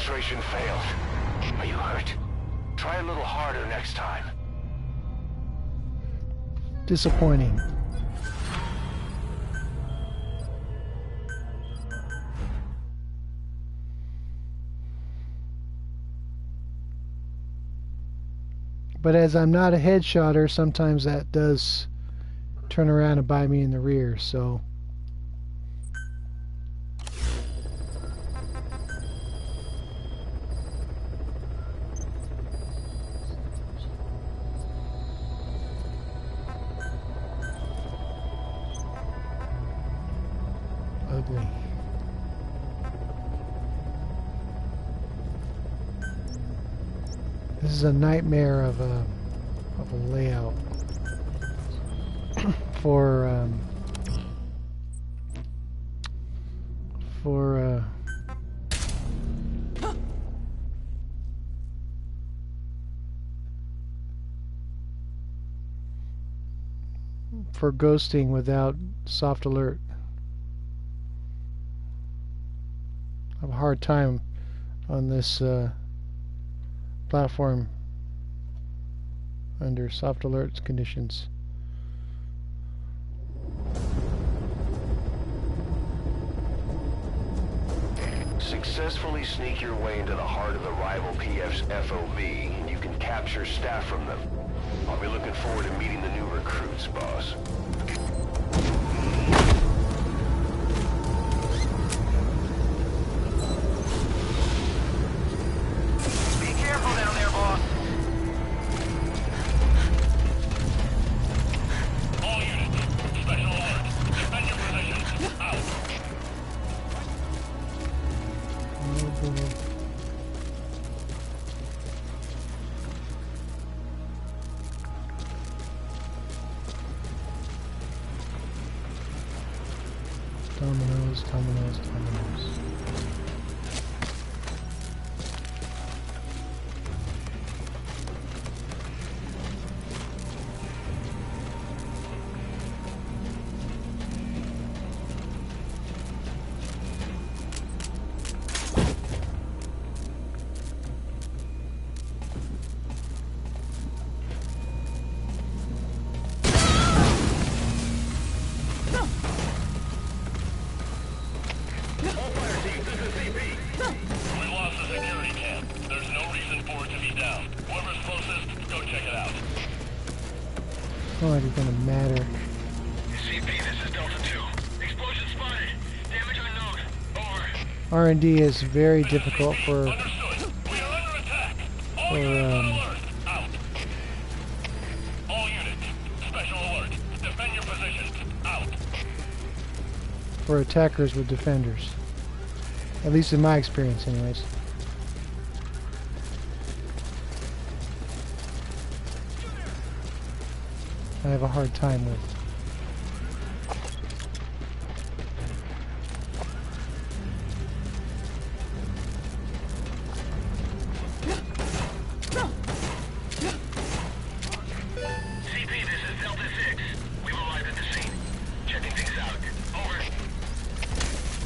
Infiltration failed. Are you hurt? Try a little harder next time. Disappointing. But as I'm not a headshotter, sometimes that does turn around and bite me in the rear, so... Ugly. This is a nightmare of a layout for ghosting without soft alert. I have a hard time on this platform under soft alerts conditions. Successfully sneak your way into the heart of the rival PF's FOB, and you can capture staff from them. I'll be looking forward to meeting the new recruits, boss. Be careful down there, boss. All units, special alert. Defend your positions. Out. Dominoes, dominoes, dominoes. Oh, it's gonna matter. CP, this is Delta 2. Explosion spotted. Damage unknown. Over. R&D is very difficult for Understood. We are under attack. All units on alert. Out. All units, special alert. Defend your positions. Out. for attackers with defenders. At least in my experience, anyways. I have a hard time with. CP, this is Delta 6. We've arrived at the scene. Checking things out. Over.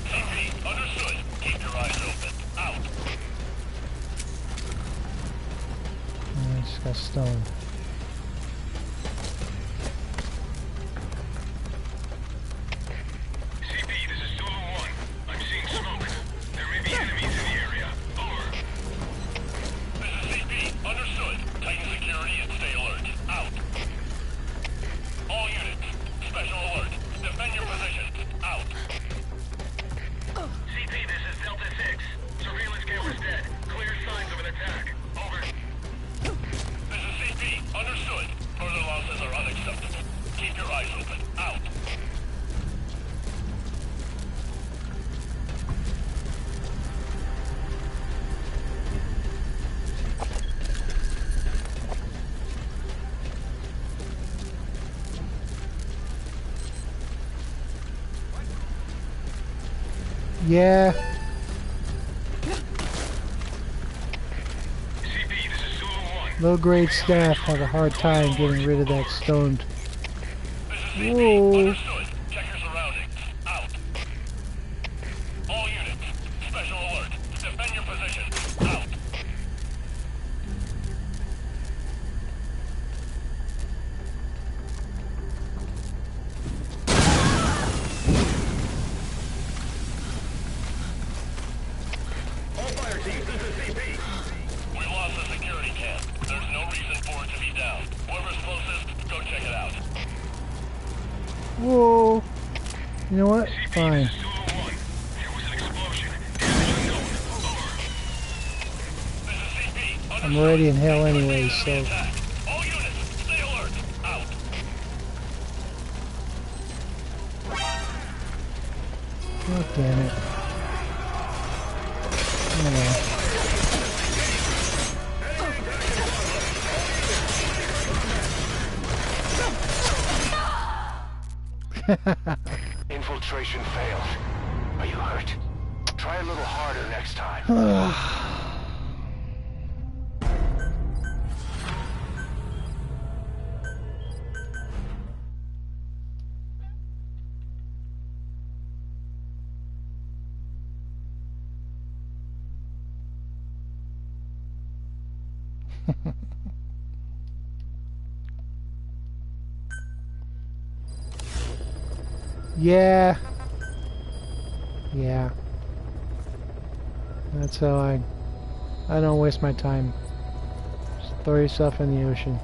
CP, understood. Keep your eyes open. Out. I just got stoned. Yeah. Low grade staff have a hard time getting rid of that stoned. Whoa. Check your surroundings. Out. All units, special alert. Defend your position. We lost the security camp. There's no reason for it to be down. Whoever's closest, go check it out. Whoa. You know what? Fine. There was an explosion. I'm already in hell anyways, so... All units, stay alert. Out. Oh, damn it. Infiltration failed. Are you hurt? Try a little harder next time. Yeah. Yeah. That's how I don't waste my time. Just throw yourself in the ocean.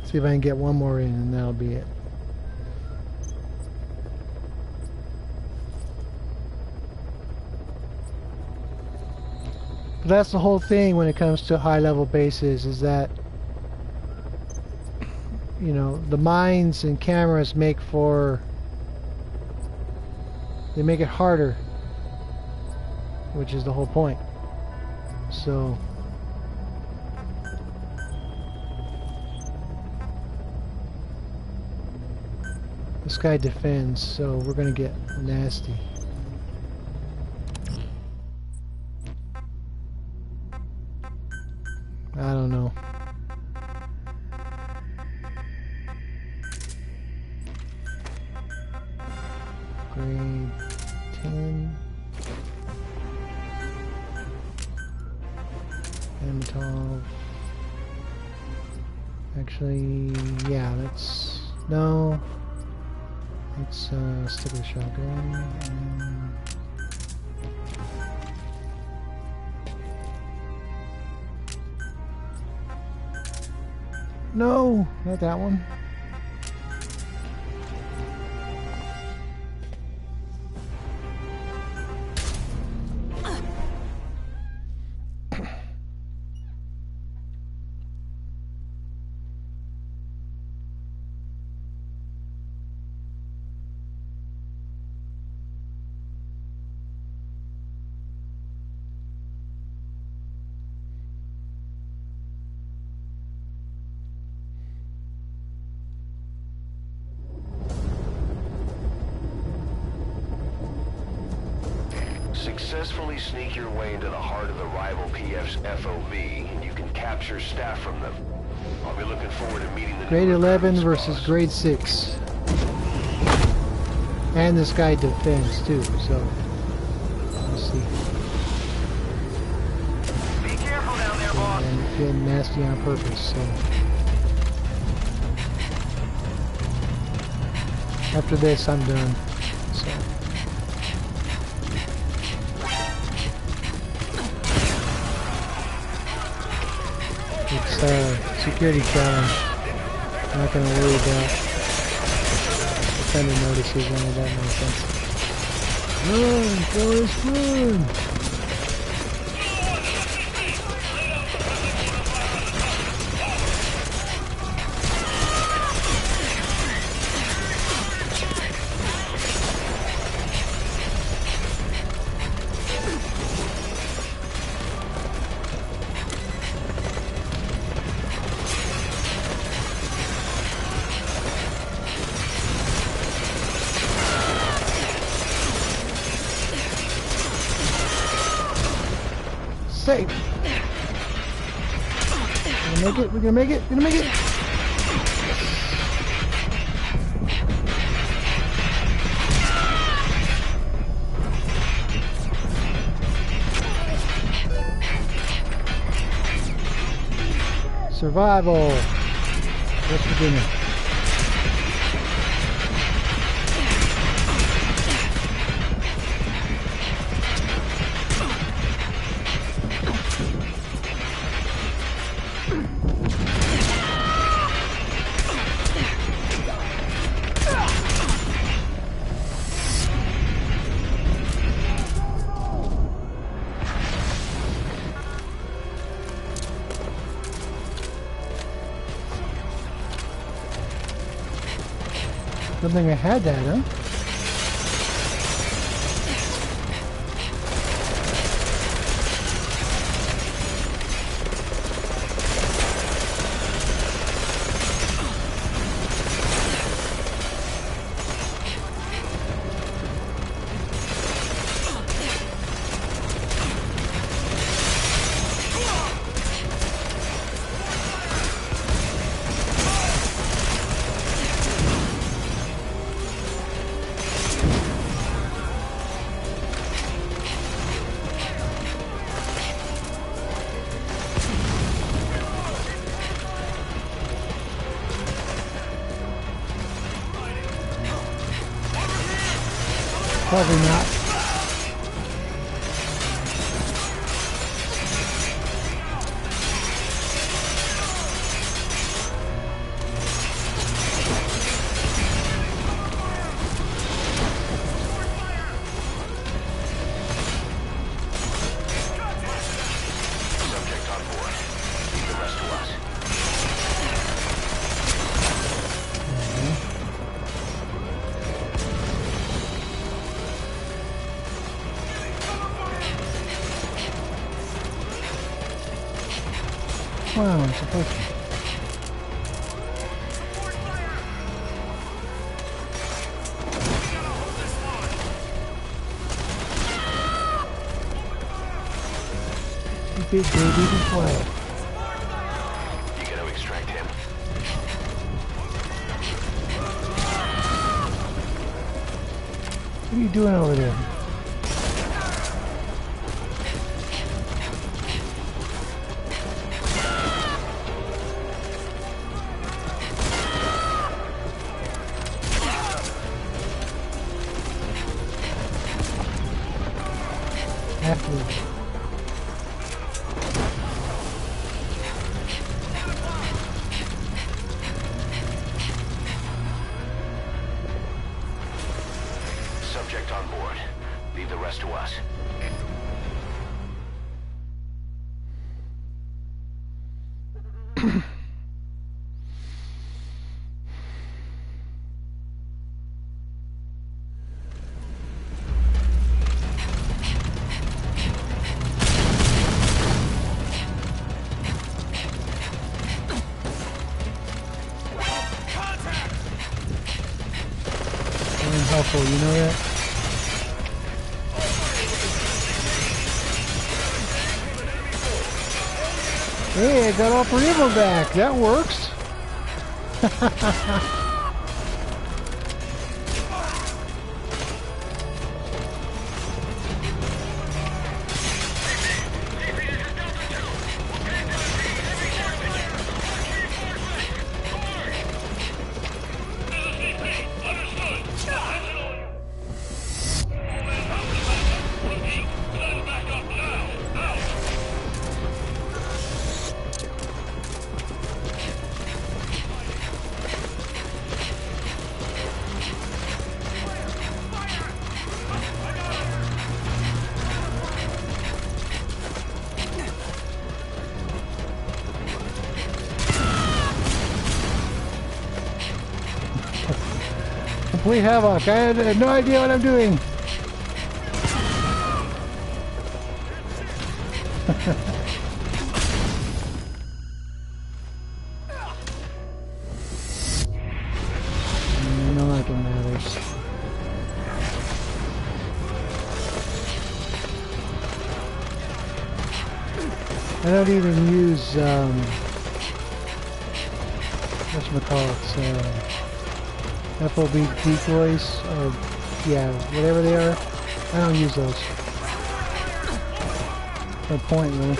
See if I can get one more in and that'll be it. But that's the whole thing when it comes to high level bases, is that, you know, the mines and cameras make it harder, which is the whole point. So this guy defends, so we're gonna get nasty. I don't know. Grade 10. M12. Actually, yeah, no. Let's stick with the shotgun. No, not that one. Successfully sneak your way into the heart of the rival PF's FOV, and you can capture staff from them. I'll be looking forward to meeting the Grade new 11 recruits, versus boss. grade 6. And this guy defends too, so let's see. Be careful down there, boss. And getting nasty on purpose, so. After this, I'm done. So. It's security challenge. I'm not gonna worry about defender notices and all that nonsense. Run, Forrest, run! Safe. We're gonna make it. We're gonna make it. We're gonna make it. Survival. What's for dinner? Don't think I had that, huh? Probably not. Subject on board. Leave the rest to us. Wow, it's a potion. Big baby, be quiet. You gotta extract him. What are you doing over there? Afterwards. Subject on board. Leave the rest to us. Helpful, you know that? Hey, I got all three of them back. That works. Complete havoc. I had no idea what I'm doing. No, like it matters. I don't even use whatchamacallits, FOB decoys, or yeah, whatever they are. I don't use those. No point, really.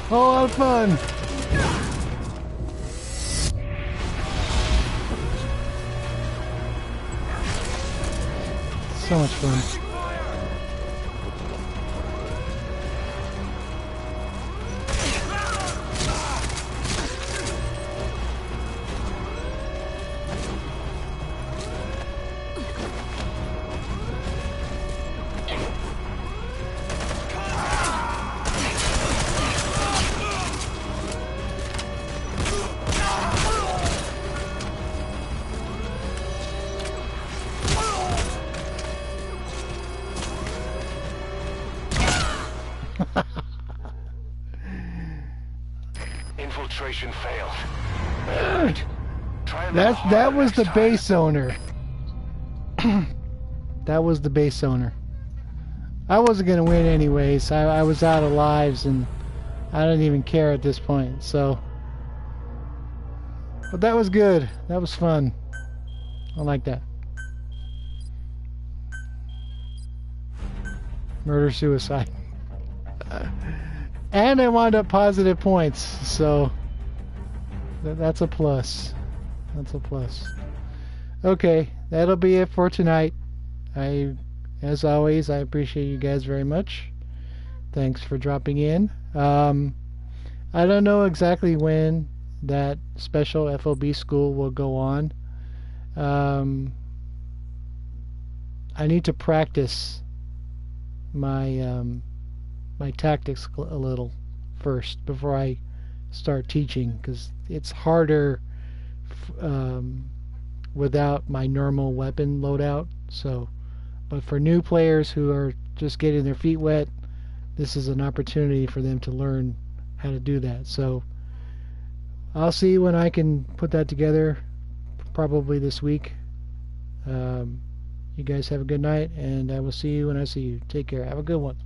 Whole lot of fun. So much fun. Infiltration failed. Try That was the next time. base owner. That was the base owner. I wasn't gonna win anyways. I was out of lives and I didn't even care at this point. So, but that was good. That was fun. I like that. Murder suicide. And I wound up positive points, so that's a plus. That's a plus. Okay, that'll be it for tonight. As always, I appreciate you guys very much. Thanks for dropping in. I don't know exactly when that special FOB school will go on. I need to practice my my tactics a little first before I start teaching, because it's harder without my normal weapon loadout. So, but for new players who are just getting their feet wet, this is an opportunity for them to learn how to do that. So I'll see when I can put that together, probably this week. You guys have a good night, and I will see you when I see you. Take care. Have a good one.